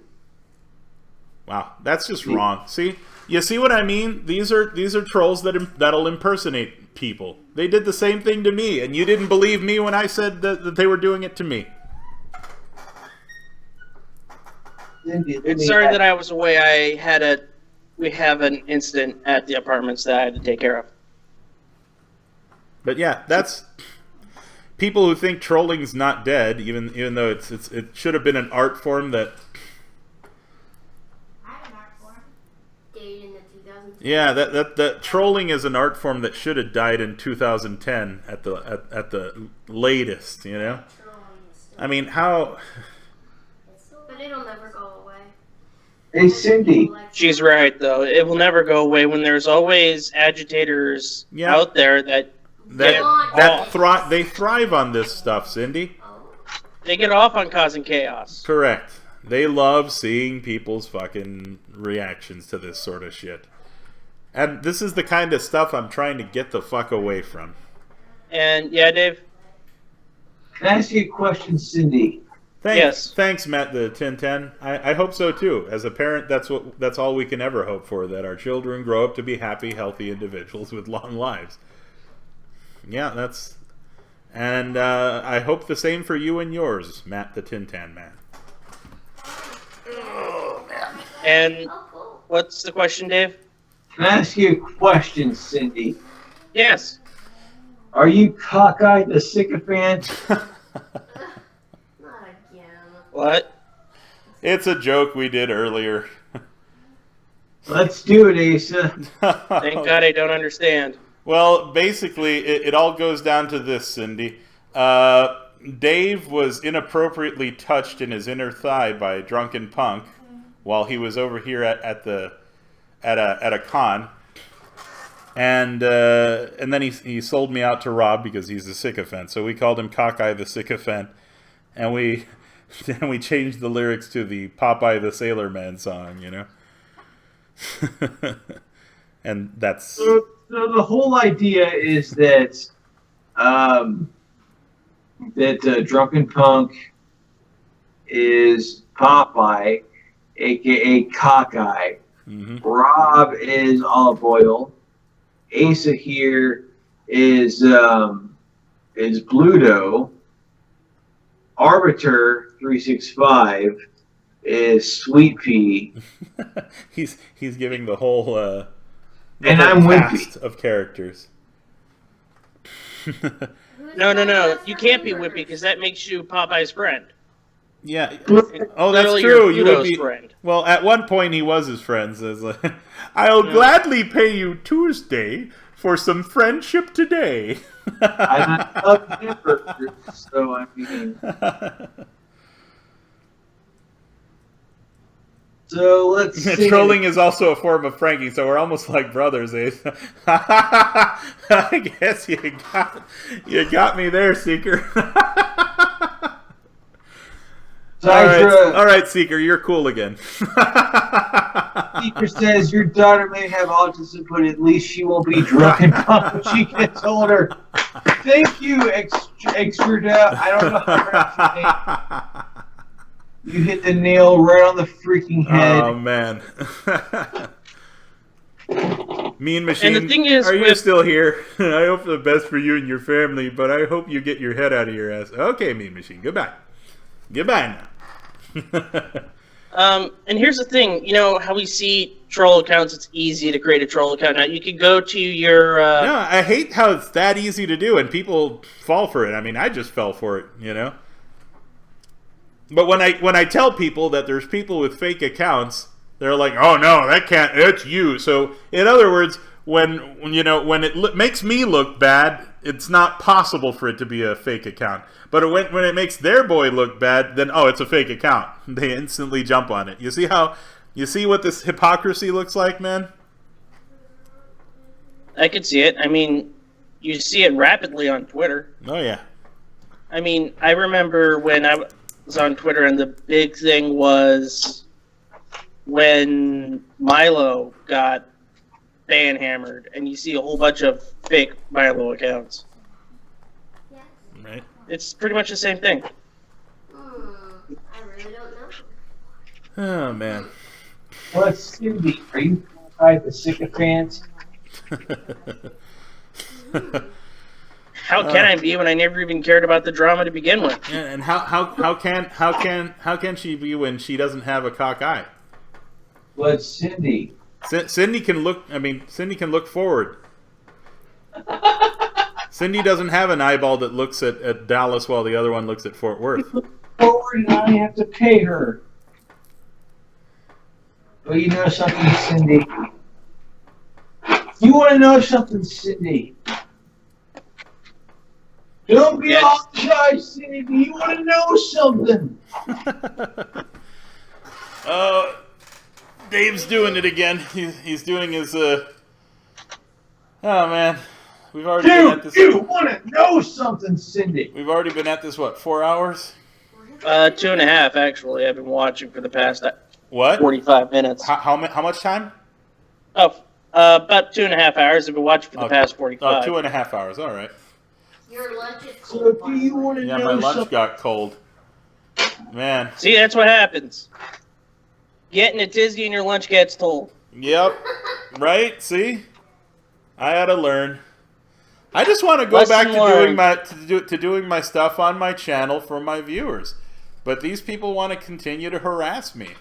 Wow, that's just wrong. See? You see what I mean? These are trolls that'll impersonate people. They did the same thing to me, and you didn't believe me when I said that they were doing it to me. Cindy, It's sorry that I was away. I had a we have an incident at the apartments that I had to take care of. But yeah, that's people who think trolling's not dead, even though it should have been an art form that. Yeah, that trolling is an art form that should have died in 2010 at the latest. You know, I mean, how? But it'll never go away. Hey, Cindy. She's right, though. It will never go away when there's always agitators out there that they thrive on this stuff, Cindy. They get off on causing chaos. Correct. They love seeing people's fucking reactions to this sort of shit. And this is the kind of stuff I'm trying to get the fuck away from. And, yeah, Dave? Can I ask you a question, Cindy? Thanks, Matt the 1010. I hope so, too. As a parent, that's all we can ever hope for, that our children grow up to be happy, healthy individuals with long lives. Yeah, that's... And I hope the same for you and yours, Matt the Tin Tan Man. Oh, man. And what's the question, Dave? Can I ask you a question, Cindy? Yes. Are you cockeyed the sycophant? Not again. What? It's a joke we did earlier. Let's do it, Asa. Thank God I don't understand. Well, basically, it all goes down to this, Cindy. Dave was inappropriately touched in his inner thigh by a drunken punk while he was over here at a con, and then he sold me out to Rob because he's a sycophant. So we called him Cockeye the Sycophant, and we changed the lyrics to the Popeye the Sailor Man song, you know. And that's so the whole idea is that drunken punk is Popeye, aka Cockeye. Mm-hmm. Rob is Olive Oil. Asa here is Bluto. Arbiter 365 is Sweet Pea. he's giving the whole and I'm cast of characters. No. You can't be Whippy because that makes you Popeye's friend. Yeah. Oh, that's true. You would be. Friend. Well, at one point he was his friend. Says, "I'll gladly pay you Tuesday for some friendship today." I'm a hamburger, so I mean. So let's see. Trolling is also a form of pranking, so we're almost like brothers, eh? I guess you got me there, Seeker. All right, Seeker, you're cool again. Seeker says your daughter may have autism, but at least she won't be drunk and pump when she gets older. Thank you, extra. I don't know how to pronounce your name. You hit the nail right on the freaking head. Oh, man. Mean Machine, and the thing is, are you still here? I hope the best for you and your family, but I hope you get your head out of your ass. Okay, Mean Machine, goodbye. Goodbye now. And here's the thing. You know how we see troll accounts, it's easy to create a troll account. Now, you could go to your... No, I hate how it's that easy to do, and people fall for it. I mean, I just fell for it, you know? But when I tell people that there's people with fake accounts, they're like, "Oh no, that can't. It's you." So in other words, when it makes me look bad, it's not possible for it to be a fake account. But when it makes their boy look bad, then it's a fake account. They instantly jump on it. You see what this hypocrisy looks like, man? I could see it. I mean, you see it rapidly on Twitter. Oh yeah. I mean, I remember when I was on Twitter, and the big thing was when Milo got banhammered, and you see a whole bunch of fake Milo accounts. Yes. Right. It's pretty much the same thing. I really don't know. Oh man. What's Cindy? Are you the sycophant? How can I be when I never even cared about the drama to begin with? And how can she be when she doesn't have a cock eye? What's Cindy? Cindy can look. I mean, Cindy can look forward. Cindy doesn't have an eyeball that looks at Dallas while the other one looks at Fort Worth. Forward, and I have to pay her. Well, you know something, Cindy. You want to know something, Cindy? Don't be all shy, Cindy. Do you want to know something? Dave's doing it again. He's doing his. Oh man, we've already been at this. You want to know something, Cindy? We've already been at this. What, 4 hours? 2.5 actually. I've been watching for the past 45 minutes. How much time? Oh, about 2.5 hours. I've been watching for the past 45. 2.5 hours. All right. Your lunch is So cold. do you want to Yeah, know my lunch something? got cold. Man. See, that's what happens. Getting a tizzy and your lunch gets cold. Yep. Right? See? I had to learn. I just want to go Lesson back to learned. doing my stuff on my channel for my viewers. But these people want to continue to harass me.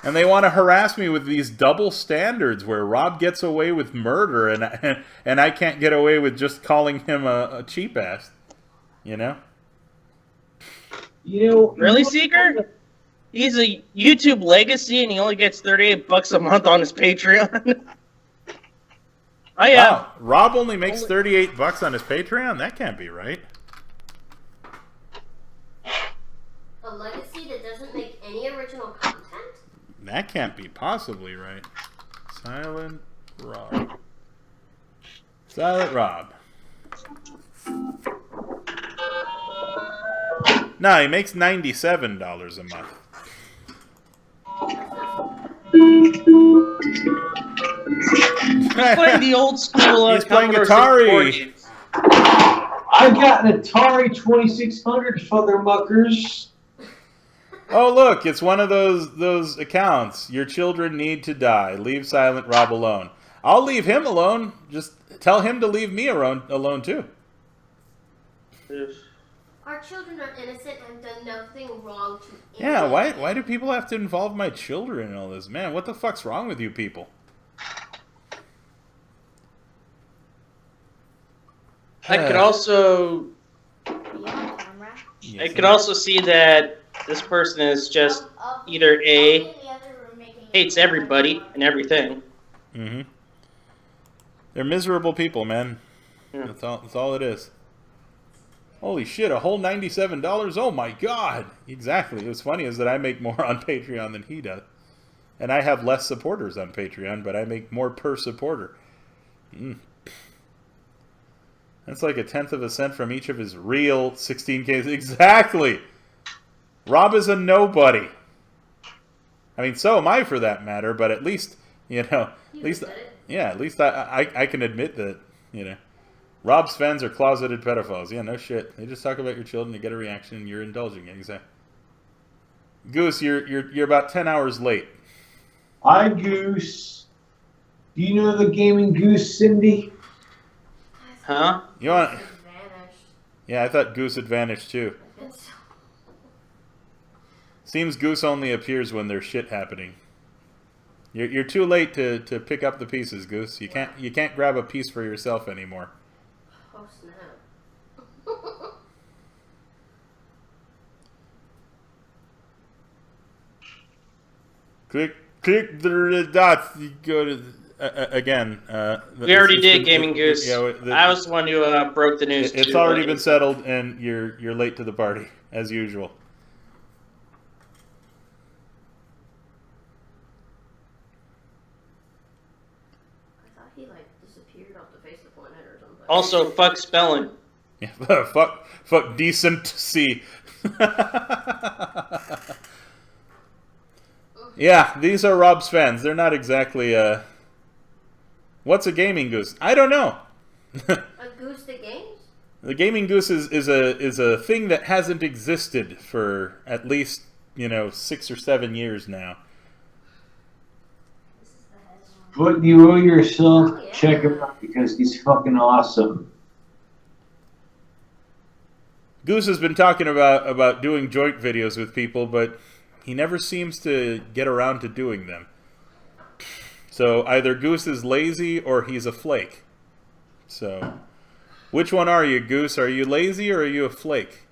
And they want to harass me with these double standards where Rob gets away with murder and I can't get away with just calling him a cheap ass. You know? You know, Really, Seeker? He's a YouTube legacy and he only gets $38 a month on his Patreon. Oh yeah. Wow. Rob only makes $38 on his Patreon? That can't be right. A legacy that doesn't make any original content? That can't be possibly right. Silent Rob. Silent Rob. No, he makes $97 a month. He's playing the old school He's playing Commodore Atari. 64 games. I've got an Atari 2600, Mothermuckers. Oh, look, it's one of those accounts. Your children need to die. Leave Silent Rob alone. I'll leave him alone. Just tell him to leave me alone too. Our children are innocent and have done nothing wrong to Yeah, anyone. why do people have to involve my children in all this? Man, what the fuck's wrong with you people? I could also Beyond camera. I could also see that this person is just either A, hates everybody and everything. Mm-hmm. They're miserable people, man. Yeah. That's all it is. Holy shit, a whole $97? Oh my god! Exactly. What's funny is that I make more on Patreon than he does. And I have less supporters on Patreon, but I make more per supporter. That's like 1/10 of a cent from each of his real 16Ks. Exactly! Rob is a nobody. I mean, so am I for that matter, but at least, you know, at least I can admit that, you know, Rob's fans are closeted pedophiles. Yeah, no shit. They just talk about your children to get a reaction and you're indulging it. Exactly. Goose, you're about 10 hours late. Hi, Goose. Do you know the gaming Goose, Cindy? Huh? You want? Vanished. Yeah, I thought Goose had vanished too. Seems Goose only appears when there's shit happening. You're too late to pick up the pieces, Goose. You can't grab a piece for yourself anymore. Oh snap. Click the dots. You go to again. We already did, Gaming Goose. Yeah, I was the one who broke the news. It's already been settled, and you're late to the party as usual. I thought he like disappeared off the face of the planet or something. Also, fuck spelling. Yeah, fuck decency. Yeah, these are Rob's fans. They're not exactly what's a gaming goose? I don't know. A goose that games? The gaming goose is a thing that hasn't existed for at least, 6 or 7 years now. But you owe yourself. Oh, yeah. Check him out because he's fucking awesome. Goose has been talking about doing joint videos with people, but he never seems to get around to doing them. So either Goose is lazy or he's a flake. So, which one are you, Goose? Are you lazy or are you a flake?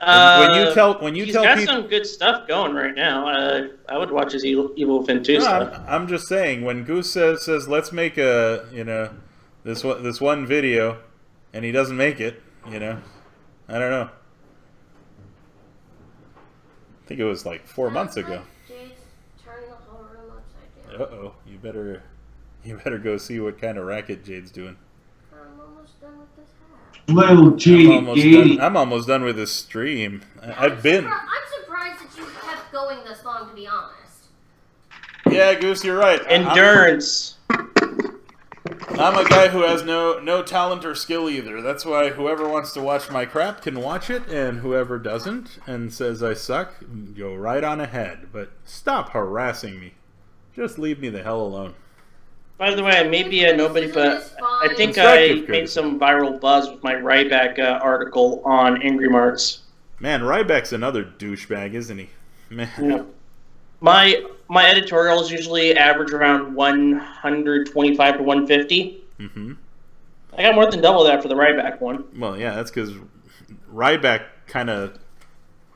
When you tell he's people, got some good stuff going right now. I would watch his Evil Fin 2 stuff. I'm just saying, when Goose says let's make a this one video, and he doesn't make it, I don't know. I think it was like 4 months ago. Jade's turning the whole room upside down. Uh-oh, you better go see what kind of racket Jade's doing. I'm almost done with this hat. Little Jade. I'm almost done with this stream. I'm surprised that you kept going this long, to be honest. Yeah, Goose, you're right. Endurance. I'm a guy who has no talent or skill either. That's why whoever wants to watch my crap can watch it, and whoever doesn't and says I suck, go right on ahead. But stop harassing me. Just leave me the hell alone. By the way, I may be a nobody, but I think I made some viral buzz with my Ryback article on Angry Marks. Man, Ryback's another douchebag, isn't he? Man. Yeah. My editorials usually average around 125 to 150. Mm-hmm. I got more than double that for the Ryback one. Well, yeah, that's because Ryback kind of...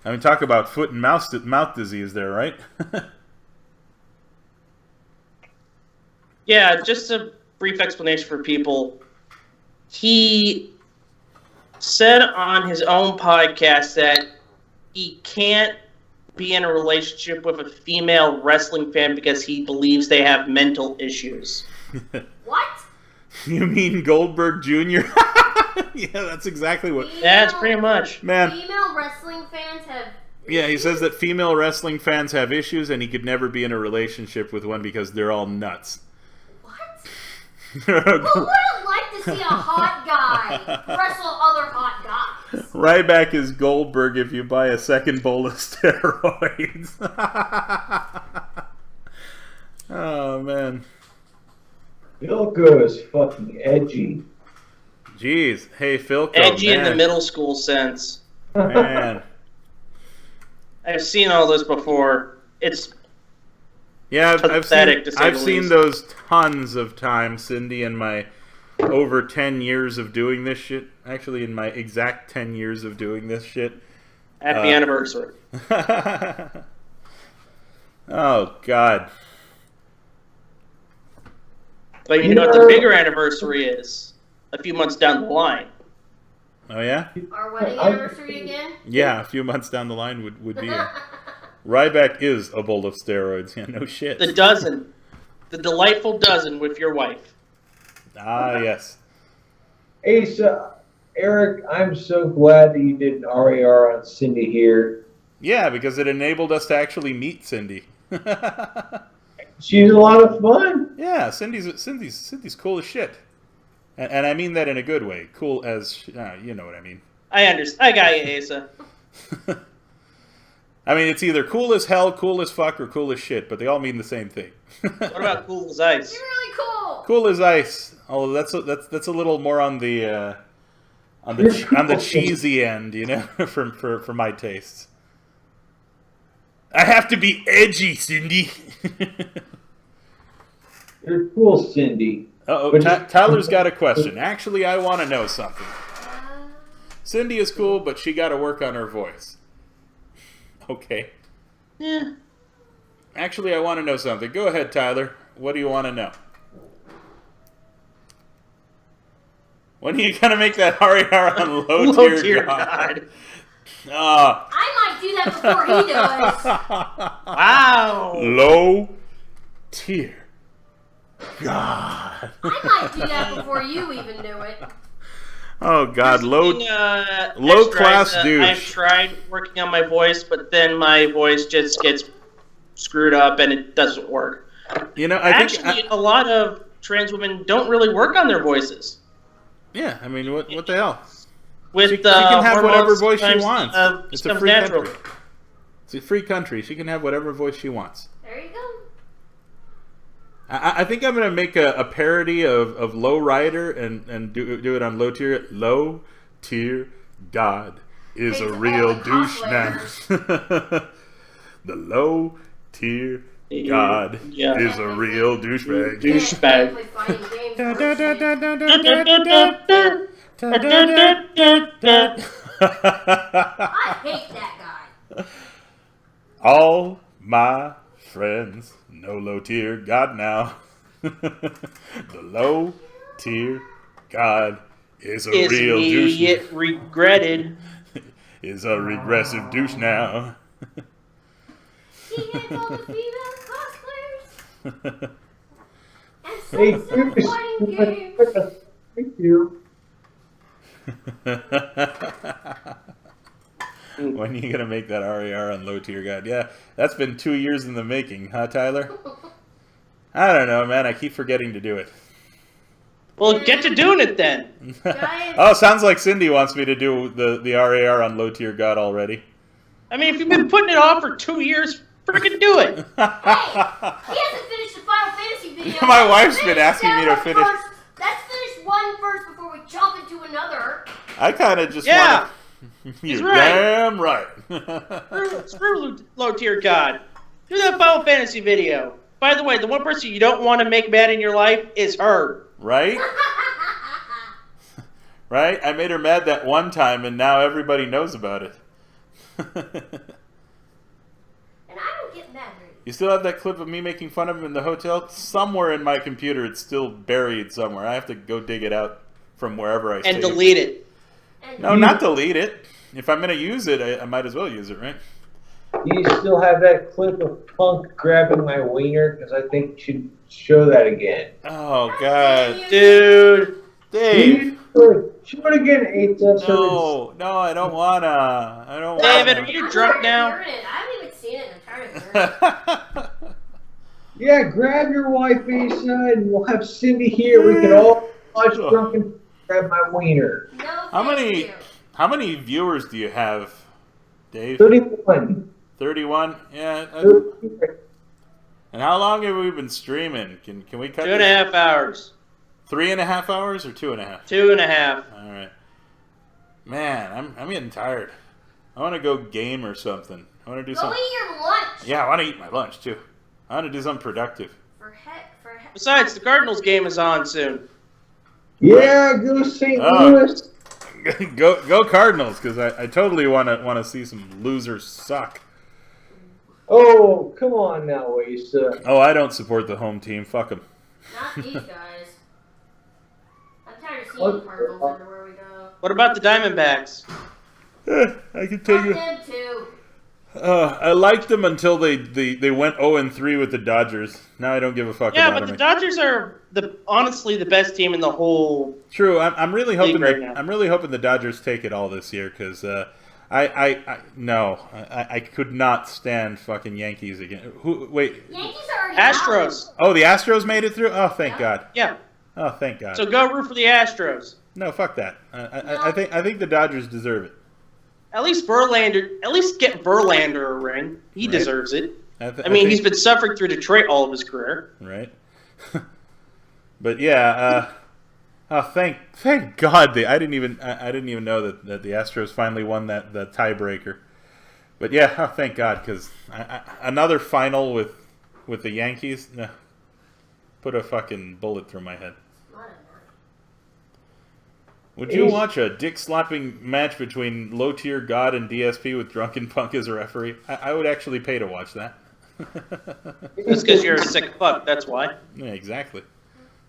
I mean, talk about foot and mouth disease there, right? Yeah, just a brief explanation for people. He said on his own podcast that he can't be in a relationship with a female wrestling fan because he believes they have mental issues. What? You mean Goldberg Jr.? Yeah, that's exactly what... That's pretty much. Man. Female wrestling fans have... Yeah, he says that female wrestling fans have issues and he could never be in a relationship with one because they're all nuts. Who wouldn't like to see a hot guy wrestle other hot guys? Ryback is Goldberg if you buy a second bowl of steroids. Oh, man. Philco is fucking edgy. Jeez. Hey, Philco. Edgy in the middle school sense. Man. I've seen all this before. It's yeah, I've seen least. those tons of times, Cindy, in my over 10 years of doing this shit. Actually, in my exact 10 years of doing this shit. Happy anniversary. Oh, God. But you know what the bigger anniversary is? A few months down the line. Oh, yeah? Our wedding anniversary again? Yeah, a few months down the line would be it. Ryback is a bowl of steroids. Yeah, no shit. The dozen. The delightful dozen with your wife. Ah, yes. Asa, Eric, I'm so glad that you did an RAR on Cindy here. Yeah, because it enabled us to actually meet Cindy. She's a lot of fun. Yeah, Cindy's cool as shit. And I mean that in a good way. Cool as, you know what I mean. I understand. I got you, Asa. I mean, it's either cool as hell, cool as fuck, or cool as shit, but they all mean the same thing. What about cool as ice? You're really cool. Cool as ice. Although that's a little more on the cheesy end, you know, for my tastes. I have to be edgy, Cindy. You're cool, Cindy. Uh-oh, Tyler's got a question. Actually, I want to know something. Cindy is cool, but she got to work on her voice. Okay. Yeah. Actually, I want to know something. Go ahead, Tyler. What do you want to know? When are you going to make that RAR on Low Tier God? I might do that before he does. Wow. Low Tier God. I might do that before you even do it. Oh, God. Low class douche. I've tried working on my voice, but then my voice just gets screwed up and it doesn't work. You know, a lot of trans women don't really work on their voices. Yeah, I mean, what the hell? She can have whatever voice she wants. It's a free country. It's a free country. She can have whatever voice she wants. There you go. I think I'm going to make a parody of Low Rider and do it on Low Tier. Low Tier God is a real douche man. The Low Tier God Yeah. is a real douchebag. Douchebag. Play fighting games. I hate that guy. All my friends know low tier God now. The low tier God is a Is real me douche. yet regretted? Is a regressive douche now. He gets all the female cosplayers. And Hey, some fighting games. Thank you. When are you gonna make that RAR on low tier God? Yeah, that's been 2 years in the making, huh, Tyler? I don't know, man. I keep forgetting to do it. Well, get to doing it then. Guys. Oh, sounds like Cindy wants me to do the RAR on low tier God already. I mean, if you've been putting it off for 2 years, freaking do it. Hey, he hasn't finished the Final Fantasy video. My wife's Finish been asking me to that one finish. first. Let's finish one first before we jump into another. I kind of just Yeah. want to... He's You're right. damn right. Screw low tier God. Do that Final Fantasy video. By the way, the one person you don't want to make mad in your life is her. Right? Right? I made her mad that one time, and now everybody knows about it. And I don't get mad very You still have that clip of me making fun of him in the hotel? Somewhere in my computer, it's still buried somewhere. I have to go dig it out from wherever I And saved. delete it. And No, not delete it. If I'm going to use it, I might as well use it, right? Do you still have that clip of Punk grabbing my wiener? Because I think you should show that again. Oh, God. Dude. Dave. Show it again, 8 No, I don't want to. I don't David, are want you drunk now? I haven't even seen it. I'm trying to learn it. Yeah, grab your wife, Asa, and we'll have Cindy here. We can all watch Drunken grab my wiener. No, How thank many you. How many viewers do you have, Dave? 31. 31? Yeah. And how long have we been streaming? Can we cut 2.5 hours. 3.5 hours or 2.5? 2.5. All right. Man, I'm getting tired. I want to go game or something. I want to do Go something. eat your lunch. Yeah, I want to eat my lunch too. I want to do something productive. For heck. Besides, the Cardinals game is on soon. Yeah, go St. Oh. Louis. go Cardinals, because I totally want to see some losers suck. Oh, come on now, Asa. Oh, I don't support the home team. Fuck them. Not these guys. I'm tired of seeing Cardinals everywhere we go. What about the Diamondbacks? I can take Fuck it. them too. I liked them until they went 0-3 with the Dodgers. Now I don't give a fuck Yeah, about but them. the Dodgers are honestly the best team in the whole. True. I'm really hoping right now. I'm really hoping the Dodgers take it all this year, because I could not stand fucking Yankees again. Wait. Yankees are already Astros. Oh, the Astros made it through. Oh, thank God. Yeah. Oh, thank God. So go root for the Astros. No, fuck that. I think the Dodgers deserve it. At least get Verlander a ring. He Right. deserves it. I I mean, think- he's been suffering through Detroit all of his career. Right. But yeah. Oh, thank God I didn't even know that the Astros finally won that tiebreaker. But yeah, oh, thank God, because another final with the Yankees, nah, put a fucking bullet through my head. Would you watch a dick-slapping match between low-tier God and DSP with Drunken Punk as a referee? I would actually pay to watch that. That's because you're a sick fuck, that's why. Yeah, exactly.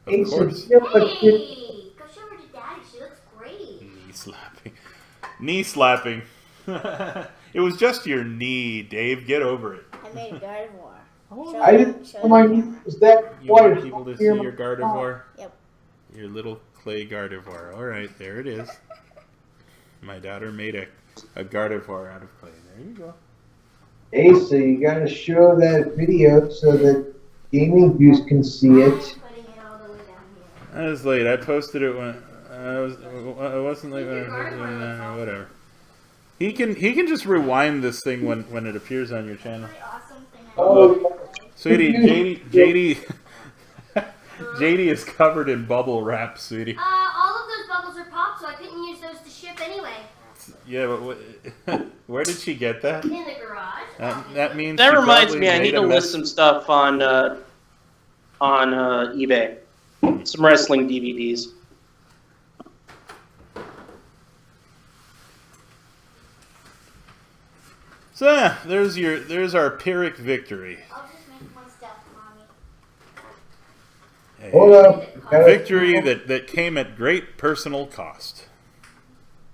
Of course. Hey, go show her to Daddy. She looks great. Knee slapping. It was just your knee, Dave. Get over it. I made a God of War. I didn't know my knee was that You want wide. people to see your Gardevoir? Yep. Your little clay Gardevoir. All right, there it is. My daughter made a Gardevoir out of clay. There you go. Asa, you gotta show that video so that gaming views can see it. I'm putting it all the way down here. I was late. I posted it when I wasn't late when I was doing that or whatever. He can just rewind this thing when it appears on your channel. Pretty awesome thing. Oh, Sweetie, JD is covered in bubble wrap, sweetie. All of those bubbles are popped, so I couldn't use those to ship anyway. Yeah, but where did she get that? In the garage. That means That she reminds probably me, I made need a to mess. list some stuff on eBay. Some wrestling DVDs. So yeah, there's our Pyrrhic victory. I'll just make one stuff, Mommy. A Hold up. victory that came at great personal cost.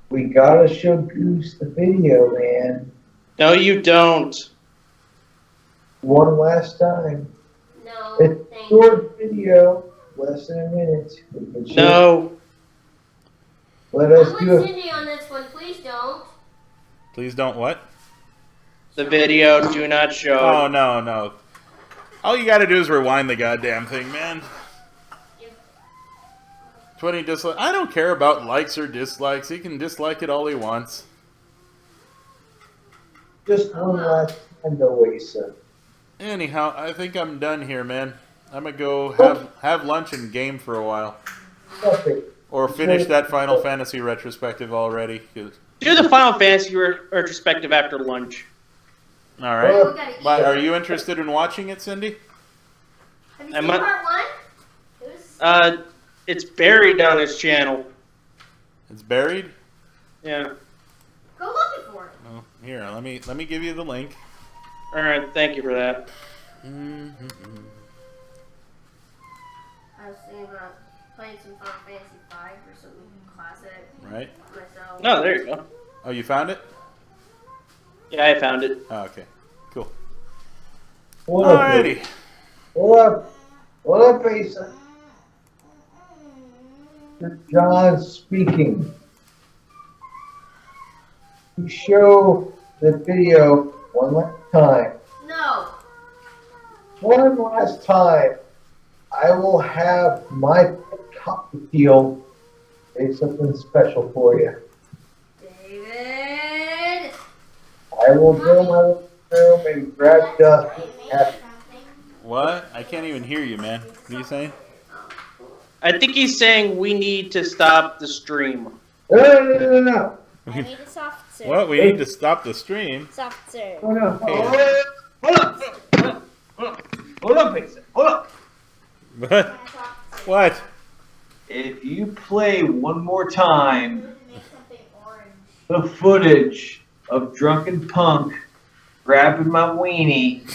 We gotta show Goose the video, man. No, you don't. One last time. No, It's a thank you. short video, less than a minute. We can show- No. Let I'm us with do it. Cindy on this one. Please don't. Please don't what? The video, do not show. Oh no. All you gotta do is rewind the goddamn thing, man. 20 dislikes. I don't care about likes or dislikes. He can dislike it all he wants. Just one last time, though, Asa. Anyhow, I think I'm done here, man. I'm gonna go have lunch and game for a while. Stop it. Or finish that Final Fantasy retrospective already. 'Cause- Do the Final Fantasy retrospective after lunch. All right. We gotta eat. But are you interested in watching it, Cindy? Have you I'm seen not- part one? It was- It's buried on his channel. It's buried? Yeah. Go looking for it. Oh, here, let me give you the link. All right. Thank you for that. Mm-hmm. I was thinking about playing some Final Fantasy 5 or something classic Right? myself. Oh, there you go. Oh, you found it? Yeah, I found it. Oh, okay. Cool. Hold up, Alrighty. Hold up. Hold up, Asa. John speaking. You show the video one last time. No. One last time. I will have my cockatiel say something special for you. David. I will go in my little room and grab Dusty. What? I can't even hear you, man. What are you saying? I think he's saying we need to stop the stream. No. I need a soft serve. What? We need to stop the stream. Soft serve. Oh, no. Hey. Hold up. Hold up, Asa. Hold up. What? What? If you play one more time Make something orange. the footage of Drunken Punk grabbing my weenie,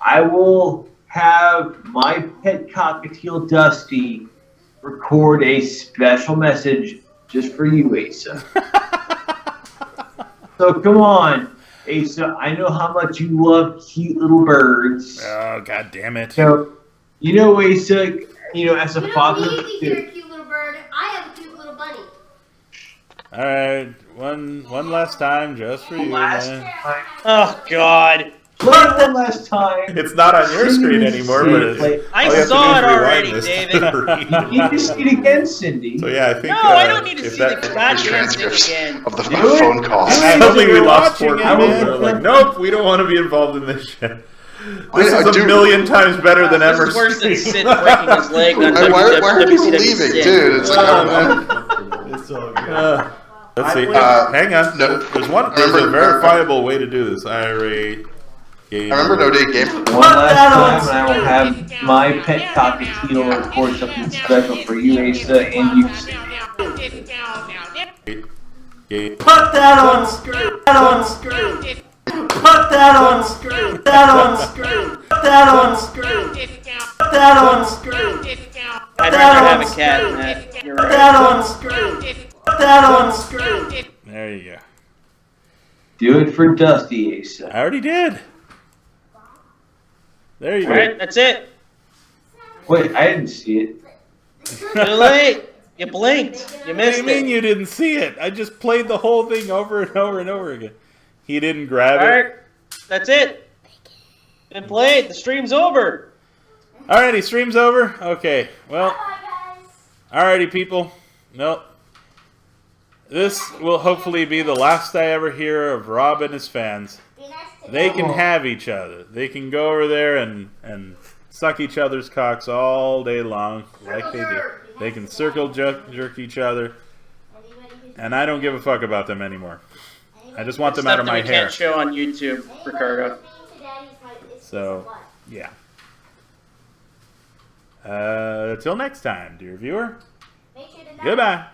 I will have my pet cockatiel Dusty record a special message just for you, Asa. So come on, Asa. I know how much you love cute little birds. Oh, god damn it. So, you know, Asa, as a You don't father. need to hear a cute little bird. I have a cute little bunny. Alright, one last time just for you, man. Oh God. One last time. It's not on your screen anymore, but it's, I all you have to saw do it is rewind already, this David. to read. You need to see it again, Cindy. So yeah, I think. No, I don't need to if see that- the goddamn thing Transcripts again. of the Do it. phone calls. Suddenly we You're lost 4 watching it, people. man. They're like, nope, we don't want to be involved in this shit. This I is a do- million times better than This ever. is worse than stream. Sid breaking his leg on Why are people WCW leaving, Sid. dude? It's like, It's all good. Let's see. Hang on. no. There's a verifiable way to do this. Irate. I remember No Day Game. One last time, and I will have my pet cockatiel record something special for you, Asa, and you. Put that on screen. That on screen. Put that on screen. That on screen. Put that on screen. Put that on screen. I'd rather have a cat than that. You're Put right. that on screen. Put that on screen. There you go. Do it for Dusty, Asa. I already did. There you All right, that's it. Wait, I didn't see it. Too late. You blinked. You What do missed you mean it. you didn't see it? I just played the whole thing over and over and over again. He didn't grab All it. right, that's it. Been played. The stream's over. Alrighty, stream's over. Okay, well, Bye, guys. alrighty, people. Nope. This will hopefully be the last I ever hear of Rob and his fans. Be nice to They them. can have each other. They can go over there and suck each other's cocks all day long, like they do. They can circle jerk each other, Anybody who's- and I don't give a fuck about them anymore. anybody I just want them Stuff out of that my we hair. can't show on YouTube, Ricardo. So, yeah. Till next time, dear viewer. Make sure to Goodbye.